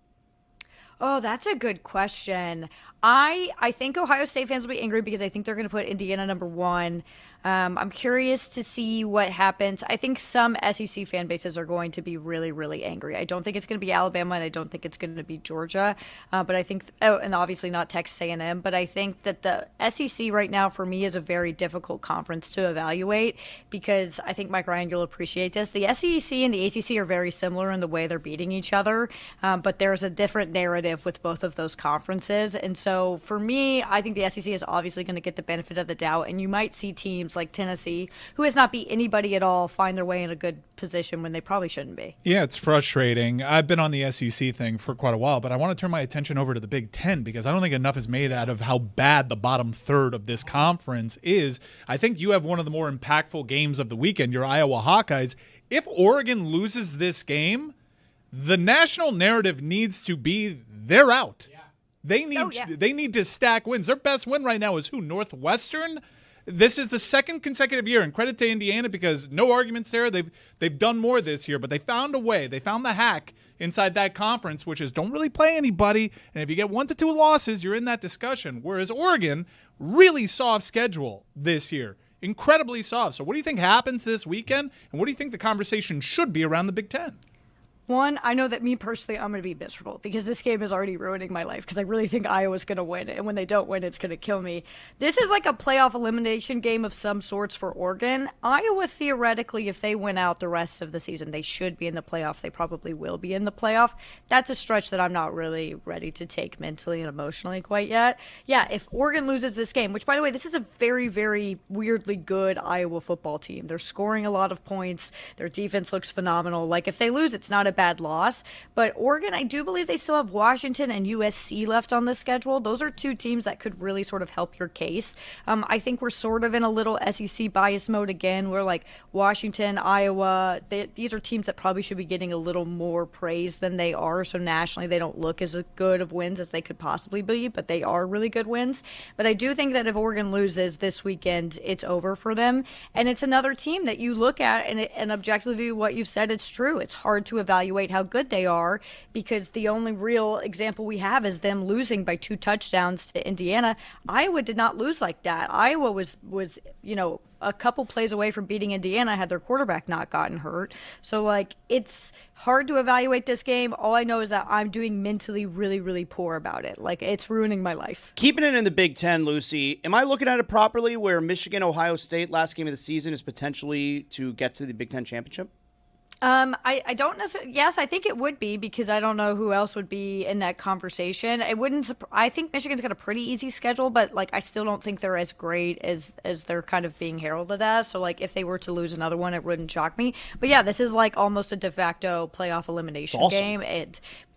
Oh, that's a good question. I think Ohio State fans will be angry because I think they're going to put Indiana number 1. I'm curious to see what happens. I think some SEC fan bases are going to be really, really angry. I don't think it's going to be Alabama, and I don't think it's going to be Georgia. But I think, and obviously not Texas A&M, but I think that the SEC right now for me is a very difficult conference to evaluate because I think, Mike Ryan, you'll appreciate this. The SEC and the ACC are very similar in the way they're beating each other, but there's a different narrative with both of those conferences. And so for me, I think the SEC is obviously going to get the benefit of the doubt, and you might see teams like Tennessee, who has not beat anybody at all, find their way in a good position when they probably shouldn't be. Yeah, it's frustrating. I've been on the SEC thing for quite a while, but I want to turn my attention over to the Big Ten because I don't think enough is made out of how bad the bottom third of this conference is. I think you have one of the more impactful games of the weekend, your Iowa Hawkeyes. If Oregon loses this game, the national narrative needs to be they're out. Yeah. They need to stack wins. Their best win right now is who? Northwestern? This is the second consecutive year, and credit to Indiana because no arguments there. They've done more this year, but they found a way. They found the hack inside that conference, which is don't really play anybody, and if you get 1 to 2 losses, you're in that discussion. Whereas Oregon, really soft schedule this year, incredibly soft. So what do you think happens this weekend, and what do you think the conversation should be around the Big Ten? One, I know that me personally, I'm going to be miserable because this game is already ruining my life because I really think Iowa's going to win. And when they don't win, it's going to kill me. This is like a playoff elimination game of some sorts for Oregon. Iowa, theoretically, if they win out the rest of the season, they should be in the playoff. They probably will be in the playoff. That's a stretch that I'm not really ready to take mentally and emotionally quite yet. Yeah, if Oregon loses this game, which, by the way, this is a very, very weirdly good Iowa football team. They're scoring a lot of points. Their defense looks phenomenal. Like, if they lose, it's not a bad loss. But Oregon, I do believe they still have Washington and USC left on the schedule. Those are two teams that could really sort of help your case. I think we're sort of in a little SEC bias mode again. We're like Washington, Iowa. These are teams that probably should be getting a little more praise than they are. So nationally, they don't look as good of wins as they could possibly be, but they are really good wins. But I do think that if Oregon loses this weekend, it's over for them. And it's another team that you look at and objectively what you've said, it's true. It's hard to evaluate how good they are because the only real example we have is them losing by 2 touchdowns to Indiana. Iowa did not lose like that. Iowa was a couple plays away from beating Indiana had their quarterback not gotten hurt. So, like, it's hard to evaluate this game. All I know is that I'm doing mentally really, really poor about it. Like, it's ruining my life. Keeping it in the Big Ten, Lucy, am I looking at it properly where Michigan, Ohio State, last game of the season is potentially to get to the Big Ten championship? I don't necessarily. Yes, I think it would be because I don't know who else would be in that conversation. It wouldn't. I think Michigan's got a pretty easy schedule, but like I still don't think they're as great as they're kind of being heralded as. So like if they were to lose another one, it wouldn't shock me. But yeah, this is like almost a de facto playoff elimination game.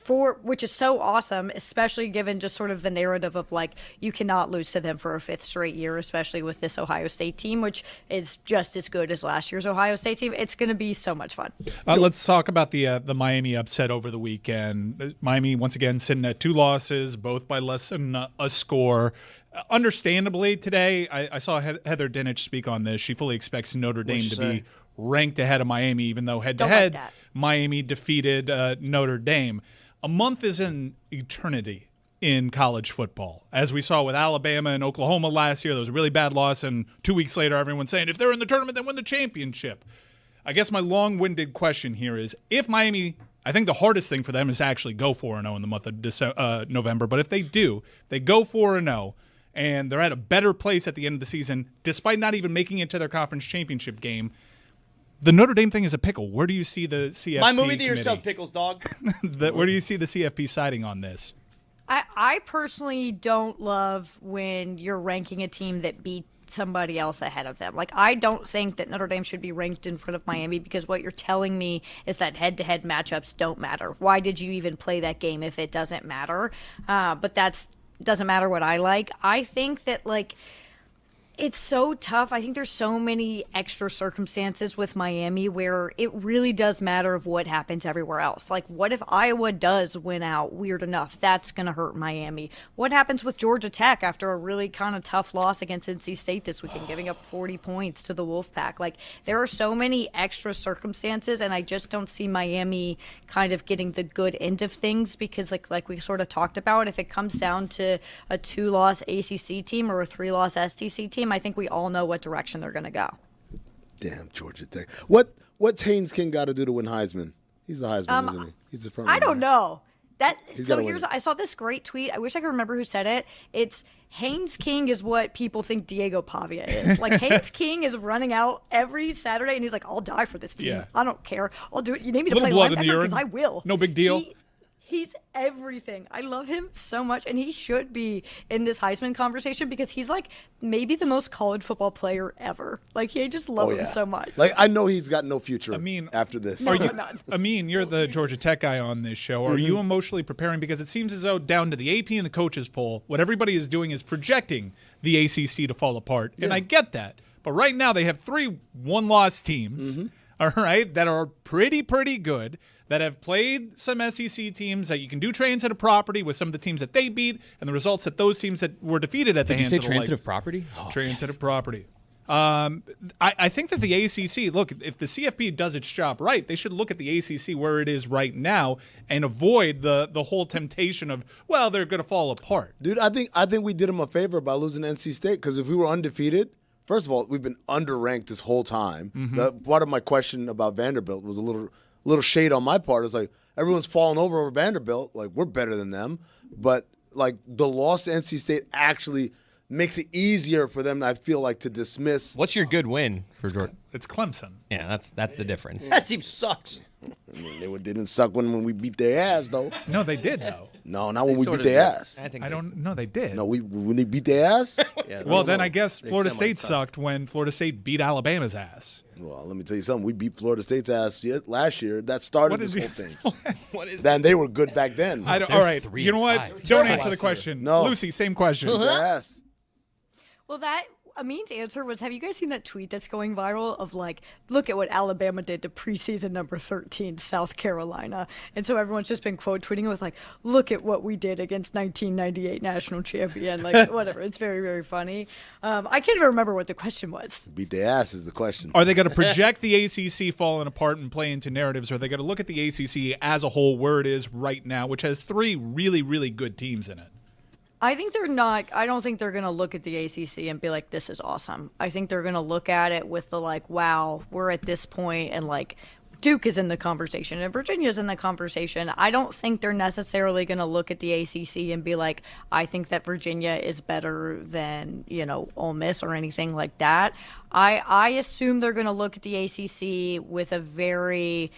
Which is so awesome, especially given just sort of the narrative of like you cannot lose to them for a 5th straight year, especially with this Ohio State team, which is just as good as last year's Ohio State team. It's going to be so much fun. Let's talk about the Miami upset over the weekend. Miami once again sitting at 2 losses, both by less than a score. Understandably, today I saw Heather Dinich speak on this. She fully expects Notre Dame to be ranked ahead of Miami, even though head-to-head Miami defeated Notre Dame. A month is an eternity in college football. As we saw with Alabama and Oklahoma last year, there was a really bad loss, and 2 weeks later, everyone's saying, if they're in the tournament, then win the championship. I guess my long-winded question here is, if Miami, I think the hardest thing for them is to actually go 4-0 in the month of November, but if they do, they go 4-0, and they're at a better place at the end of the season, despite not even making it to their conference championship game, the Notre Dame thing is a pickle. Where do you see the CFP My movie theater committee? sells pickles, dog. Where do you see the CFP siding on this? I personally don't love when you're ranking a team that beat somebody else ahead of them. Like, I don't think that Notre Dame should be ranked in front of Miami because what you're telling me is that head-to-head matchups don't matter. Why did you even play that game if it doesn't matter? But doesn't matter what I like. I think that, like, it's so tough. I think there's so many extra circumstances with Miami where it really does matter of what happens everywhere else. Like, what if Iowa does win out? Weird enough. That's going to hurt Miami. What happens with Georgia Tech after a really kind of tough loss against NC State this weekend, giving up 40 points to the Wolfpack? Like, there are so many extra circumstances, and I just don't see Miami kind of getting the good end of things because, like we sort of talked about, if it comes down to a 2-loss ACC team or a 3-loss SEC team, them, I think we all know what direction they're going to go. Damn Georgia Tech. What's Haynes King got to do to win Heisman? He's a Heisman, isn't he? He's a front. I don't know. He's I saw this great tweet. I wish I could remember who said it. It's Haynes King is what people think Diego Pavia is. Like Haynes King is running out every Saturday, and he's like, "I'll die for this team. Yeah. I don't care. I'll do it. You need me to Little play blood in the linebacker urine. because I will. No big deal." He's everything. I love him so much, and he should be in this Heisman conversation because he's like maybe the most college football player ever. Like I just love him so much. Like I know he's got no future. After this, You're the Georgia Tech guy on this show. Are you emotionally preparing? Because it seems as though down to the AP and the coaches poll, what everybody is doing is projecting the ACC to fall apart, and I get that. But right now they have 3 one-loss teams, all right, that are pretty good, that have played some SEC teams that you can do transitive property with some of the teams that they beat and the results that those teams that were defeated at the hands of the Did you say transitive property? Transitive property. I think that the ACC, look, if the CFP does its job right, they should look at the ACC where it is right now and avoid the whole temptation of, well, they're going to fall apart. Dude, I think we did them a favor by losing NC State because if we were undefeated, first of all, we've been underranked this whole time. Part of my question about Vanderbilt was a little shade on my part. It's like everyone's falling over Vanderbilt. Like we're better than them, but like the loss to NC State actually makes it easier for them, I feel like, to dismiss. What's your good win for Georgia? It's Clemson. Yeah, that's the difference. That team sucks. I mean, they didn't suck when we beat their ass, though. No, they did, though. No, not when we beat their ass. No, they did. No, when they beat their ass? Well, then I guess Florida State sucked when Florida State beat Alabama's ass. Well, let me tell you something. We beat Florida State's ass last year. That started this whole thing. What is Then they were good back then. All right, you know what? Don't answer the question. No. Lucy, same question. Their ass. Well, that Amin's answer was, have you guys seen that tweet that's going viral of like, look at what Alabama did to preseason number 13, South Carolina. And so everyone's just been quote tweeting it with like, look at what we did against 1998 national champion. Like whatever. It's very, very funny. I can't even remember what the question was. Beat their ass is the question. Are they going to project the ACC falling apart and play into narratives? Or are they going to look at the ACC as a whole where it is right now, which has 3 really, really good teams in it? I think they're not. I don't think they're going to look at the ACC and be like, this is awesome. I think they're going to look at it with the like, wow, we're at this point, and like Duke is in the conversation and Virginia's in the conversation. I don't think they're necessarily going to look at the ACC and be like, I think that Virginia is better than, Ole Miss or anything like that. I assume they're going to look at the ACC with a very,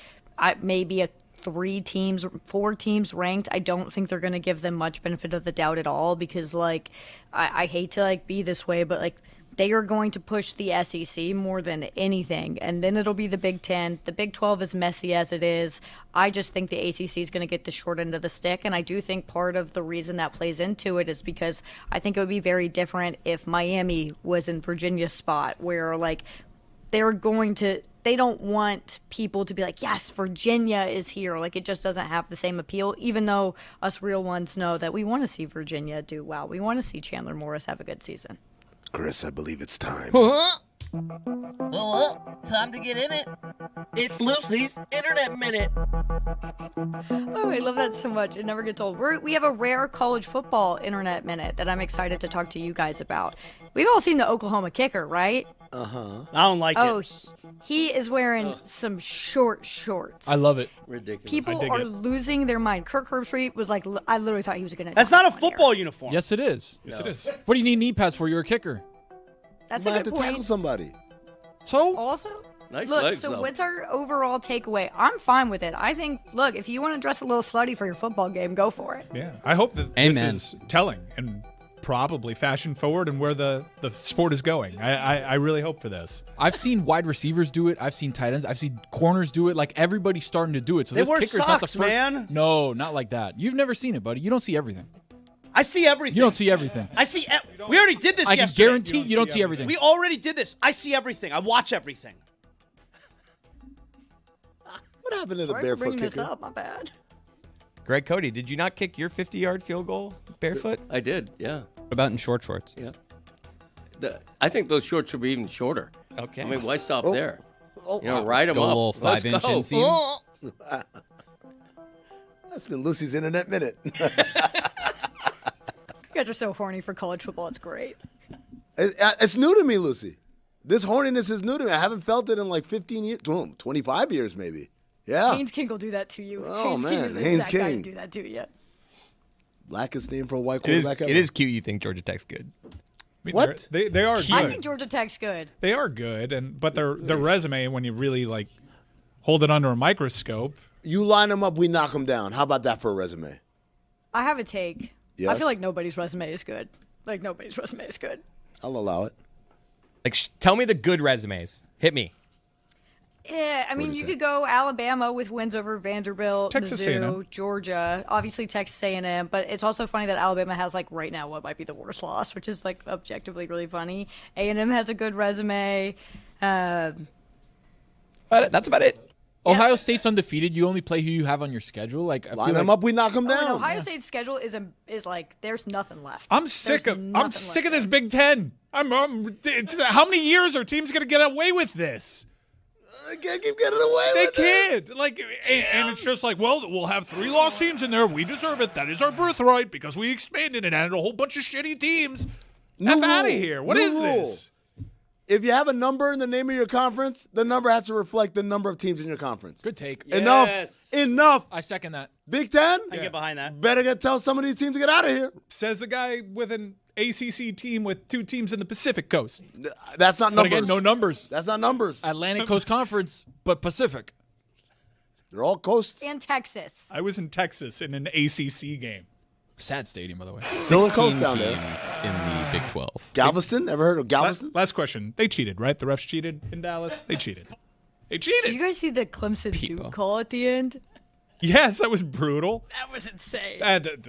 maybe a 4 teams ranked. I don't think they're going to give them much benefit of the doubt at all because, like, I hate to, like, be this way, but, like, they are going to push the SEC more than anything, and then it'll be the Big Ten. The Big 12 is messy as it is. I just think the ACC is going to get the short end of the stick, and I do think part of the reason that plays into it is because I think it would be very different if Miami was in Virginia's spot where, like, they don't want people to be like, yes, Virginia is here. Like, it just doesn't have the same appeal, even though us real ones know that we want to see Virginia do well. We want to see Chandler Morris have a good season. Chris, I believe it's time. Time to get in it. It's Lucy's Internet Minute. Oh, I love that so much. It never gets old. We have a rare college football Internet Minute that I'm excited to talk to you guys about. We've all seen the Oklahoma kicker, right? Uh-huh. I don't like it. Oh, he is wearing some short shorts. I love it. Ridiculous. People are losing their mind. Kirk Herbstreit was like, I literally thought he was going to. That's not a football uniform. Yes, it is. Yes, it is. What do you need knee pads for? You're a kicker. That's you a might good have to point. tackle somebody. So? Also, Nice look, legs, so though. what's our overall takeaway? I'm fine with it. I think, look, if you want to dress a little slutty for your football game, go for it. Yeah, I hope that this is telling and probably fashion forward and where the sport is going. I really hope for this. I've seen wide receivers do it. I've seen tight ends. I've seen corners do it. Like, everybody's starting to do it. So They this wear kicker's not the socks, first. man. No, not like that. You've never seen it, buddy. You don't see everything. I see everything. You don't see everything. I see. We already did this I can yesterday. guarantee you don't see everything. We already did this. I see everything. I watch everything. What happened to the Sorry for barefoot bringing kicker? this up. My bad. Greg Cody, did you not kick your 50-yard field goal barefoot? I did, yeah. What about in short shorts? Yeah. I think those shorts should be even shorter. Okay. I mean, why stop there? Oh. Ride them Go a up. little Let's 5-inch go. inseam. That's been Lucy's Internet Minute. You guys are so horny for college football. It's great. It's new to me, Lucy. This horniness is new to me. I haven't felt it in like 15 years, 25 years maybe. Yeah. Haynes King will do that to you. Oh, Haynes man. King is the Haynes exact guy to King. do that to you. Blackest name for a white It is, quarterback ever. it is cute you think Georgia Tech's good. What? They are good. I think Georgia Tech's good. They are good, but their resume, when you really like hold it under a microscope, You line them up, we knock them down. How about that for a resume? I have a take. I Yes? feel like nobody's resume is good. Nobody's resume is good. I'll allow it. Like, tell me the good resumes. Hit me. Yeah, I mean, you could go Alabama with wins over Vanderbilt, Texas Mizzou, A&M. Georgia, obviously Texas A&M, but it's also funny that Alabama has, like, right now what might be the worst loss, which is, like, objectively really funny. A&M has a good resume. That's about it. Ohio State's undefeated. You only play who you have on your schedule. Like, I Line feel them like, up, we knock them Oh, and down. Ohio State's schedule is like, there's nothing left. I'm sick of this Big Ten. How many years are teams going to get away with this? They can't keep getting away They with it. can't. And it's just like, well, we'll have 3 lost teams in there. We deserve it. That is our birthright because we expanded and added a whole bunch of shitty teams. F out of here. What is this? If you have a number in the name of your conference, the number has to reflect the number of teams in your conference. Good take. Enough. I second that. Big Ten? I get behind that. Better tell some of these teams to get out of here. Says the guy with an ACC team with 2 teams in the Pacific Coast. That's not But numbers. again, no numbers. That's not numbers. Atlantic Coast Conference, but Pacific. They're all coasts. And Texas. I was in Texas in an ACC game. Sad stadium, by the way. Still a coast down there. teams in the Big 12. Galveston? Ever heard of Galveston? Last question. They cheated, right? The refs cheated in Dallas. They cheated. They Did cheated. you guys see the Clemson Duke call at the end? Yes, that was brutal. That was insane.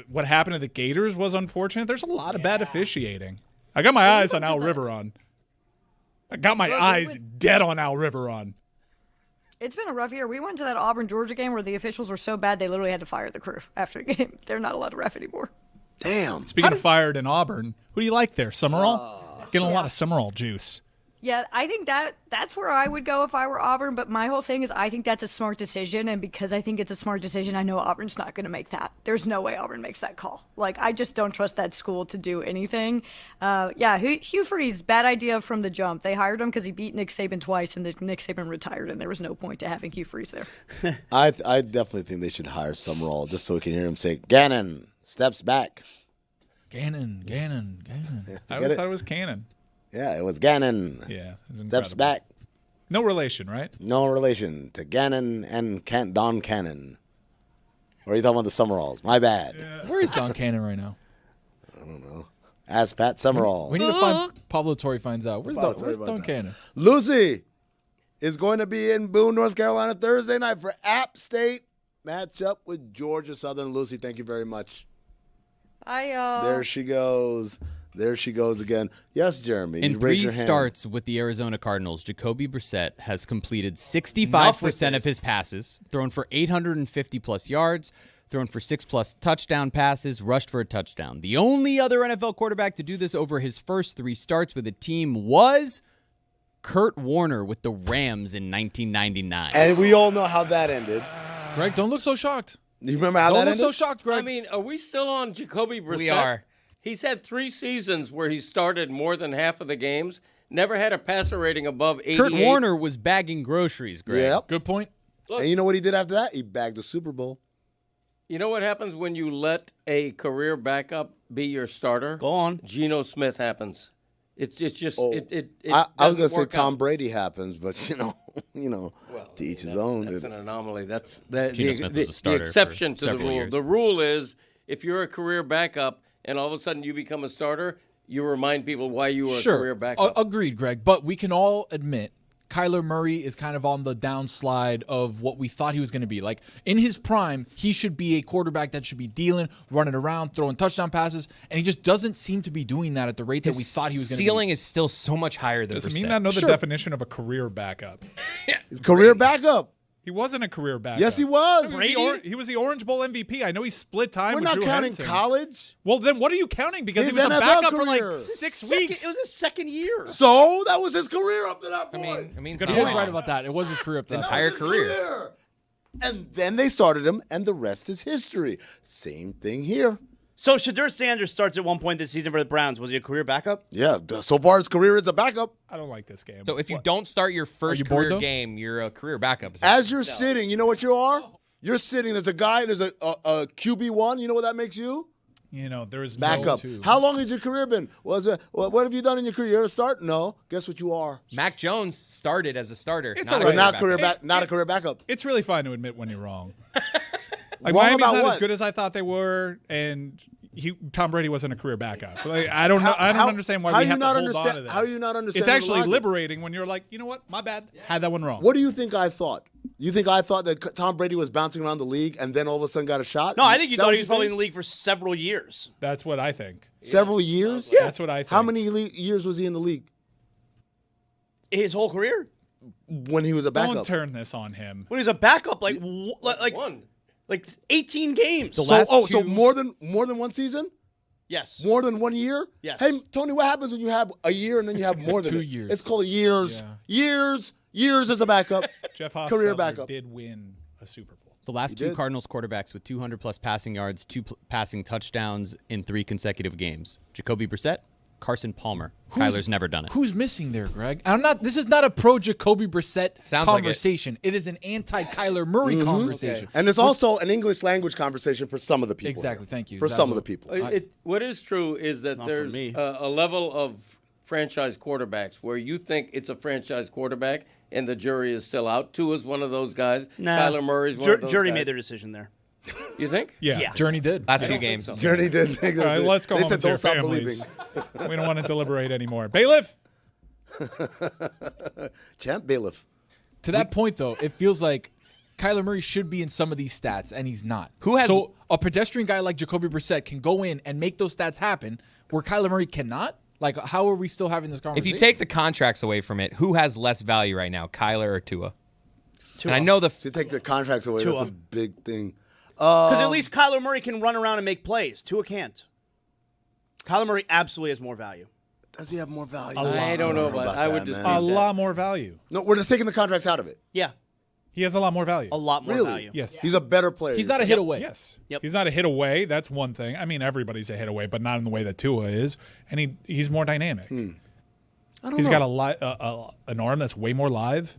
What happened to the Gators was unfortunate. There's a lot of bad officiating. I got my eyes on Al Riveron. I got my eyes dead on Al Riveron. It's been a rough year. We went to that Auburn-Georgia game where the officials were so bad they literally had to fire the crew after the game. They're not allowed to ref anymore. Damn. Speaking of fired in Auburn, who do you like there? Summerall? Getting a lot of Summerall juice. Yeah, I think that's where I would go if I were Auburn, but my whole thing is I think that's a smart decision, and because I think it's a smart decision, I know Auburn's not going to make that. There's no way Auburn makes that call. Like, I just don't trust that school to do anything. Hugh Freeze, bad idea from the jump. They hired him because he beat Nick Saban twice, and Nick Saban retired, and there was no point to having Hugh Freeze there. I definitely think they should hire Summerall just so we can hear him say, Gannon, steps back. Gannon. I always thought it was Cannon. Yeah, it was Gannon. Yeah, it was steps incredible. back. No relation, right? No relation to Gannon and Don Cannon. Or are you talking about the Summeralls? My bad. Where is Don Cannon right now? I don't know. Ask Pat Summerall. We need to find Pablo Torre finds out. Where's Don Cannon? Lucy is going to be in Boone, North Carolina Thursday night for App State matchup with Georgia Southern. Lucy, thank you very much. There she goes. There she goes again. Yes, Jeremy. In you raise 3 your hand. starts with the Arizona Cardinals, Jacoby Brissett has completed 65% of his passes, thrown for 850-plus yards, thrown for 6-plus touchdown passes, rushed for a touchdown. The only other NFL quarterback to do this over his first 3 starts with a team was Kurt Warner with the Rams in 1999. And we all know how that ended. Greg, don't look so shocked. You remember how don't that look ended? so shocked, Greg. I mean, are we still on Jacoby Brissett? We are. He's had 3 seasons where he started more than half of the games. Never had a passer rating above 88. Kurt Warner was bagging groceries, Greg. Yep. Good point. Look, And you know what he did after that? He bagged the Super Bowl. you know what happens when you let a career backup be your starter? Go on. Geno Smith happens. It's just Oh, it I was doesn't going to say work Tom out. Brady happens, but to each his own. That's an anomaly. That's the Geno Smith was a starter the exception for to the several rule. years. The rule is if you're a career backup and all of a sudden you become a starter, you remind people why you were a career backup. Agreed, Greg. But we can all admit Kyler Murray is kind of on the downslide of what we thought he was going to be. Like, in his prime, he should be a quarterback that should be dealing, running around, throwing touchdown passes, and he just doesn't seem to be doing that at the rate that we thought he was going to be. Ceiling is still so much higher than Doesn't Brissett. mean not know the Sure. definition of a career backup. His career backup. He wasn't a career backup. Yes, he was. He was the Orange Bowl MVP. I know he split time We're with not Drew counting Henson. college. Well, then what are you counting? Because His he was a NFL backup for career. like 6 weeks. It was his second year. So that was his career up to that point. I mean, He is right about that. It was his career up to that entire point. career. And then they started him, and the rest is history. Same thing here. So Shadur Sanders starts at one point this season for the Browns. Was he a career backup? Yeah, so far his career is a backup. I don't like this game. So if you don't start your first career game, you're a career backup. As you're sitting, you know what you are? You're sitting. There's a guy. There's a QB1. You know what that makes you? You know, there is backup. no How long has your career been? What have you done in your career? You're a start? No. Guess what you are? Mac Jones started as a starter. It's not all right. Not a career backup. It's really fine to admit when you're wrong. Like Wrong Miami's about not what? as good as I thought they were, and Tom Brady wasn't a career backup. Like, I don't know. I don't understand why we have to hold on to this. How do you not understand? It's the actually logic? liberating when you're like, you know what? My bad. Had that one wrong. What do you think I thought? You think I thought that Tom Brady was bouncing around the league and then all of a sudden got a shot? No, I think you Is that thought what he was probably in think? the league for several years. That's what I think. Several years? Yeah. That's what I think. How many years was he in the league? His whole career? When he was a backup. Don't turn this on him. When he was a backup, like 18 games. So more than one season? Yes. More than 1 year? Yes. Hey, Tony, what happens when you have a year and then you have more than 2 it? years. It's called years. Yeah. Years as a backup. Jeff career Hostetler backup. did win a Super Bowl. The last two Cardinals quarterbacks with 200-plus passing yards, passing touchdowns in 3 consecutive games. Jacoby Brissett, Carson Palmer. Kyler's never done it. Who's missing there, Greg? This is not a pro Jacoby Brissett conversation. It is an anti Kyler Murray conversation. And there's also an English language conversation for some of the people. Exactly. Thank you. For some of the people. What is true is that Not there's for me. a level of franchise quarterbacks where you think it's a franchise quarterback and the jury is still out. Tua's one of those guys. Nah. Kyler Murray's one of those Jury guys. made their decision there. You think? Yeah. Journey did. Last few games. so. Journey did think All right, let's go they home said to your don't stop families. believing. We don't want to deliberate anymore. Bailiff? Champ Bailiff. To that point, though, it feels like Kyler Murray should be in some of these stats, and he's not. Who has- So a pedestrian guy like Jacoby Brissett can go in and make those stats happen, where Kyler Murray cannot? Like, how are we still having this If conversation? you take the contracts away from it, who has less value right now, Kyler or Tua? And I know To take the contracts away, that's Tua. a big thing. Because at least Kyler Murray can run around and make plays. Tua can't. Kyler Murray absolutely has more value. Does he have more value? I don't know about I would that, dispute man. A lot more value. No, we're just taking the contracts out of it. Yeah, He has a lot more value. a lot more Really? value. Yes. He's a better player. He's not a hit away. Yes. Yep. He's not a hit away. That's one thing. I mean, everybody's a hit away, but not in the way that Tua is. And he's more dynamic. I don't He's know. got an arm that's way more live.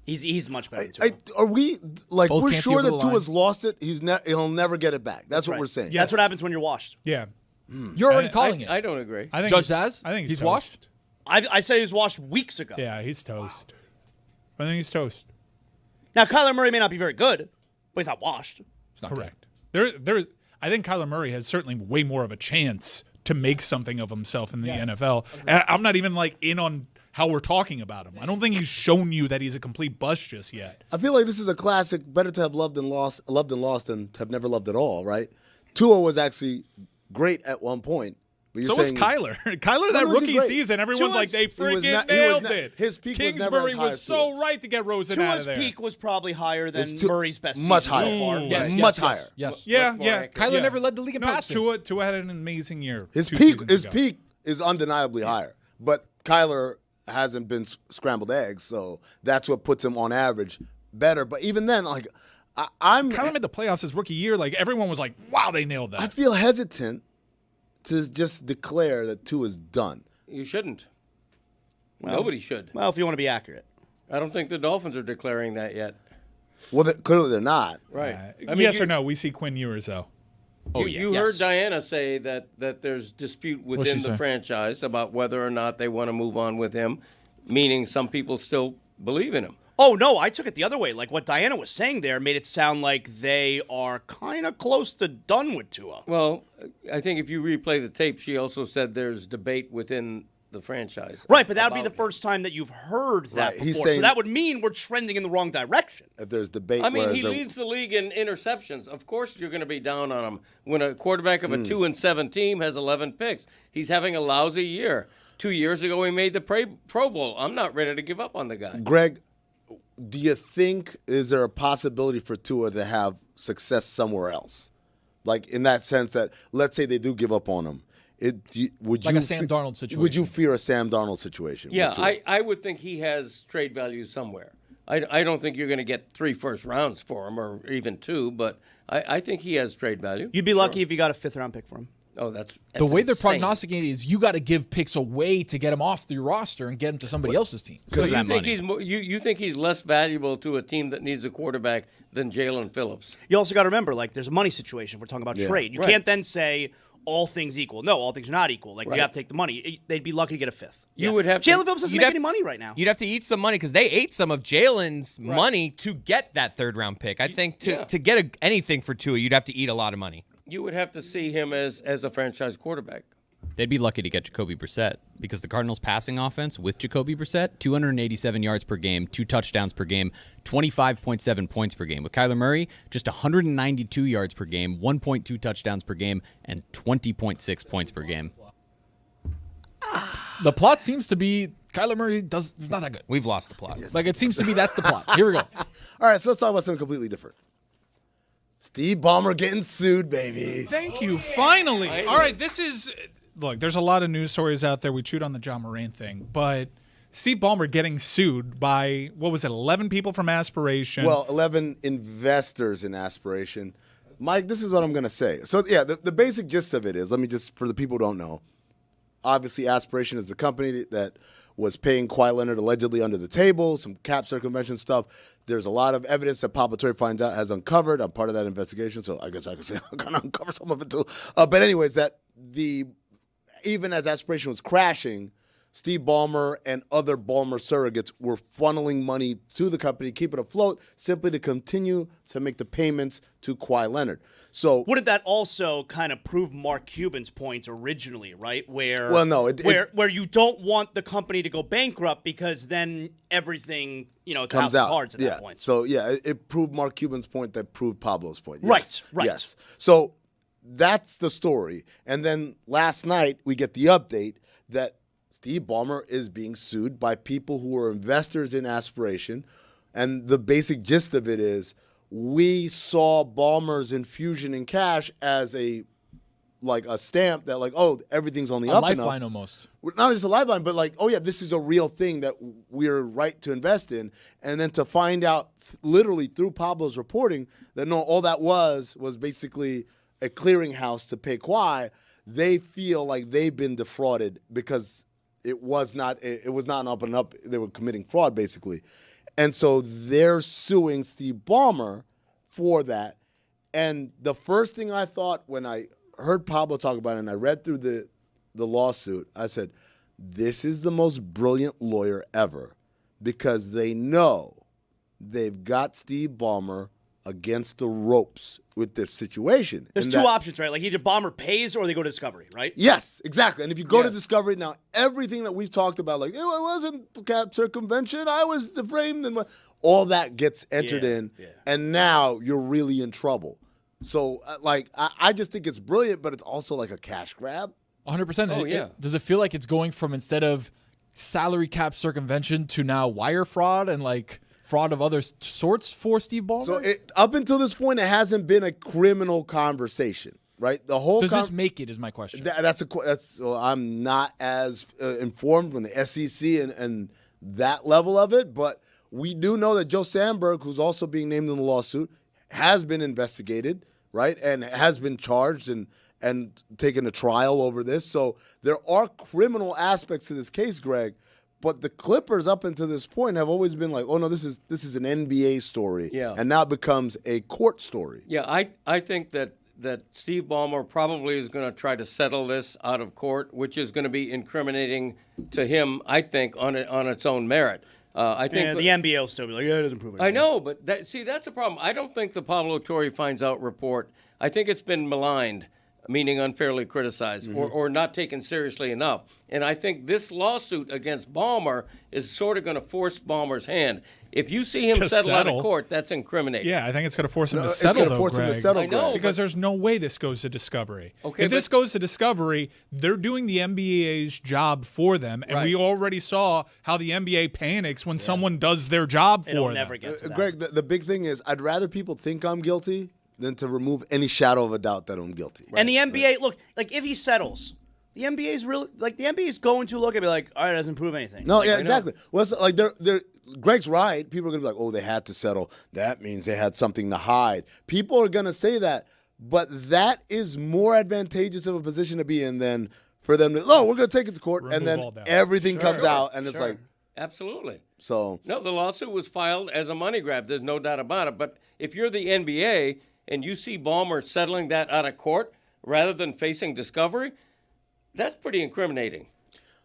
He's much better. Tua. Are we like Both we're can't see sure over that the Tua's lost it? He'll never get it back. That's what Right. we're saying. That's what happens when you're washed. Yeah. You're already I- calling it. I don't agree. I think Judge he's- Zaz? I think He's toast. washed? I said he was washed weeks ago. Yeah, he's toast. I think he's toast. Now Kyler Murray may not be very good, but he's not washed. It's not Correct. I think Kyler Murray has certainly way more of a chance to make something of himself in the NFL. And I'm not even in on how we're talking about him. I don't think he's shown you that he's a complete bust just yet. I feel like this is a classic. Better to have loved and lost than to have never loved at all. Right? Tua was actually great at one point. But you're So was saying Kyler. Kyler, that was he rookie great? season, everyone's like, they freaking nailed it. His peak was never Kingsbury as high as was so Tua's. right to get Rosen out of Tua's there. peak was probably higher than It's Murray's best season much higher. so far. Yes, much higher. Yes. Yeah, Much more yeah. accurate. Kyler yeah. never led the league in No, passing. Tua had an amazing year. His 2 peak seasons ago. is undeniably higher, but Kyler hasn't been scrambled eggs, so that's what puts him on average better. But even then, I'm Kyler made the playoffs his rookie year. Everyone was like, wow, they nailed that. I feel hesitant to just declare that Tua is done. You shouldn't. Nobody should. Well, if you want to be accurate. I don't think the Dolphins are declaring that yet. Well, clearly they're not. Right. Yes or no? We see Quinn Ewers, though. You heard Diana say that there's dispute within the franchise about whether or not they want to move on with him, meaning some people still believe in him. Oh, no, I took it the other way. Like what Diana was saying there made it sound like they are kind of close to done with Tua. Well, I think if you replay the tape, she also said there's debate within the franchise. Right, but that would be the first time that you've heard that Right, before. he's So saying- that would mean we're trending in the wrong direction. If there's debate, I mean, whereas he there- leads the league in interceptions. Of course you're going to be down on him. When a quarterback of a 2-7 team has 11 picks, he's having a lousy year. 2 years ago, he made the Pro Bowl. I'm not ready to give up on the guy. Greg, do you think is there a possibility for Tua to have success somewhere else? Like in that sense that let's say they do give up on him. Would Like you a Sam Darnold situation. Would you fear a Sam Darnold situation? Yeah, with Tua? I would think he has trade value somewhere. I don't think you're going to get 3 first rounds for him, or even 2, but I think he has trade value. You'd be lucky if you got a 5th-round pick for him. Oh, that's the way they're insane. prognosticating is you got to give picks away to get him off your roster and get him to somebody else's team. So you think he's less valuable to a team that needs a quarterback than Jalen Phillips? You also got to remember, like, there's a money situation. We're talking about trade. You can't then say all things equal. No, all things are not equal. Like, you have to take the money. They'd be lucky to get a 5th. You would have Jalen Phillips doesn't make any money right now. You'd have to eat some money because they ate some of Jalen's money to get that 3rd-round pick. I think to get anything for Tua, you'd have to eat a lot of money. You would have to see him as a franchise quarterback. They'd be lucky to get Jacoby Brissett because the Cardinals' passing offense with Jacoby Brissett, 287 yards per game, 2 touchdowns per game, 25.7 points per game. With Kyler Murray, just 192 yards per game, 1.2 touchdowns per game, and 20.6 points per game. The plot seems to be Kyler Murray is not that good. We've lost the plot. Like, it seems to be that's the plot. Here we go. All right, so let's talk about something completely different. Steve Ballmer getting sued, baby. Thank you. Finally. All right, this is look, there's a lot of news stories out there. We chewed on the John Moran thing, but Steve Ballmer getting sued by, 11 people from Aspiration? Well, 11 investors in Aspiration. Mike, this is what I'm going to say. So, yeah, the basic gist of it is, let me just, for the people who don't know, obviously Aspiration is the company that was paying Kawhi Leonard allegedly under the table, some cap circumvention stuff. There's a lot of evidence that Pablo Torre finds out has uncovered. I'm part of that investigation, so I guess I can say I'm going to uncover some of it too. But anyways, even as Aspiration was crashing, Steve Ballmer and other Ballmer surrogates were funneling money to the company, keep it afloat, simply to continue to make the payments to Kawhi Leonard. So wouldn't that also kind of prove Mark Cuban's point originally, right? Where where you don't want the company to go bankrupt because then everything, it's comes house out. of cards at that point. So it proved Mark Cuban's point that proved Pablo's point. Yes. Right. Yes. So that's the story. And then last night we get the update that Steve Ballmer is being sued by people who are investors in Aspiration. And the basic gist of it is we saw Ballmer's infusion in cash as a stamp that everything's on the up and up. A lifeline almost. Not just a lifeline, but this is a real thing that we're right to invest in. And then to find out literally through Pablo's reporting that no, all that was basically a clearinghouse to pay Kawhi, they feel like they've been defrauded because it was not an up and up. They were committing fraud, basically. And so they're suing Steve Ballmer for that. And the first thing I thought when I heard Pablo talk about it and I read through the lawsuit, I said, this is the most brilliant lawyer ever because they know they've got Steve Ballmer against the ropes with this situation. There's two options, right? Like either Ballmer pays or they go to Discovery, right? Yes, exactly. And if you go to Discovery, now everything that we've talked about, it wasn't cap circumvention, I was the framed, and all that gets entered in, and now you're really in trouble. So, I just think it's brilliant, but it's also like a cash grab. 100%. Oh, yeah. Does it feel like it's going from instead of salary cap circumvention to now wire fraud and fraud of other sorts for Steve Ballmer? So up until this point, it hasn't been a criminal conversation, right? The whole does this make it? Is my question. I'm not as informed from the SEC and that level of it, but we do know that Joe Sandberg, who's also being named in the lawsuit, has been investigated, right, and has been charged and taken a trial over this. So there are criminal aspects to this case, Greg. But the Clippers, up until this point, have always been like, oh, no, this is an NBA story. Yeah. And now it becomes a court story. Yeah, I think that Steve Ballmer probably is going to try to settle this out of court, which is going to be incriminating to him, I think, on its own merit. I think the NBA will still be like, it doesn't prove anything. I know, but that's a problem. I don't think the Pablo Torre finds out report, I think it's been maligned, meaning unfairly criticized or not taken seriously enough. And I think this lawsuit against Ballmer is sort of going to force Ballmer's hand. If you see him settle out of court, that's incriminating. Yeah, I think it's going to force him to settle, though, Greg. I know, because there's no way this goes to Discovery. Okay, if this goes to Discovery, they're doing the NBA's job for them, and we already saw how the NBA panics when someone does their job for them. Never get to that. Greg, the big thing is I'd rather people think I'm guilty than to remove any shadow of a doubt that I'm guilty. And the NBA, look, if he settles, the NBA is really the NBA is going to look and be like, all right, it doesn't prove anything. No, exactly. Well, it's Greg's right. People are going to be like, oh, they had to settle. That means they had something to hide. People are going to say that, but that is more advantageous of a position to be in than for them to, we're going to take it to court, and then everything comes out, and it's like. Absolutely. So. No, the lawsuit was filed as a money grab. There's no doubt about it. But if you're the NBA and you see Ballmer settling that out of court rather than facing discovery, that's pretty incriminating.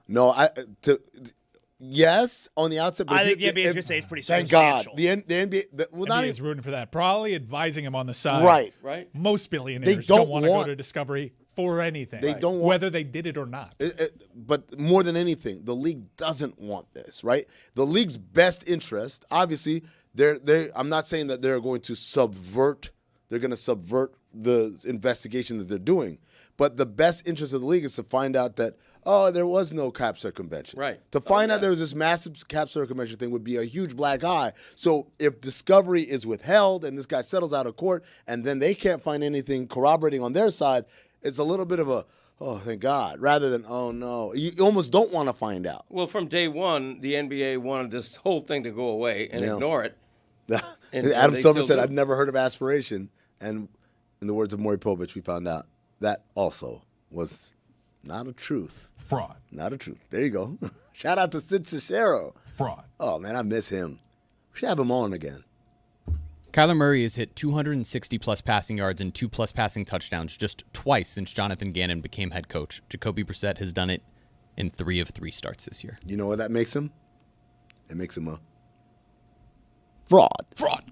No, yes, on the outset. But I think the NBA is going to say it's pretty thank substantial. God. The NBA, NBA is rooting for that. Probably advising him on the side. Right. Most billionaires don't want to go to discovery for anything. They don't want, whether they did it or not. But more than anything, the league doesn't want this, right? The league's best interest, obviously, I'm not saying that they're going to subvert the investigation that they're doing. But the best interest of the league is to find out that, there was no cap circumvention. Right. To find out there was this massive cap circumvention thing would be a huge black eye. So if discovery is withheld and this guy settles out of court and then they can't find anything corroborating on their side, it's a little bit of a, oh, thank God, rather than, oh, no. You almost don't want to find out. Well, from day one, the NBA wanted this whole thing to go away and ignore it. Adam Silver said, I've never heard of aspiration. And in the words of Maury Povich, we found out that also was not a truth. Fraud. Not a truth. There you go. Shout out to Sid Cicero. Fraud. Oh, man, I miss him. We should have him on again. Kyler Murray has hit 260-plus passing yards and 2+ passing touchdowns just twice since Jonathan Gannon became head coach. Jacoby Brissett has done it in 3 of 3 starts this year. You know what that makes him? It makes him a fraud. Fraud.